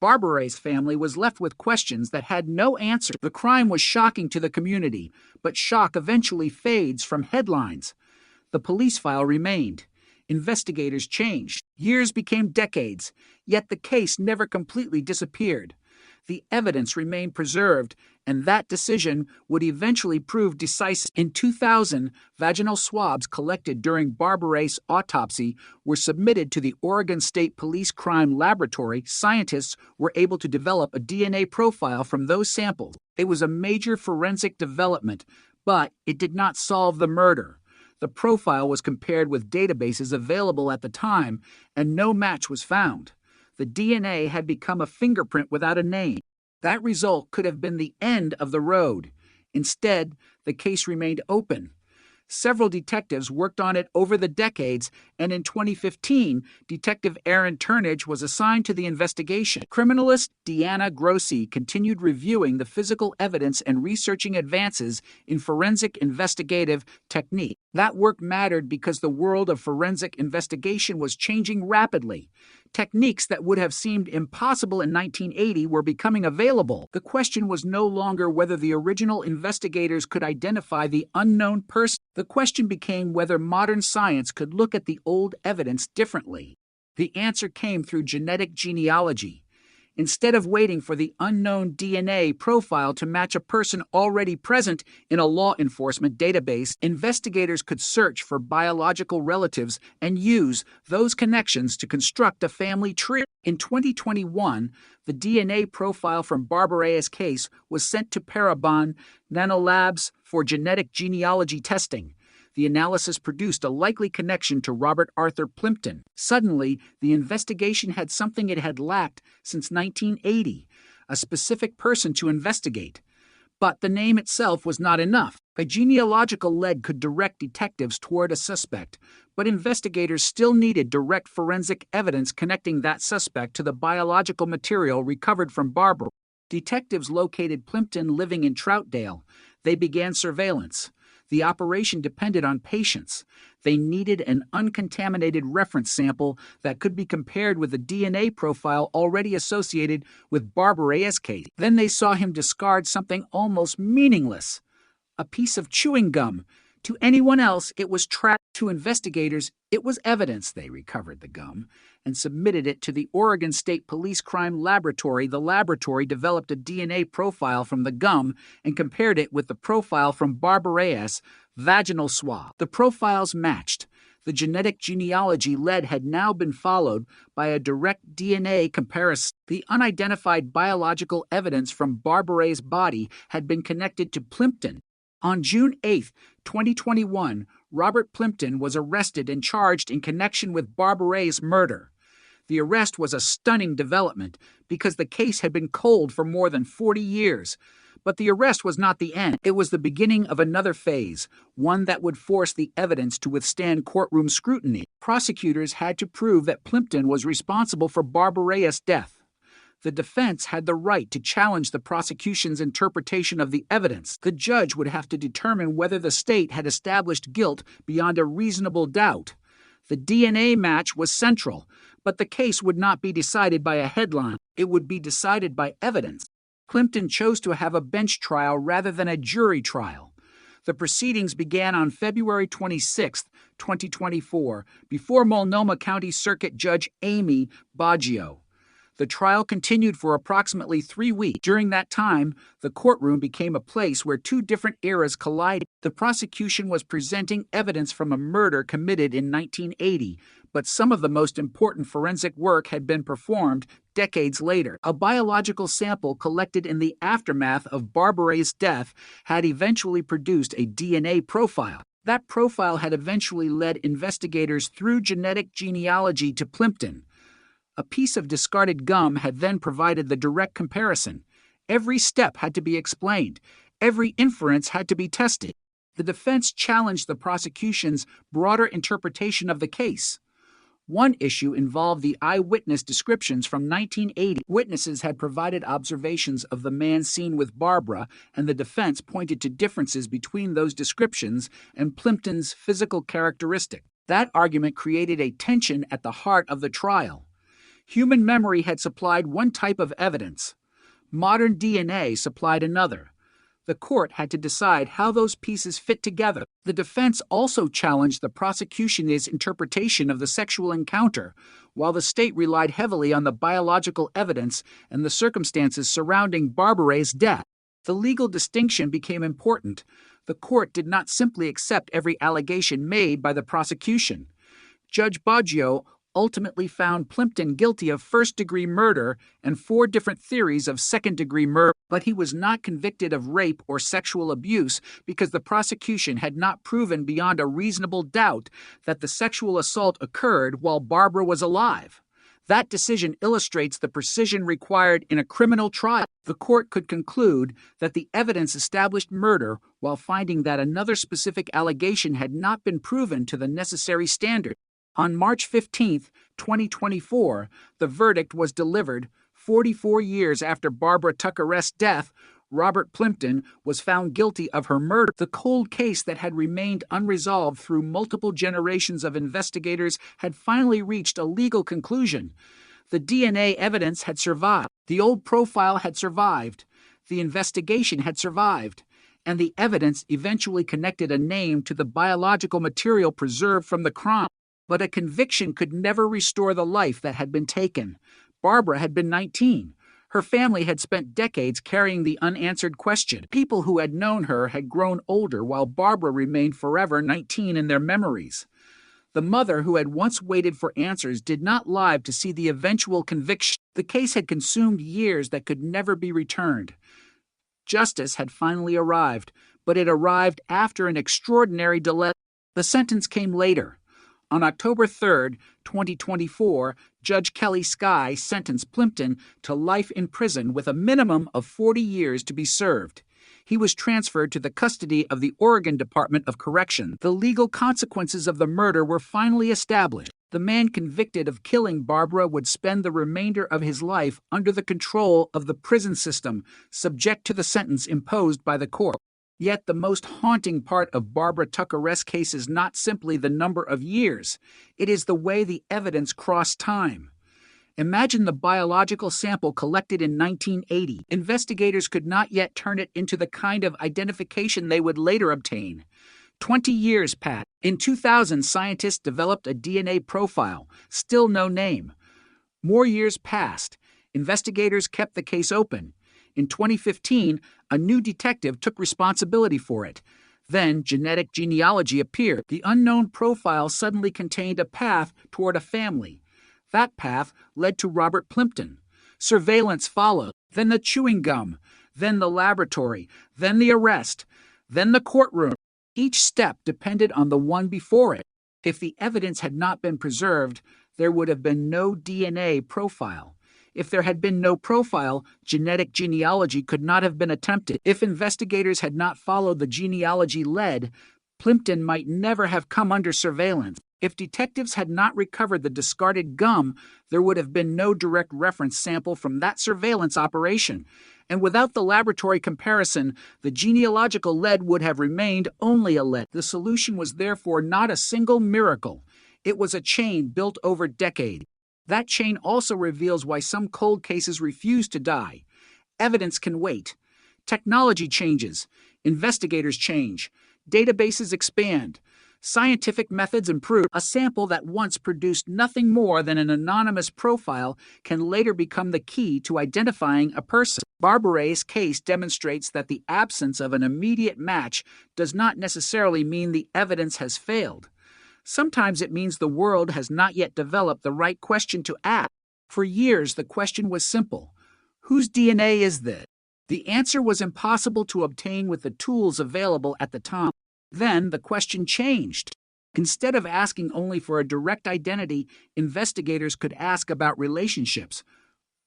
Barbara Ray's family was left with questions that had no answer. The crime was shocking to the community, but shock eventually fades from headlines. The police file remained. Investigators changed. Years became decades, yet the case never completely disappeared. The evidence remained preserved, and that decision would eventually prove decisive. In 2000, vaginal swabs collected during Barbara Ray's autopsy were submitted to the Oregon State Police Crime Laboratory. Scientists were able to develop a DNA profile from those samples. It was a major forensic development, but it did not solve the murder. The profile was compared with databases available at the time, and no match was found. The DNA had become a fingerprint without a name. That result could have been the end of the road. Instead, the case remained open. Several detectives worked on it over the decades, and in 2015, Detective Aaron Turnage was assigned to the investigation. Criminalist Deanna Grossi continued reviewing the physical evidence and researching advances in forensic investigative technique. That work mattered because the world of forensic investigation was changing rapidly. Techniques that would have seemed impossible in 1980 were becoming available. The question was no longer whether the original investigators could identify the unknown person. The question became whether modern science could look at the old evidence differently. The answer came through genetic genealogy. Instead of waiting for the unknown DNA profile to match a person already present in a law enforcement database, investigators could search for biological relatives and use those connections to construct a family tree. In 2021, the DNA profile from Barbara Ray's case was sent to Parabon Nanolabs for genetic genealogy testing. The analysis produced a likely connection to Robert Arthur Plimpton. Suddenly, the investigation had something it had lacked since 1980, a specific person to investigate. But the name itself was not enough. A genealogical lead could direct detectives toward a suspect, but investigators still needed direct forensic evidence connecting that suspect to the biological material recovered from Barbara. Detectives located Plimpton living in Troutdale. They began surveillance. The operation depended on patience. They needed an uncontaminated reference sample that could be compared with the DNA profile already associated with Barbara Ray's case. Then they saw him discard something almost meaningless, a piece of chewing gum. To anyone else, it was trash. To investigators, it was evidence. They recovered the gum and submitted it to the Oregon State Police Crime Laboratory. The laboratory developed a DNA profile from the gum and compared it with the profile from Barbara Ray's vaginal swab. The profiles matched. The genetic genealogy lead had now been followed by a direct DNA comparison. The unidentified biological evidence from Barbara Ray's body had been connected to Plimpton. On June 8, 2021, Robert Plimpton was arrested and charged in connection with Barbara Ray's murder. The arrest was a stunning development because the case had been cold for more than 40 years. But the arrest was not the end. It was the beginning of another phase, one that would force the evidence to withstand courtroom scrutiny. Prosecutors had to prove that Plimpton was responsible for Barbara Ray's death. The defense had the right to challenge the prosecution's interpretation of the evidence. The judge would have to determine whether the state had established guilt beyond a reasonable doubt. The DNA match was central, but the case would not be decided by a headline. It would be decided by evidence. Plimpton chose to have a bench trial rather than a jury trial. The proceedings began on February 26, 2024, before Multnomah County Circuit Judge Amy Baggio. The trial continued for approximately 3 weeks. During that time, the courtroom became a place where two different eras collided. The prosecution was presenting evidence from a murder committed in 1980, but some of the most important forensic work had been performed decades later. A biological sample collected in the aftermath of Barbara Ray's death had eventually produced a DNA profile. That profile had eventually led investigators through genetic genealogy to Plimpton. A piece of discarded gum had then provided the direct comparison. Every step had to be explained. Every inference had to be tested. The defense challenged the prosecution's broader interpretation of the case. One issue involved the eyewitness descriptions from 1980. Witnesses had provided observations of the man seen with Barbara, and the defense pointed to differences between those descriptions and Plimpton's physical characteristic. That argument created a tension at the heart of the trial. Human memory had supplied one type of evidence. Modern DNA supplied another. The court had to decide how those pieces fit together. The defense also challenged the prosecution's interpretation of the sexual encounter, while the state relied heavily on the biological evidence and the circumstances surrounding Barbara Ray's death. The legal distinction became important. The court did not simply accept every allegation made by the prosecution. Judge Baggio ultimately found Plimpton guilty of first-degree murder and 4 different theories of second-degree murder, but he was not convicted of rape or sexual abuse because the prosecution had not proven beyond a reasonable doubt that the sexual assault occurred while Barbara was alive. That decision illustrates the precision required in a criminal trial. The court could conclude that the evidence established murder while finding that another specific allegation had not been proven to the necessary standard. On March 15, 2024, the verdict was delivered. 44 years after Barbara Tucker's death, Robert Plimpton was found guilty of her murder. The cold case that had remained unresolved through multiple generations of investigators had finally reached a legal conclusion. The DNA evidence had survived. The old profile had survived. The investigation had survived. And the evidence eventually connected a name to the biological material preserved from the crime. But a conviction could never restore the life that had been taken. Barbara had been 19. Her family had spent decades carrying the unanswered question. People who had known her had grown older while Barbara remained forever 19 in their memories. The mother who had once waited for answers did not live to see the eventual conviction. The case had consumed years that could never be returned. Justice had finally arrived, but it arrived after an extraordinary delay. The sentence came later. On October 3, 2024, Judge Kelly Skye sentenced Plimpton to life in prison with a minimum of 40 years to be served. He was transferred to the custody of the Oregon Department of Correction. The legal consequences of the murder were finally established. The man convicted of killing Barbara would spend the remainder of his life under the control of the prison system, subject to the sentence imposed by the court. Yet the most haunting part of Barbara Tucker's case is not simply the number of years. It is the way the evidence crossed time. Imagine the biological sample collected in 1980. Investigators could not yet turn it into the kind of identification they would later obtain. 20 years passed. In 2000, scientists developed a DNA profile, still no name. More years passed. Investigators kept the case open. In 2015, a new detective took responsibility for it. Then genetic genealogy appeared. The unknown profile suddenly contained a path toward a family. That path led to Robert Plimpton. Surveillance followed, then the chewing gum, then the laboratory, then the arrest, then the courtroom. Each step depended on the one before it. If the evidence had not been preserved, there would have been no DNA profile. If there had been no profile, genetic genealogy could not have been attempted. If investigators had not followed the genealogy lead, Plimpton might never have come under surveillance. If detectives had not recovered the discarded gum, there would have been no direct reference sample from that surveillance operation. And without the laboratory comparison, the genealogical lead would have remained only a lead. The solution was therefore not a single miracle. It was a chain built over decades. That chain also reveals why some cold cases refuse to die. Evidence can wait. Technology changes. Investigators change. Databases expand. Scientific methods improved. A sample that once produced nothing more than an anonymous profile can later become the key to identifying a person. Barbara Ray's case demonstrates that the absence of an immediate match does not necessarily mean the evidence has failed. Sometimes it means the world has not yet developed the right question to ask. For years, the question was simple: whose DNA is this? The answer was impossible to obtain with the tools available at the time. Then the question changed. Instead of asking only for a direct identity, investigators could ask about relationships.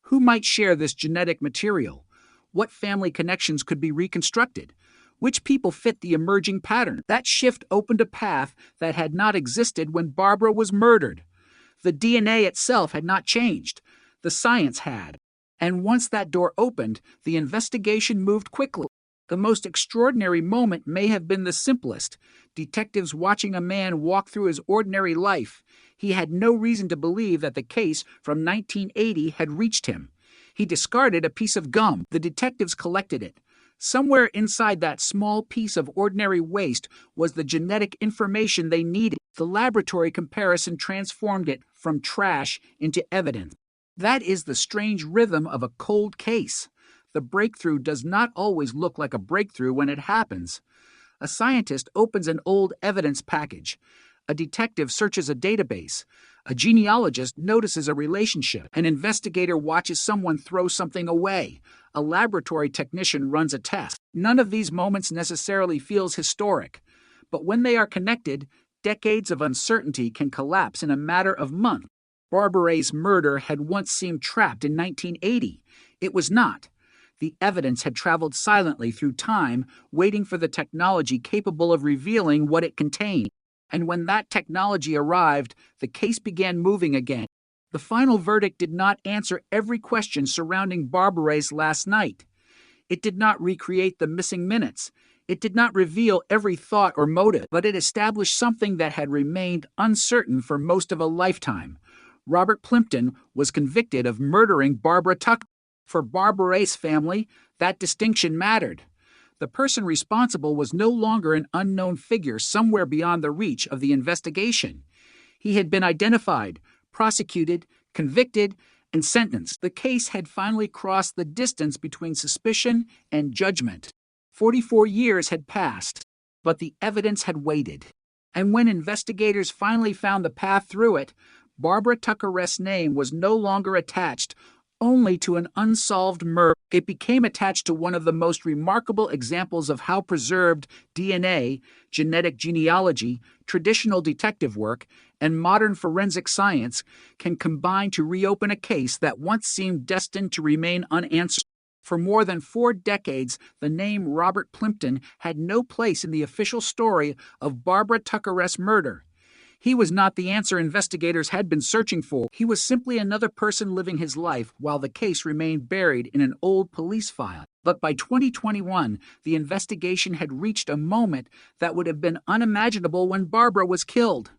Who might share this genetic material? What family connections could be reconstructed? Which people fit the emerging pattern? That shift opened a path that had not existed when Barbara was murdered. The DNA itself had not changed. The science had. And once that door opened, the investigation moved quickly. The most extraordinary moment may have been the simplest: detectives watching a man walk through his ordinary life. He had no reason to believe that the case from 1980 had reached him. He discarded a piece of gum. The detectives collected it. Somewhere inside that small piece of ordinary waste was the genetic information they needed. The laboratory comparison transformed it from trash into evidence. That is the strange rhythm of a cold case. The breakthrough does not always look like a breakthrough when it happens. A scientist opens an old evidence package. A detective searches a database. A genealogist notices a relationship. An investigator watches someone throw something away. A laboratory technician runs a test. None of these moments necessarily feels historic, but when they are connected, decades of uncertainty can collapse in a matter of months. Barbara Ray's murder had once seemed trapped in 1980. It was not. The evidence had traveled silently through time, waiting for the technology capable of revealing what it contained. And when that technology arrived, the case began moving again. The final verdict did not answer every question surrounding Barbara Ray's last night. It did not recreate the missing minutes. It did not reveal every thought or motive, but it established something that had remained uncertain for most of a lifetime. Robert Plimpton was convicted of murdering Barbara Tucker. For Barbara Ray's family, that distinction mattered. The person responsible was no longer an unknown figure somewhere beyond the reach of the investigation. He had been identified, prosecuted, convicted, and sentenced. The case had finally crossed the distance between suspicion and judgment. 44 years had passed, but the evidence had waited. And when investigators finally found the path through it, Barbara Tucker's name was no longer attached only to an unsolved murder. It became attached to one of the most remarkable examples of how preserved DNA, genetic genealogy, traditional detective work, and modern forensic science can combine to reopen a case that once seemed destined to remain unanswered. For more than 4 decades, the name Robert Plimpton had no place in the official story of Barbara Tucker's murder. He was not the answer investigators had been searching for. He was simply another person living his life while the case remained buried in an old police file. But by 2021, the investigation had reached a moment that would have been unimaginable when Barbara was killed.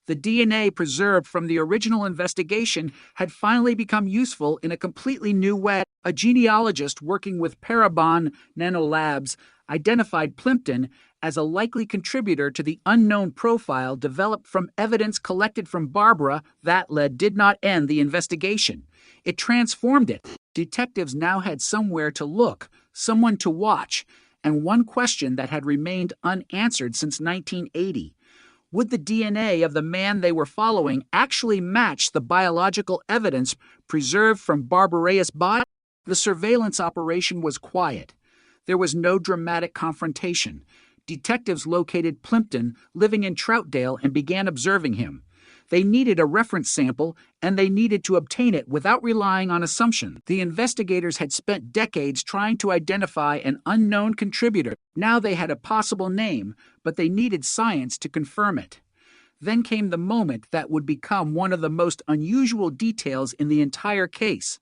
The DNA preserved from the original investigation had finally become useful in a completely new way. A genealogist working with Parabon Nanolabs identified Plimpton as a likely contributor to the unknown profile developed from evidence collected from Barbara. That did not end the investigation. It transformed it. Detectives now had somewhere to look, someone to watch, and one question that had remained unanswered since 1980. Would the DNA of the man they were following actually match the biological evidence preserved from Barbara Ray's body? The surveillance operation was quiet. There was no dramatic confrontation. Detectives located Plimpton living in Troutdale and began observing him. They needed a reference sample, and they needed to obtain it without relying on assumption. The investigators had spent decades trying to identify an unknown contributor. Now they had a possible name, but they needed science to confirm it. Then came the moment that would become one of the most unusual details in the entire case.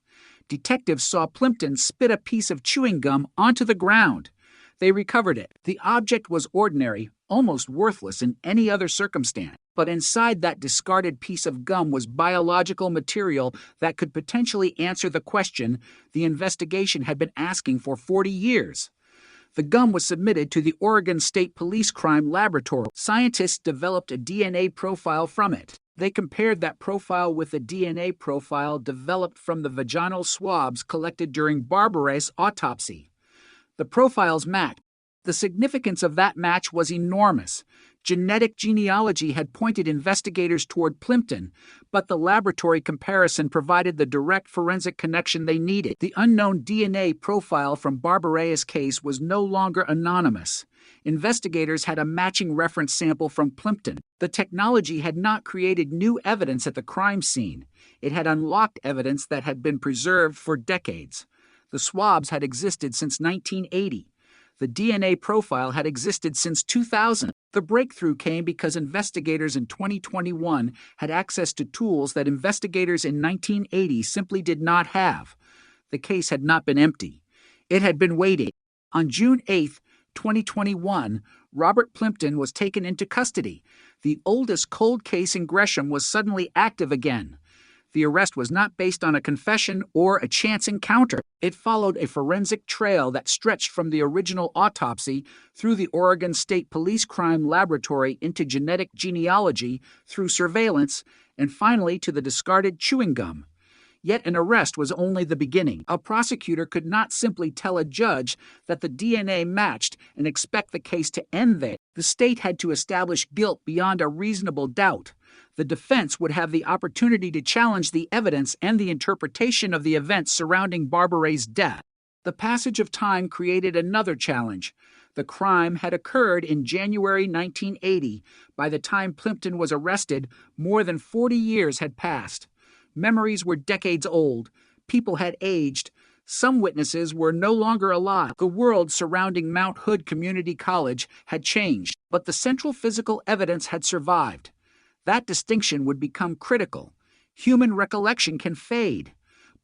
Detectives saw Plimpton spit a piece of chewing gum onto the ground. They recovered it. The object was ordinary, almost worthless in any other circumstance. But inside that discarded piece of gum was biological material that could potentially answer the question the investigation had been asking for 40 years. The gum was submitted to the Oregon State Police Crime Laboratory. Scientists developed a DNA profile from it. They compared that profile with the DNA profile developed from the vaginal swabs collected during Barbara Ray's autopsy. The profiles matched. The significance of that match was enormous. Genetic genealogy had pointed investigators toward Plimpton, but the laboratory comparison provided the direct forensic connection they needed. The unknown DNA profile from Barbara Ray's case was no longer anonymous. Investigators had a matching reference sample from Plimpton. The technology had not created new evidence at the crime scene. It had unlocked evidence that had been preserved for decades. The swabs had existed since 1980. The DNA profile had existed since 2000. The breakthrough came because investigators in 2021 had access to tools that investigators in 1980 simply did not have. The case had not been empty. It had been waiting. On June 8, 2021, Robert Plimpton was taken into custody. The oldest cold case in Gresham was suddenly active again. The arrest was not based on a confession or a chance encounter. It followed a forensic trail that stretched from the original autopsy through the Oregon State Police Crime Laboratory into genetic genealogy through surveillance and finally to the discarded chewing gum. Yet an arrest was only the beginning. A prosecutor could not simply tell a judge that the DNA matched and expect the case to end there. The state had to establish guilt beyond a reasonable doubt. The defense would have the opportunity to challenge the evidence and the interpretation of the events surrounding Barbara Ray's death. The passage of time created another challenge. The crime had occurred in January 1980. By the time Plimpton was arrested, more than 40 years had passed. Memories were decades old. People had aged. Some witnesses were no longer alive. The world surrounding Mount Hood Community College had changed, but the central physical evidence had survived. That distinction would become critical. Human recollection can fade.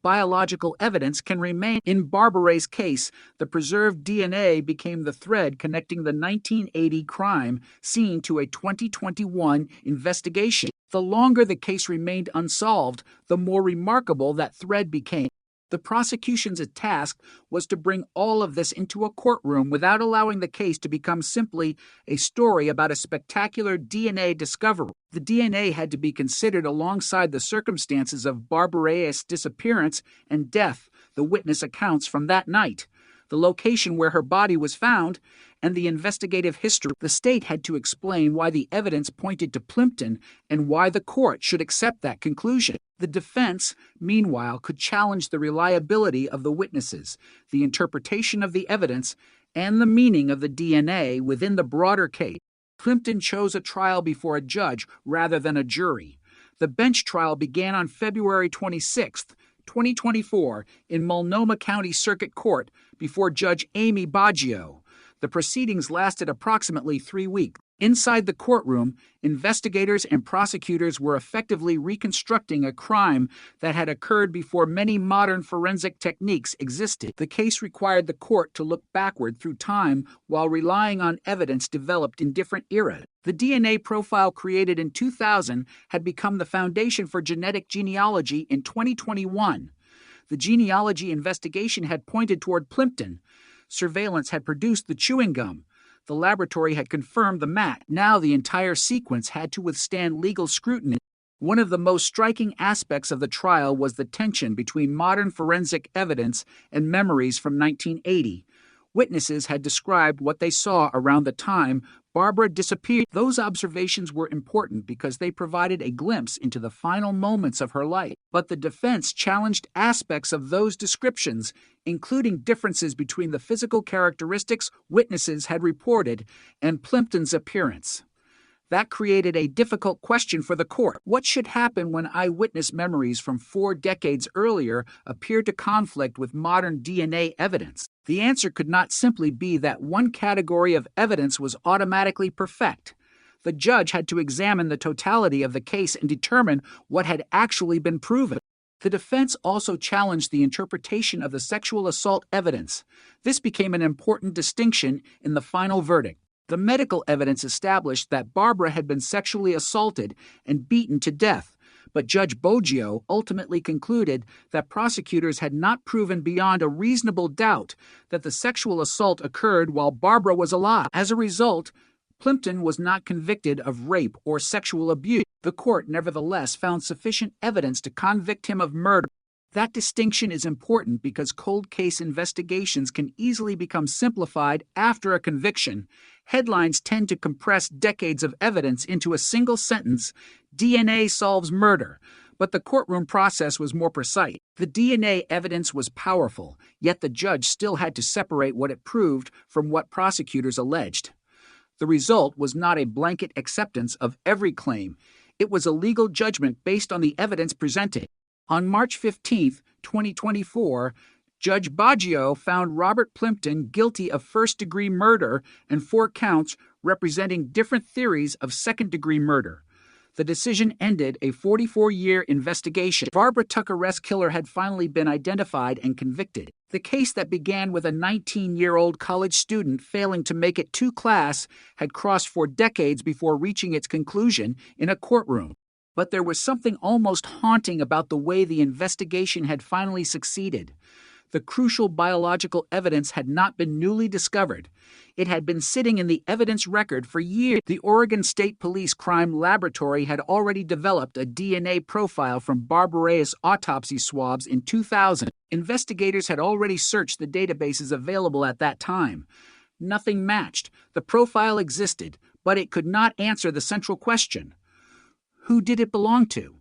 Biological evidence can remain. In Barbara Ray's case, the preserved DNA became the thread connecting the 1980 crime scene to a 2021 investigation. The longer the case remained unsolved, the more remarkable that thread became. The prosecution's task was to bring all of this into a courtroom without allowing the case to become simply a story about a spectacular DNA discovery. The DNA had to be considered alongside the circumstances of Barbara Ray's disappearance and death, the witness accounts from that night, the location where her body was found, and the investigative history. The state had to explain why the evidence pointed to Plimpton and why the court should accept that conclusion. The defense, meanwhile, could challenge the reliability of the witnesses, the interpretation of the evidence, and the meaning of the DNA within the broader case. Plimpton chose a trial before a judge rather than a jury. The bench trial began on February 26, 2024, in Multnomah County Circuit Court before Judge Amy Baggio. The proceedings lasted approximately 3 weeks. Inside the courtroom, investigators and prosecutors were effectively reconstructing a crime that had occurred before many modern forensic techniques existed. The case required the court to look backward through time while relying on evidence developed in different eras. The DNA profile created in 2000 had become the foundation for genetic genealogy in 2021. The genealogy investigation had pointed toward Plimpton. Surveillance had produced the chewing gum. The laboratory had confirmed the match. Now the entire sequence had to withstand legal scrutiny. One of the most striking aspects of the trial was the tension between modern forensic evidence and memories from 1980. Witnesses had described what they saw around the time Barbara disappeared. Those observations were important because they provided a glimpse into the final moments of her life. But the defense challenged aspects of those descriptions, including differences between the physical characteristics witnesses had reported and Plimpton's appearance. That created a difficult question for the court. What should happen when eyewitness memories from 4 decades earlier appear to conflict with modern DNA evidence? The answer could not simply be that one category of evidence was automatically perfect. The judge had to examine the totality of the case and determine what had actually been proven. The defense also challenged the interpretation of the sexual assault evidence. This became an important distinction in the final verdict. The medical evidence established that Barbara had been sexually assaulted and beaten to death, But Judge Boggio ultimately concluded that prosecutors had not proven beyond a reasonable doubt that the sexual assault occurred while Barbara was alive. As a result, Plimpton was not convicted of rape or sexual abuse. The court nevertheless found sufficient evidence to convict him of murder. That distinction is important because cold case investigations can easily become simplified after a conviction. Headlines tend to compress decades of evidence into a single sentence: DNA solves murder. But the courtroom process was more precise. The DNA evidence was powerful, yet the judge still had to separate what it proved from what prosecutors alleged. The result was not a blanket acceptance of every claim. It was a legal judgment based on the evidence presented. On March 15, 2024, Judge Boggio found Robert Plimpton guilty of first-degree murder and 4 counts representing different theories of second-degree murder. The decision ended a 44-year investigation. Barbara Tucker-Ress killer had finally been identified and convicted. The case that began with a 19-year-old college student failing to make it to class had crossed 4 decades before reaching its conclusion in a courtroom. But there was something almost haunting about the way the investigation had finally succeeded. The crucial biological evidence had not been newly discovered. It had been sitting in the evidence record for years. The Oregon State Police Crime Laboratory had already developed a DNA profile from Barbara Reyes' autopsy swabs in 2000. Investigators had already searched the databases available at that time. Nothing matched. The profile existed, but it could not answer the central question: who did it belong to?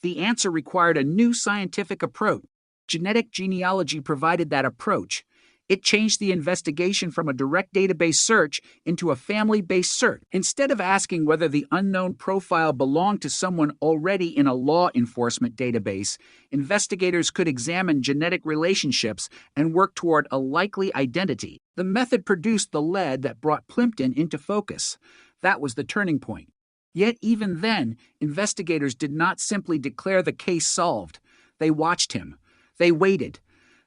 The answer required a new scientific approach. Genetic genealogy provided that approach. It changed the investigation from a direct database search into a family-based search. Instead of asking whether the unknown profile belonged to someone already in a law enforcement database, investigators could examine genetic relationships and work toward a likely identity. The method produced the lead that brought Plimpton into focus. That was the turning point. Yet even then, investigators did not simply declare the case solved. They watched him. They waited.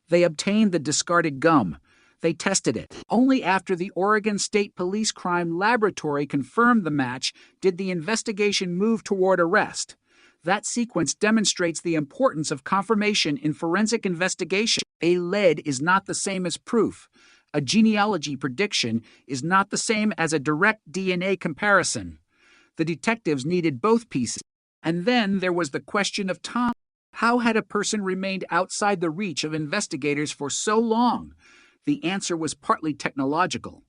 They obtained the discarded gum. They tested it. Only after the Oregon State Police Crime Laboratory confirmed the match did the investigation move toward arrest. That sequence demonstrates the importance of confirmation in forensic investigation. A lead is not the same as proof. A genealogy prediction is not the same as a direct DNA comparison. The detectives needed both pieces. And then there was the question of time. How had a person remained outside the reach of investigators for so long? The answer was partly technological.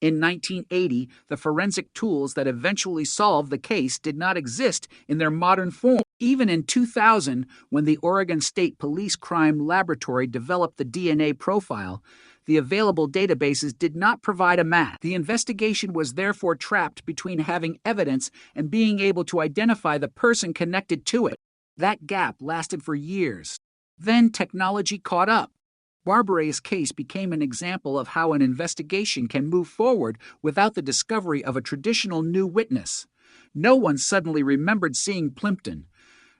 In 1980, the forensic tools that eventually solved the case did not exist in their modern form. Even in 2000, when the Oregon State Police Crime Laboratory developed the DNA profile, the available databases did not provide a match. The investigation was therefore trapped between having evidence and being able to identify the person connected to it. That gap lasted for years. Then technology caught up. Barbara's case became an example of how an investigation can move forward without the discovery of a traditional new witness. No one suddenly remembered seeing Plimpton.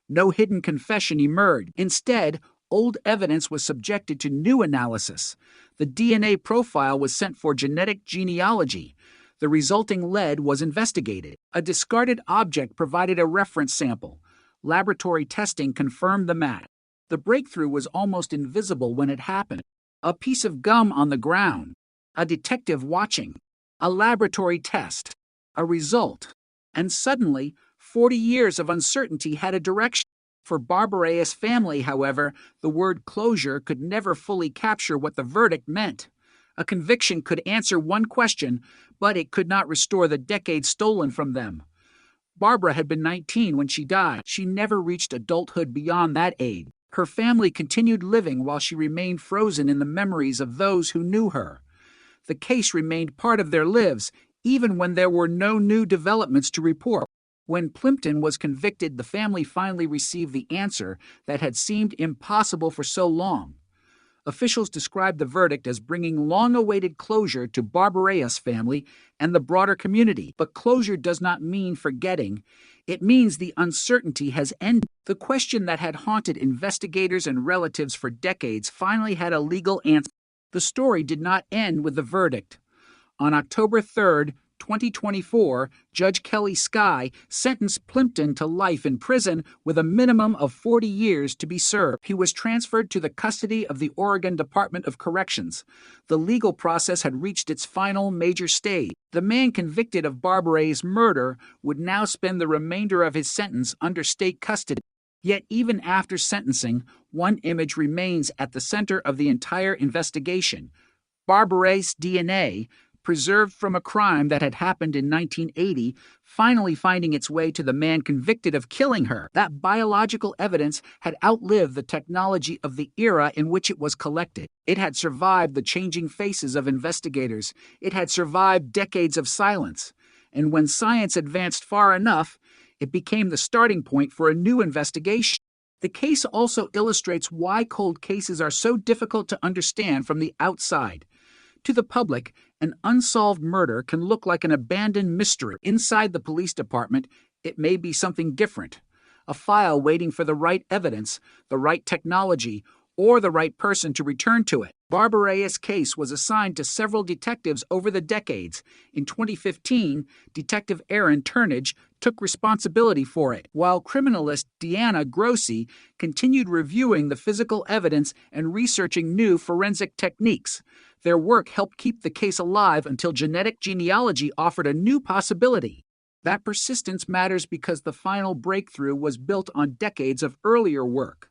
No hidden confession emerged. Instead, old evidence was subjected to new analysis. The DNA profile was sent for genetic genealogy. The resulting lead was investigated. A discarded object provided a reference sample. Laboratory testing confirmed the match. The breakthrough was almost invisible when it happened. A piece of gum on the ground. A detective watching. A laboratory test. A result. And suddenly, 40 years of uncertainty had a direction. For Barbara's family, however, the word closure could never fully capture what the verdict meant. A conviction could answer one question, but it could not restore the decades stolen from them. Barbara had been 19 when she died. She never reached adulthood beyond that age. Her family continued living while she remained frozen in the memories of those who knew her. The case remained part of their lives, even when there were no new developments to report. When Plimpton was convicted, the family finally received the answer that had seemed impossible for so long. Officials described the verdict as bringing long-awaited closure to Barbara's family and the broader community. But closure does not mean forgetting. It means the uncertainty has ended. The question that had haunted investigators and relatives for decades finally had a legal answer. The story did not end with the verdict. On October 3, 2024, Judge Kelly Skye sentenced Plimpton to life in prison with a minimum of 40 years to be served. He was transferred to the custody of the Oregon Department of Corrections. The legal process had reached its final major stage. The man convicted of Barbaret's murder would now spend the remainder of his sentence under state custody. Yet even after sentencing, one image remains at the center of the entire investigation: Barbaret's DNA, preserved from a crime that had happened in 1980, finally finding its way to the man convicted of killing her. That biological evidence had outlived the technology of the era in which it was collected. It had survived the changing faces of investigators. It had survived decades of silence. And when science advanced far enough, it became the starting point for a new investigation. The case also illustrates why cold cases are so difficult to understand from the outside. To the public, an unsolved murder can look like an abandoned mystery. Inside the police department, it may be something different: a file waiting for the right evidence, the right technology, or the right person to return to it. Barbaret's case was assigned to several detectives over the decades. In 2015, Detective Aaron Turnage took responsibility for it, while criminalist Deanna Grossi continued reviewing the physical evidence and researching new forensic techniques. Their work helped keep the case alive until genetic genealogy offered a new possibility. That persistence matters because the final breakthrough was built on decades of earlier work.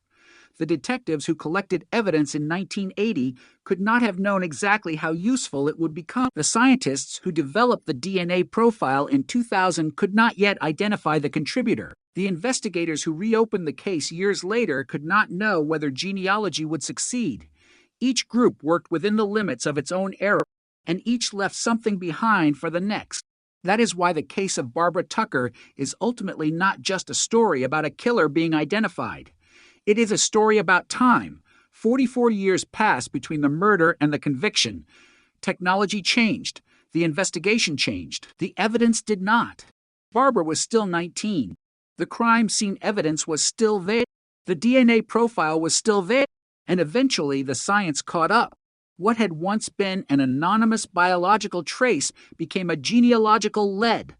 The detectives who collected evidence in 1980 could not have known exactly how useful it would become. The scientists who developed the DNA profile in 2000 could not yet identify the contributor. The investigators who reopened the case years later could not know whether genealogy would succeed. Each group worked within the limits of its own era, and each left something behind for the next. That is why the case of Barbara Tucker is ultimately not just a story about a killer being identified. It is a story about time. 44 years passed between the murder and the conviction. Technology changed. The investigation changed. The evidence did not. Barbara was still 19. The crime scene evidence was still there. The DNA profile was still there. And eventually the science caught up. What had once been an anonymous biological trace became a genealogical lead.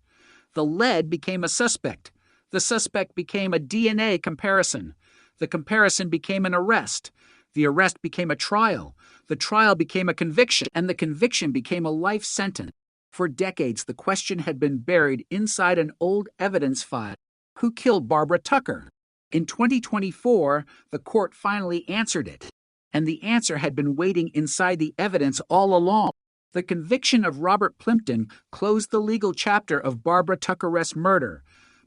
The lead became a suspect. The suspect became a DNA comparison. The comparison became an arrest. The arrest became a trial. The trial became a conviction, and the conviction became a life sentence. For decades, the question had been buried inside an old evidence file: who killed Barbara Tucker? In 2024, the court finally answered it, and the answer had been waiting inside the evidence all along. The conviction of Robert Plimpton closed the legal chapter of Barbara Tucker's murder.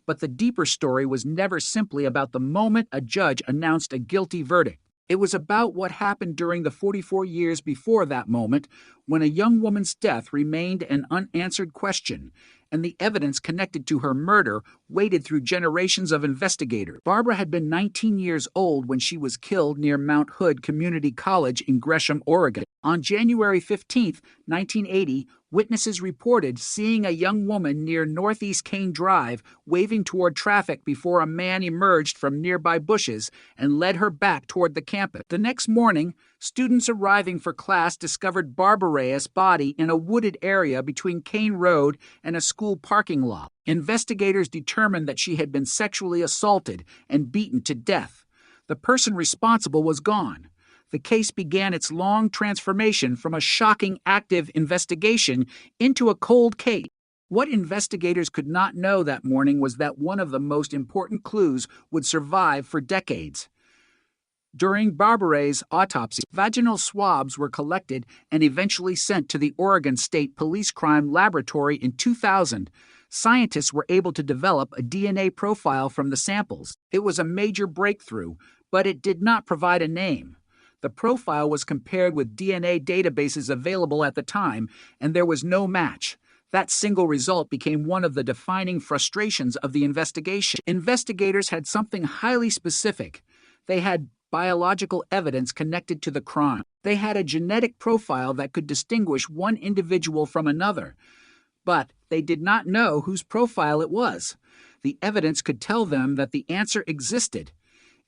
But the deeper story was never simply about the moment a judge announced a guilty verdict. It was about what happened during the 44 years before that moment, when a young woman's death remained an unanswered question, and the evidence connected to her murder waited through generations of investigators. Barbara had been 19 years old when she was killed near Mount Hood Community College in Gresham, Oregon. On January 15, 1980, witnesses reported seeing a young woman near Northeast Kane Drive waving toward traffic before a man emerged from nearby bushes and led her back toward the campus. The next morning, students arriving for class discovered Barbaret's body in a wooded area between Kane Road and a school parking lot. Investigators determined that she had been sexually assaulted and beaten to death. The person responsible was gone. The case began its long transformation from a shocking active investigation into a cold case. What investigators could not know that morning was that one of the most important clues would survive for decades. During Barbaret's autopsy, vaginal swabs were collected and eventually sent to the Oregon State Police Crime Laboratory in 2000. Scientists were able to develop a DNA profile from the samples. It was a major breakthrough, but it did not provide a name. The profile was compared with DNA databases available at the time, and there was no match. That single result became one of the defining frustrations of the investigation. Investigators had something highly specific. They had biological evidence connected to the crime. They had a genetic profile that could distinguish one individual from another. But they did not know whose profile it was. The evidence could tell them that the answer existed.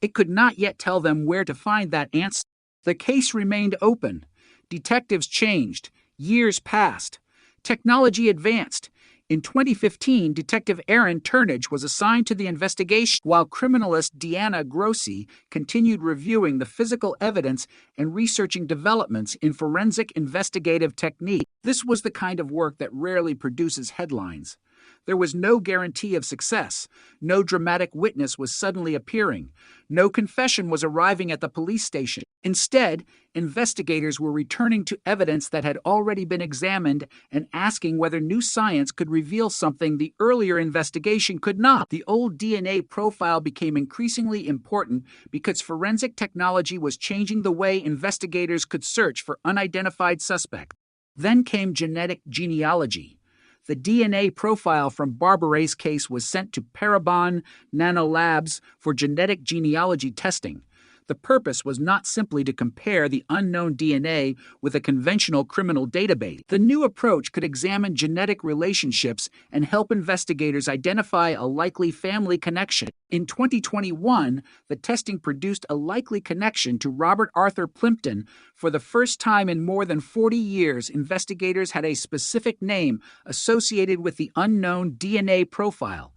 It could not yet tell them where to find that answer. The case remained open. Detectives changed. Years passed. Technology advanced. In 2015, Detective Aaron Turnage was assigned to the investigation, while criminalist Deanna Grossi continued reviewing the physical evidence and researching developments in forensic investigative technique. This was the kind of work that rarely produces headlines. There was no guarantee of success. No dramatic witness was suddenly appearing. No confession was arriving at the police station. Instead, investigators were returning to evidence that had already been examined and asking whether new science could reveal something the earlier investigation could not. The old DNA profile became increasingly important because forensic technology was changing the way investigators could search for unidentified suspects. Then came genetic genealogy. The DNA profile from Barbara Ray's case was sent to Parabon Nanolabs for genetic genealogy testing. The purpose was not simply to compare the unknown DNA with a conventional criminal database. The new approach could examine genetic relationships and help investigators identify a likely family connection. In 2021, the testing produced a likely connection to Robert Arthur Plimpton. For the first time in more than 40 years, investigators had a specific name associated with the unknown DNA profile.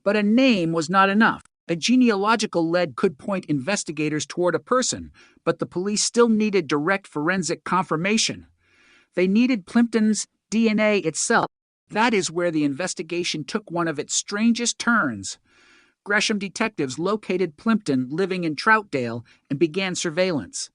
But a name was not enough. A genealogical lead could point investigators toward a person, but the police still needed direct forensic confirmation. They needed Plimpton's DNA itself. That is where the investigation took one of its strangest turns. Gresham detectives located Plimpton living in Troutdale and began surveillance.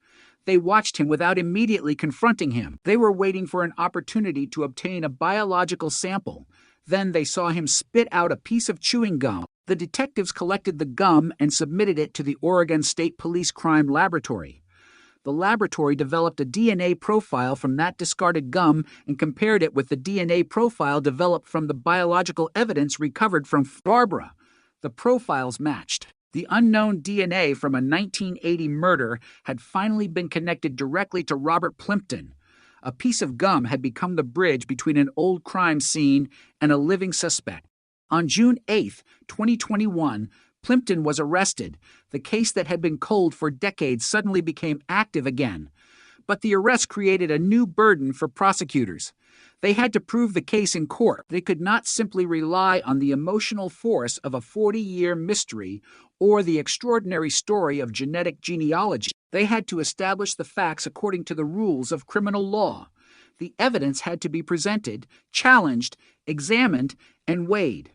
They watched him without immediately confronting him. They were waiting for an opportunity to obtain a biological sample. Then they saw him spit out a piece of chewing gum. The detectives collected the gum and submitted it to the Oregon State Police Crime Laboratory. The laboratory developed a DNA profile from that discarded gum and compared it with the DNA profile developed from the biological evidence recovered from Barbara. The profiles matched. The unknown DNA from a 1980 murder had finally been connected directly to Robert Plimpton. A piece of gum had become the bridge between an old crime scene and a living suspect. On June 8, 2021, Plimpton was arrested. The case that had been cold for decades suddenly became active again. But the arrest created a new burden for prosecutors. They had to prove the case in court. They could not simply rely on the emotional force of a 40-year mystery or the extraordinary story of genetic genealogy. They had to establish the facts according to the rules of criminal law. The evidence had to be presented, challenged, examined, and weighed.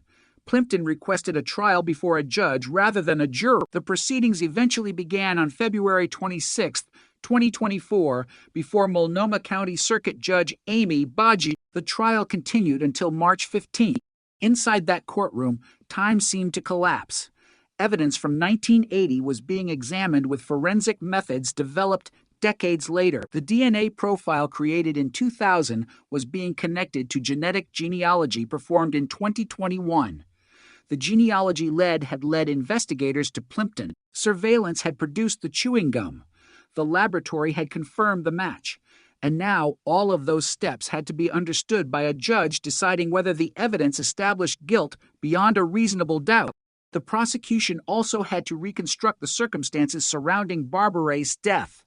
Plimpton requested a trial before a judge rather than a juror. The proceedings eventually began on February 26, 2024, before Multnomah County Circuit Judge Amy Baji. The trial continued until March 15. Inside that courtroom, time seemed to collapse. Evidence from 1980 was being examined with forensic methods developed decades later. The DNA profile created in 2000 was being connected to genetic genealogy performed in 2021. The genealogy lead had led investigators to Plimpton. Surveillance had produced the chewing gum. The laboratory had confirmed the match. And now all of those steps had to be understood by a judge deciding whether the evidence established guilt beyond a reasonable doubt. The prosecution also had to reconstruct the circumstances surrounding Barbara Ray's death.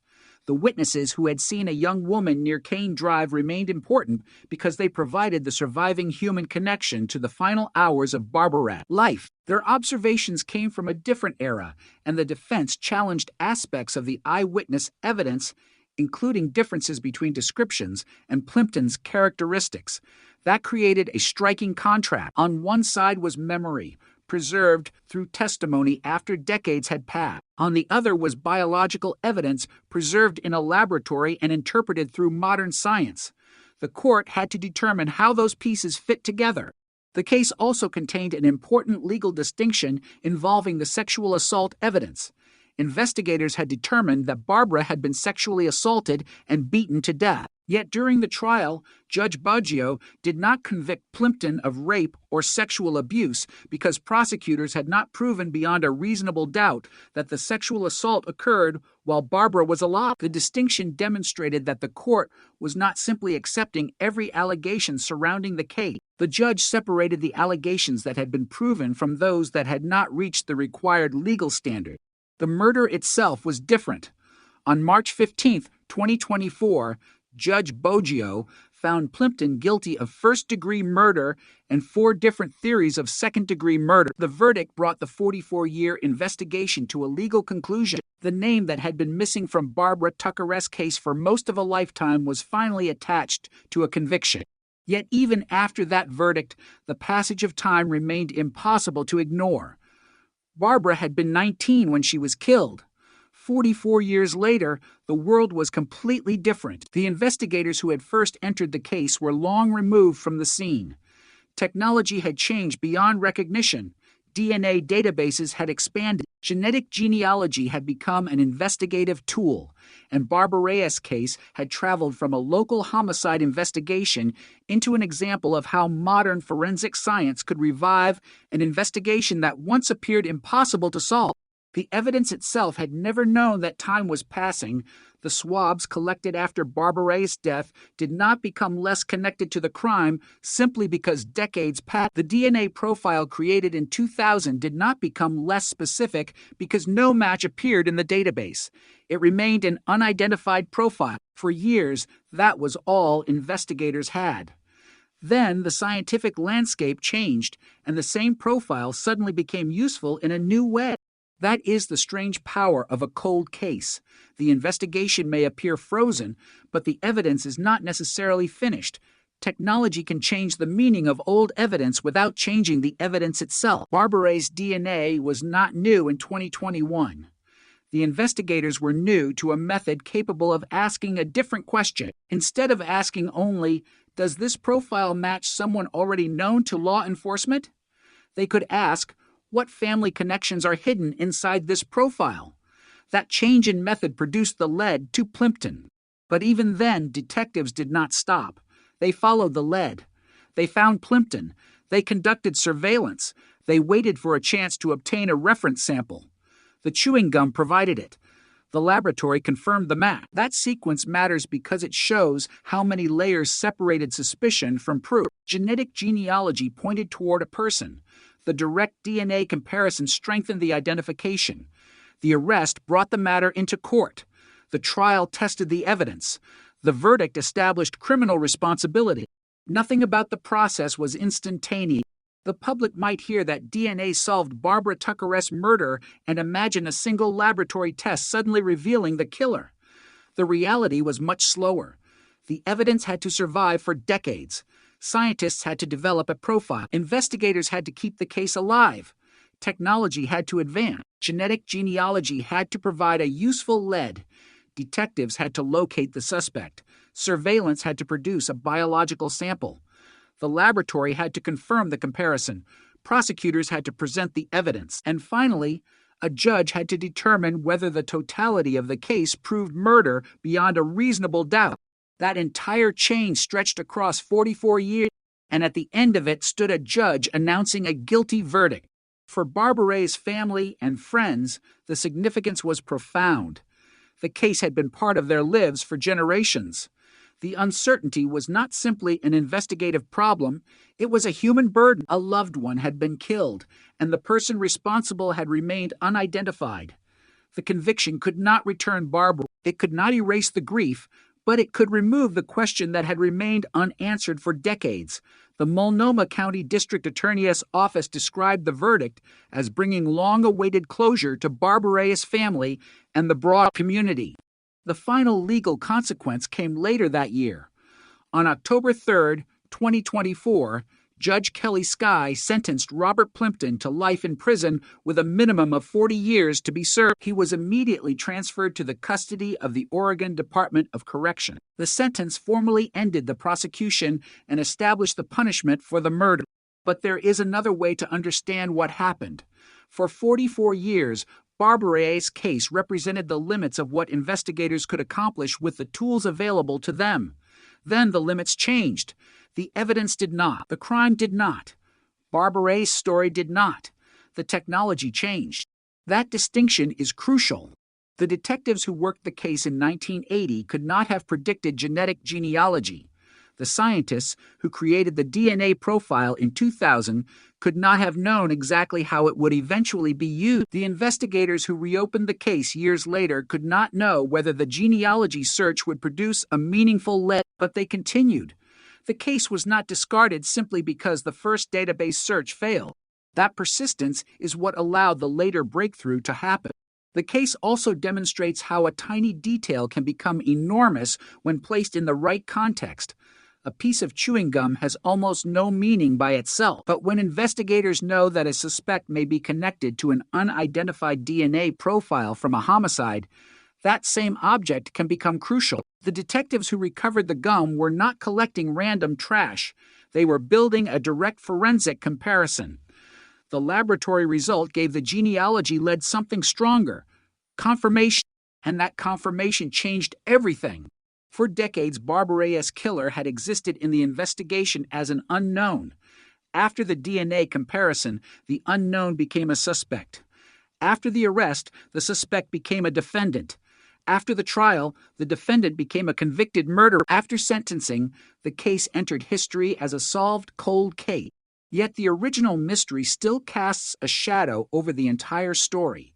The witnesses who had seen a young woman near Kane Drive remained important because they provided the surviving human connection to the final hours of Barbara's life. Their observations came from a different era, and the defense challenged aspects of the eyewitness evidence, including differences between descriptions and Plimpton's characteristics. That created a striking contrast. On one side was memory, preserved through testimony after decades had passed. On the other was biological evidence preserved in a laboratory and interpreted through modern science. The court had to determine how those pieces fit together. The case also contained an important legal distinction involving the sexual assault evidence. Investigators had determined that Barbara had been sexually assaulted and beaten to death. Yet during the trial, Judge Baggio did not convict Plimpton of rape or sexual abuse because prosecutors had not proven beyond a reasonable doubt that the sexual assault occurred while Barbara was alive. The distinction demonstrated that the court was not simply accepting every allegation surrounding the case. The judge separated the allegations that had been proven from those that had not reached the required legal standard. The murder itself was different. On March 15, 2024, Judge Baggio found Plimpton guilty of first-degree murder and 4 different theories of second-degree murder. The verdict brought the 44-year investigation to a legal conclusion. The name that had been missing from Barbara Tucker's case for most of a lifetime was finally attached to a conviction. Yet even after that verdict, the passage of time remained impossible to ignore. Barbara had been 19 when she was killed. 44 years later, the world was completely different. The investigators who had first entered the case were long removed from the scene. Technology had changed beyond recognition. DNA databases had expanded. Genetic genealogy had become an investigative tool, and Barbara Reyes' case had traveled from a local homicide investigation into an example of how modern forensic science could revive an investigation that once appeared impossible to solve. The evidence itself had never known that time was passing. The swabs collected after Barbara Reyes' death did not become less connected to the crime simply because decades passed. The DNA profile created in 2000 did not become less specific because no match appeared in the database. It remained an unidentified profile. For years, that was all investigators had. Then the scientific landscape changed, and the same profile suddenly became useful in a new way. That is the strange power of a cold case. The investigation may appear frozen, but the evidence is not necessarily finished. Technology can change the meaning of old evidence without changing the evidence itself. Barbara Reyes' DNA was not new in 2021. The investigators were new to a method capable of asking a different question. Instead of asking only, does this profile match someone already known to law enforcement? They could ask, what family connections are hidden inside this profile? That change in method produced the lead to Plimpton. But even then, detectives did not stop. They followed the lead. They found Plimpton. They conducted surveillance. They waited for a chance to obtain a reference sample. The chewing gum provided it. The laboratory confirmed the match. That sequence matters because it shows how many layers separated suspicion from proof. Genetic genealogy pointed toward a person. The direct DNA comparison strengthened the identification. The arrest brought the matter into court. The trial tested the evidence. The verdict established criminal responsibility. Nothing about the process was instantaneous. The public might hear that DNA solved Barbara Tucker's murder and imagine a single laboratory test suddenly revealing the killer. The reality was much slower. The evidence had to survive for decades. Scientists had to develop a profile. Investigators had to keep the case alive. Technology had to advance. Genetic genealogy had to provide a useful lead. Detectives had to locate the suspect. Surveillance had to produce a biological sample. The laboratory had to confirm the comparison. Prosecutors had to present the evidence. And finally, a judge had to determine whether the totality of the case proved murder beyond a reasonable doubt. That entire chain stretched across 44 years, and at the end of it stood a judge announcing a guilty verdict. For Barbara Reyes' family and friends, the significance was profound. The case had been part of their lives for generations. The uncertainty was not simply an investigative problem, it was a human burden. A loved one had been killed, and the person responsible had remained unidentified. The conviction could not return Barbara. It could not erase the grief, but it could remove the question that had remained unanswered for decades. The Multnomah County District Attorney's office described the verdict as bringing long-awaited closure to Barbara Reyes' family and the broad community. The final legal consequence came later that year. On October 3, 2024, Judge Kelly Skye sentenced Robert Plimpton to life in prison with a minimum of 40 years to be served. He was immediately transferred to the custody of the Oregon Department of Correction. The sentence formally ended the prosecution and established the punishment for the murder. But there is another way to understand what happened. For 44 years, Barbara Reyes' case represented the limits of what investigators could accomplish with the tools available to them. Then the limits changed. The evidence did not. The crime did not. Barbara Reyes' story did not. The technology changed. That distinction is crucial. The detectives who worked the case in 1980 could not have predicted genetic genealogy. The scientists who created the DNA profile in 2000 could not have known exactly how it would eventually be used. The investigators who reopened the case years later could not know whether the genealogy search would produce a meaningful lead, but they continued. The case was not discarded simply because the first database search failed. That persistence is what allowed the later breakthrough to happen. The case also demonstrates how a tiny detail can become enormous when placed in the right context. A piece of chewing gum has almost no meaning by itself, but when investigators know that a suspect may be connected to an unidentified DNA profile from a homicide, that same object can become crucial. The detectives who recovered the gum were not collecting random trash. They were building a direct forensic comparison. The laboratory result gave the genealogy-led something stronger, confirmation, and that confirmation changed everything. For decades, Barbara Reyes' killer had existed in the investigation as an unknown. After the DNA comparison, the unknown became a suspect. After the arrest, the suspect became a defendant. After the trial, the defendant became a convicted murderer. After sentencing, the case entered history as a solved cold case. Yet the original mystery still casts a shadow over the entire story.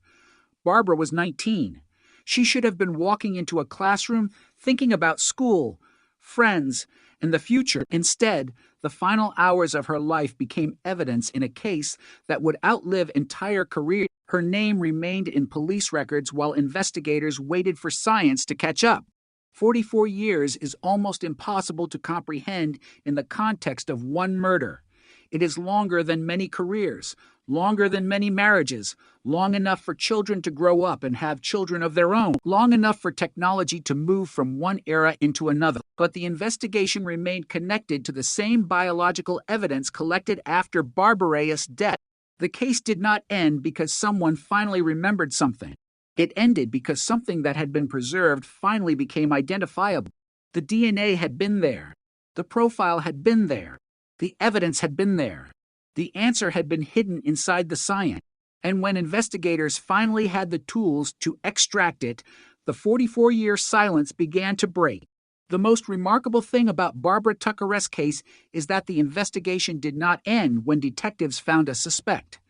Barbara was 19. She should have been walking into a classroom thinking about school, friends, and the future. Instead, the final hours of her life became evidence in a case that would outlive entire careers. Her name remained in police records while investigators waited for science to catch up. 44 years is almost impossible to comprehend in the context of one murder. It is longer than many careers, longer than many marriages, long enough for children to grow up and have children of their own, long enough for technology to move from one era into another. But the investigation remained connected to the same biological evidence collected after Barbara Reyes' death. The case did not end because someone finally remembered something. It ended because something that had been preserved finally became identifiable. The DNA had been there. The profile had been there. The evidence had been there. The answer had been hidden inside the science. And when investigators finally had the tools to extract it, the 44-year silence began to break. The most remarkable thing about Barbara Tucker's case is that the investigation did not end when detectives found a suspect.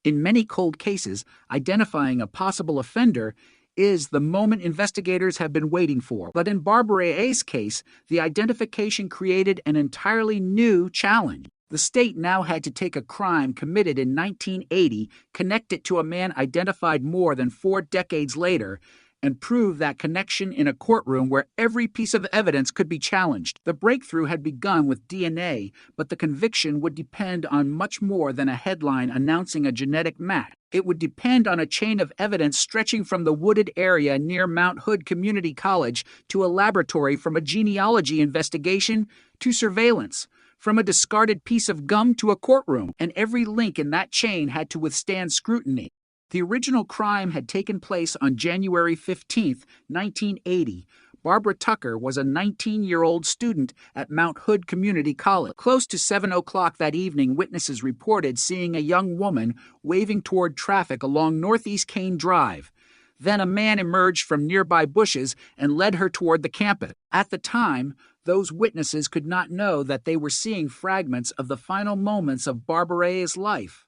In many cold cases, identifying a possible offender is the moment investigators have been waiting for. But in Barbara Reyes' case, the identification created an entirely new challenge. The state now had to take a crime committed in 1980, connect it to a man identified more than 4 decades later, and prove that connection in a courtroom where every piece of evidence could be challenged. The breakthrough had begun with DNA, but the conviction would depend on much more than a headline announcing a genetic match. It would depend on a chain of evidence stretching from the wooded area near Mount Hood Community College to a laboratory, from a genealogy investigation to surveillance, from a discarded piece of gum to a courtroom, and every link in that chain had to withstand scrutiny. The original crime had taken place on January 15, 1980. Barbara Tucker was a 19-year-old student at Mount Hood Community College. Close to 7 o'clock that evening, witnesses reported seeing a young woman waving toward traffic along Northeast Kane Drive. Then a man emerged from nearby bushes and led her toward the campus. At the time, those witnesses could not know that they were seeing fragments of the final moments of Barbara Reyes' life.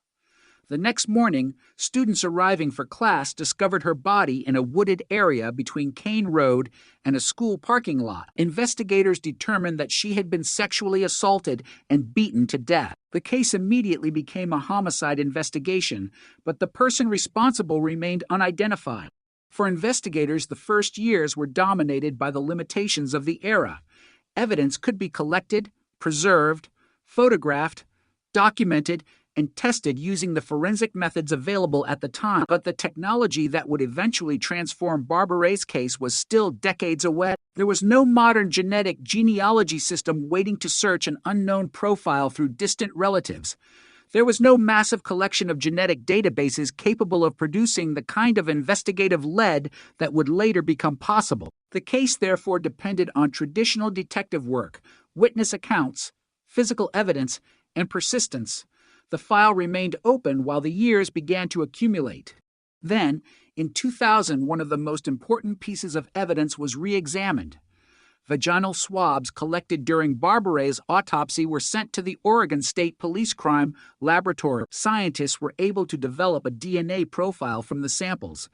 The next morning, students arriving for class discovered her body in a wooded area between Kane Road and a school parking lot. Investigators determined that she had been sexually assaulted and beaten to death. The case immediately became a homicide investigation, but the person responsible remained unidentified. For investigators, the first years were dominated by the limitations of the era. Evidence could be collected, preserved, photographed, documented, and tested using the forensic methods available at the time. But the technology that would eventually transform Barbara Reyes' case was still decades away. There was no modern genetic genealogy system waiting to search an unknown profile through distant relatives. There was no massive collection of genetic databases capable of producing the kind of investigative lead that would later become possible. The case therefore depended on traditional detective work, witness accounts, physical evidence, and persistence. The file remained open while the years began to accumulate. Then, in 2000, one of the most important pieces of evidence was re-examined. Vaginal swabs collected during Barbara Reyes' autopsy were sent to the Oregon State Police Crime Laboratory. Scientists were able to develop a DNA profile from the samples.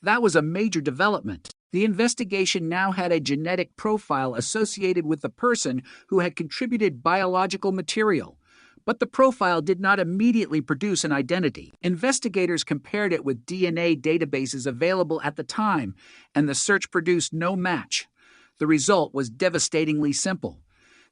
That was a major development. The investigation now had a genetic profile associated with the person who had contributed biological material, but the profile did not immediately produce an identity. Investigators compared it with DNA databases available at the time, and the search produced no match. The result was devastatingly simple.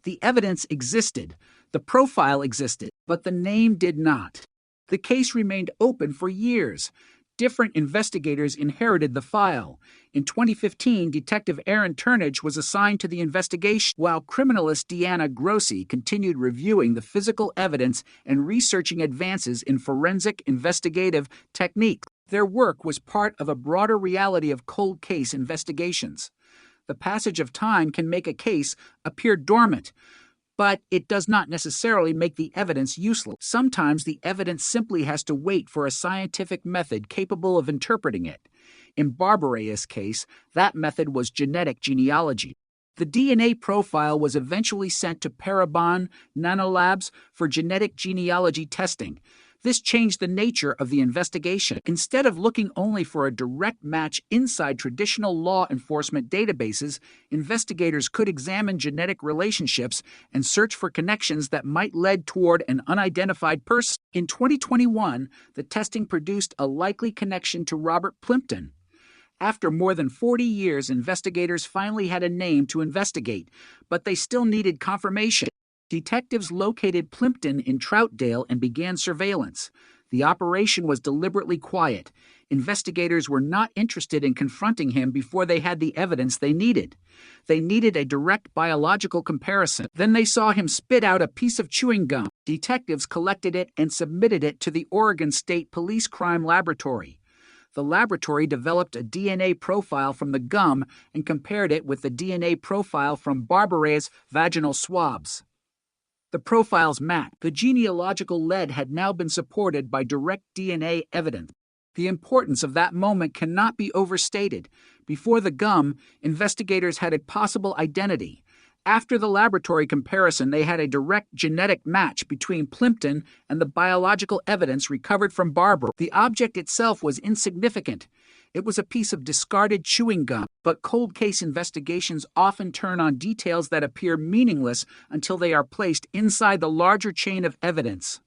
The evidence existed, the profile existed, but the name did not. The case remained open for years. Different investigators inherited the file. In 2015, Detective Aaron Turnage was assigned to the investigation, while criminalist Deanna Grossi continued reviewing the physical evidence and researching advances in forensic investigative techniques. Their work was part of a broader reality of cold case investigations. The passage of time can make a case appear dormant, but it does not necessarily make the evidence useless. Sometimes the evidence simply has to wait for a scientific method capable of interpreting it. In Barbara Reyes' case, that method was genetic genealogy. The DNA profile was eventually sent to Parabon Nanolabs for genetic genealogy testing. This changed the nature of the investigation. Instead of looking only for a direct match inside traditional law enforcement databases, investigators could examine genetic relationships and search for connections that might lead toward an unidentified person. In 2021, the testing produced a likely connection to Robert Plimpton. After more than 40 years, investigators finally had a name to investigate, but they still needed confirmation. Detectives located Plimpton in Troutdale and began surveillance. The operation was deliberately quiet. Investigators were not interested in confronting him before they had the evidence they needed. They needed a direct biological comparison. Then they saw him spit out a piece of chewing gum. Detectives collected it and submitted it to the Oregon State Police Crime Laboratory. The laboratory developed a DNA profile from the gum and compared it with the DNA profile from Barbara Reyes' vaginal swabs. The profiles matched. The genealogical lead had now been supported by direct DNA evidence. The importance of that moment cannot be overstated. Before the gum, investigators had a possible identity. After the laboratory comparison, they had a direct genetic match between Plimpton and the biological evidence recovered from Barbara. The object itself was insignificant. It was a piece of discarded chewing gum, but cold case investigations often turn on details that appear meaningless until they are placed inside the larger chain of evidence.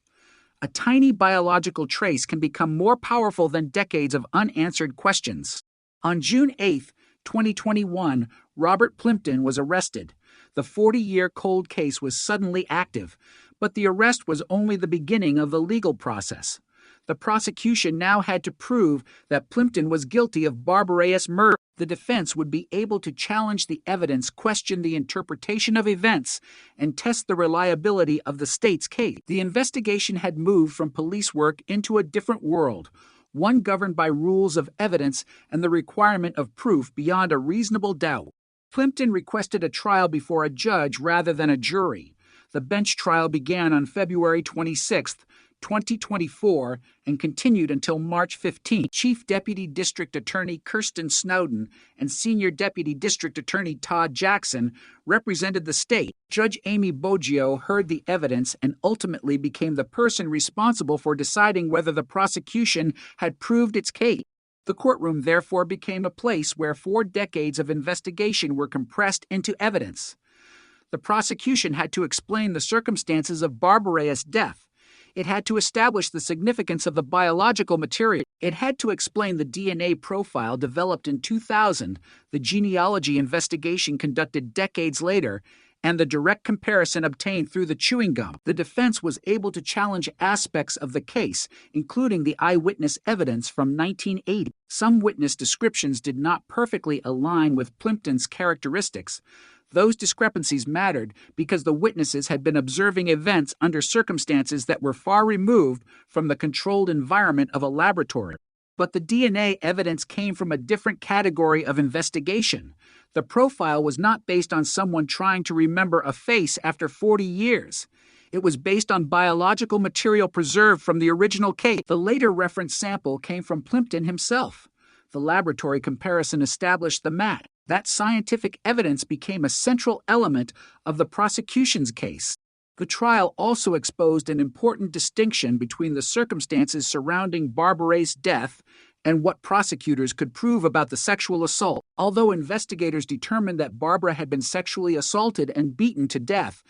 A tiny biological trace can become more powerful than decades of unanswered questions. On June 8, 2021, Robert Plimpton was arrested. The 40-year cold case was suddenly active, but the arrest was only the beginning of the legal process. The prosecution now had to prove that Plimpton was guilty of Barbara Reyes' murder. The defense would be able to challenge the evidence, question the interpretation of events, and test the reliability of the state's case. The investigation had moved from police work into a different world, one governed by rules of evidence and the requirement of proof beyond a reasonable doubt. Plimpton requested a trial before a judge rather than a jury. The bench trial began on February 26, 2024, and continued until March 15. Chief Deputy District Attorney Kirsten Snowden and Senior Deputy District Attorney Todd Jackson represented the state. Judge Amy Boggio heard the evidence and ultimately became the person responsible for deciding whether the prosecution had proved its case. The courtroom therefore became a place where 4 decades of investigation were compressed into evidence. The prosecution had to explain the circumstances of Barbara Reyes' death. It had to establish the significance of the biological material. It had to explain the DNA profile developed in 2000, the genealogy investigation conducted decades later, and the direct comparison obtained through the chewing gum. The defense was able to challenge aspects of the case, including the eyewitness evidence from 1980. Some witness descriptions did not perfectly align with Plimpton's characteristics. Those discrepancies mattered because the witnesses had been observing events under circumstances that were far removed from the controlled environment of a laboratory. But the DNA evidence came from a different category of investigation. The profile was not based on someone trying to remember a face after 40 years. It was based on biological material preserved from the original case. The later reference sample came from Plimpton himself. The laboratory comparison established the match. That scientific evidence became a central element of the prosecution's case. The trial also exposed an important distinction between the circumstances surrounding Barbara Reyes' death and what prosecutors could prove about the sexual assault. Although investigators determined that Barbara had been sexually assaulted and beaten to death,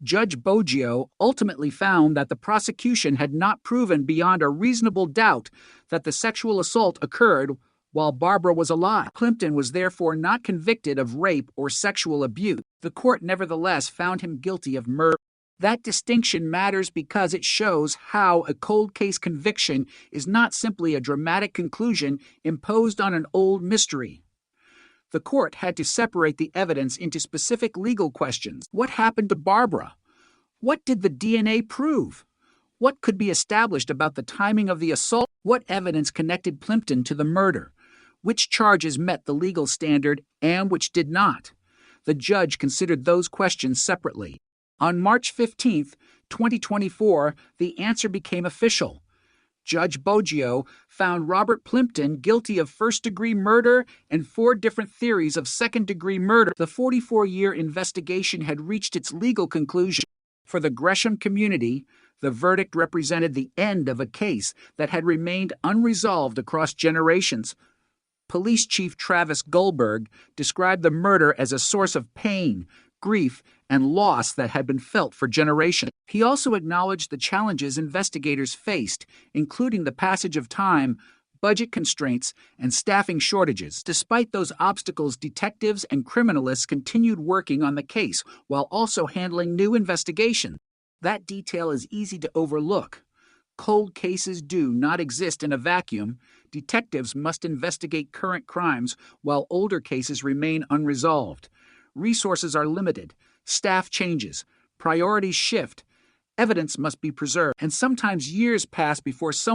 Judge Boggio ultimately found that the prosecution had not proven beyond a reasonable doubt that the sexual assault occurred while Barbara was alive. Plimpton was therefore not convicted of rape or sexual abuse. The court nevertheless found him guilty of murder. That distinction matters because it shows how a cold case conviction is not simply a dramatic conclusion imposed on an old mystery. The court had to separate the evidence into specific legal questions. What happened to Barbara? What did the DNA prove? What could be established about the timing of the assault? What evidence connected Plimpton to the murder? Which charges met the legal standard and which did not? The judge considered those questions separately. On March 15, 2024, the answer became official. Judge Boggio found Robert Plimpton guilty of first-degree murder and 4 different theories of second-degree murder. The 44-year investigation had reached its legal conclusion. For the Gresham community, the verdict represented the end of a case that had remained unresolved across generations. Police Chief Travis Goldberg described the murder as a source of pain, grief, and loss that had been felt for generations. He also acknowledged the challenges investigators faced, including the passage of time, budget constraints, and staffing shortages. Despite those obstacles, detectives and criminalists continued working on the case while also handling new investigations. That detail is easy to overlook. Cold cases do not exist in a vacuum. Detectives must investigate current crimes while older cases remain unresolved. Resources are limited, staff changes, priorities shift, evidence must be preserved, and sometimes years pass before someone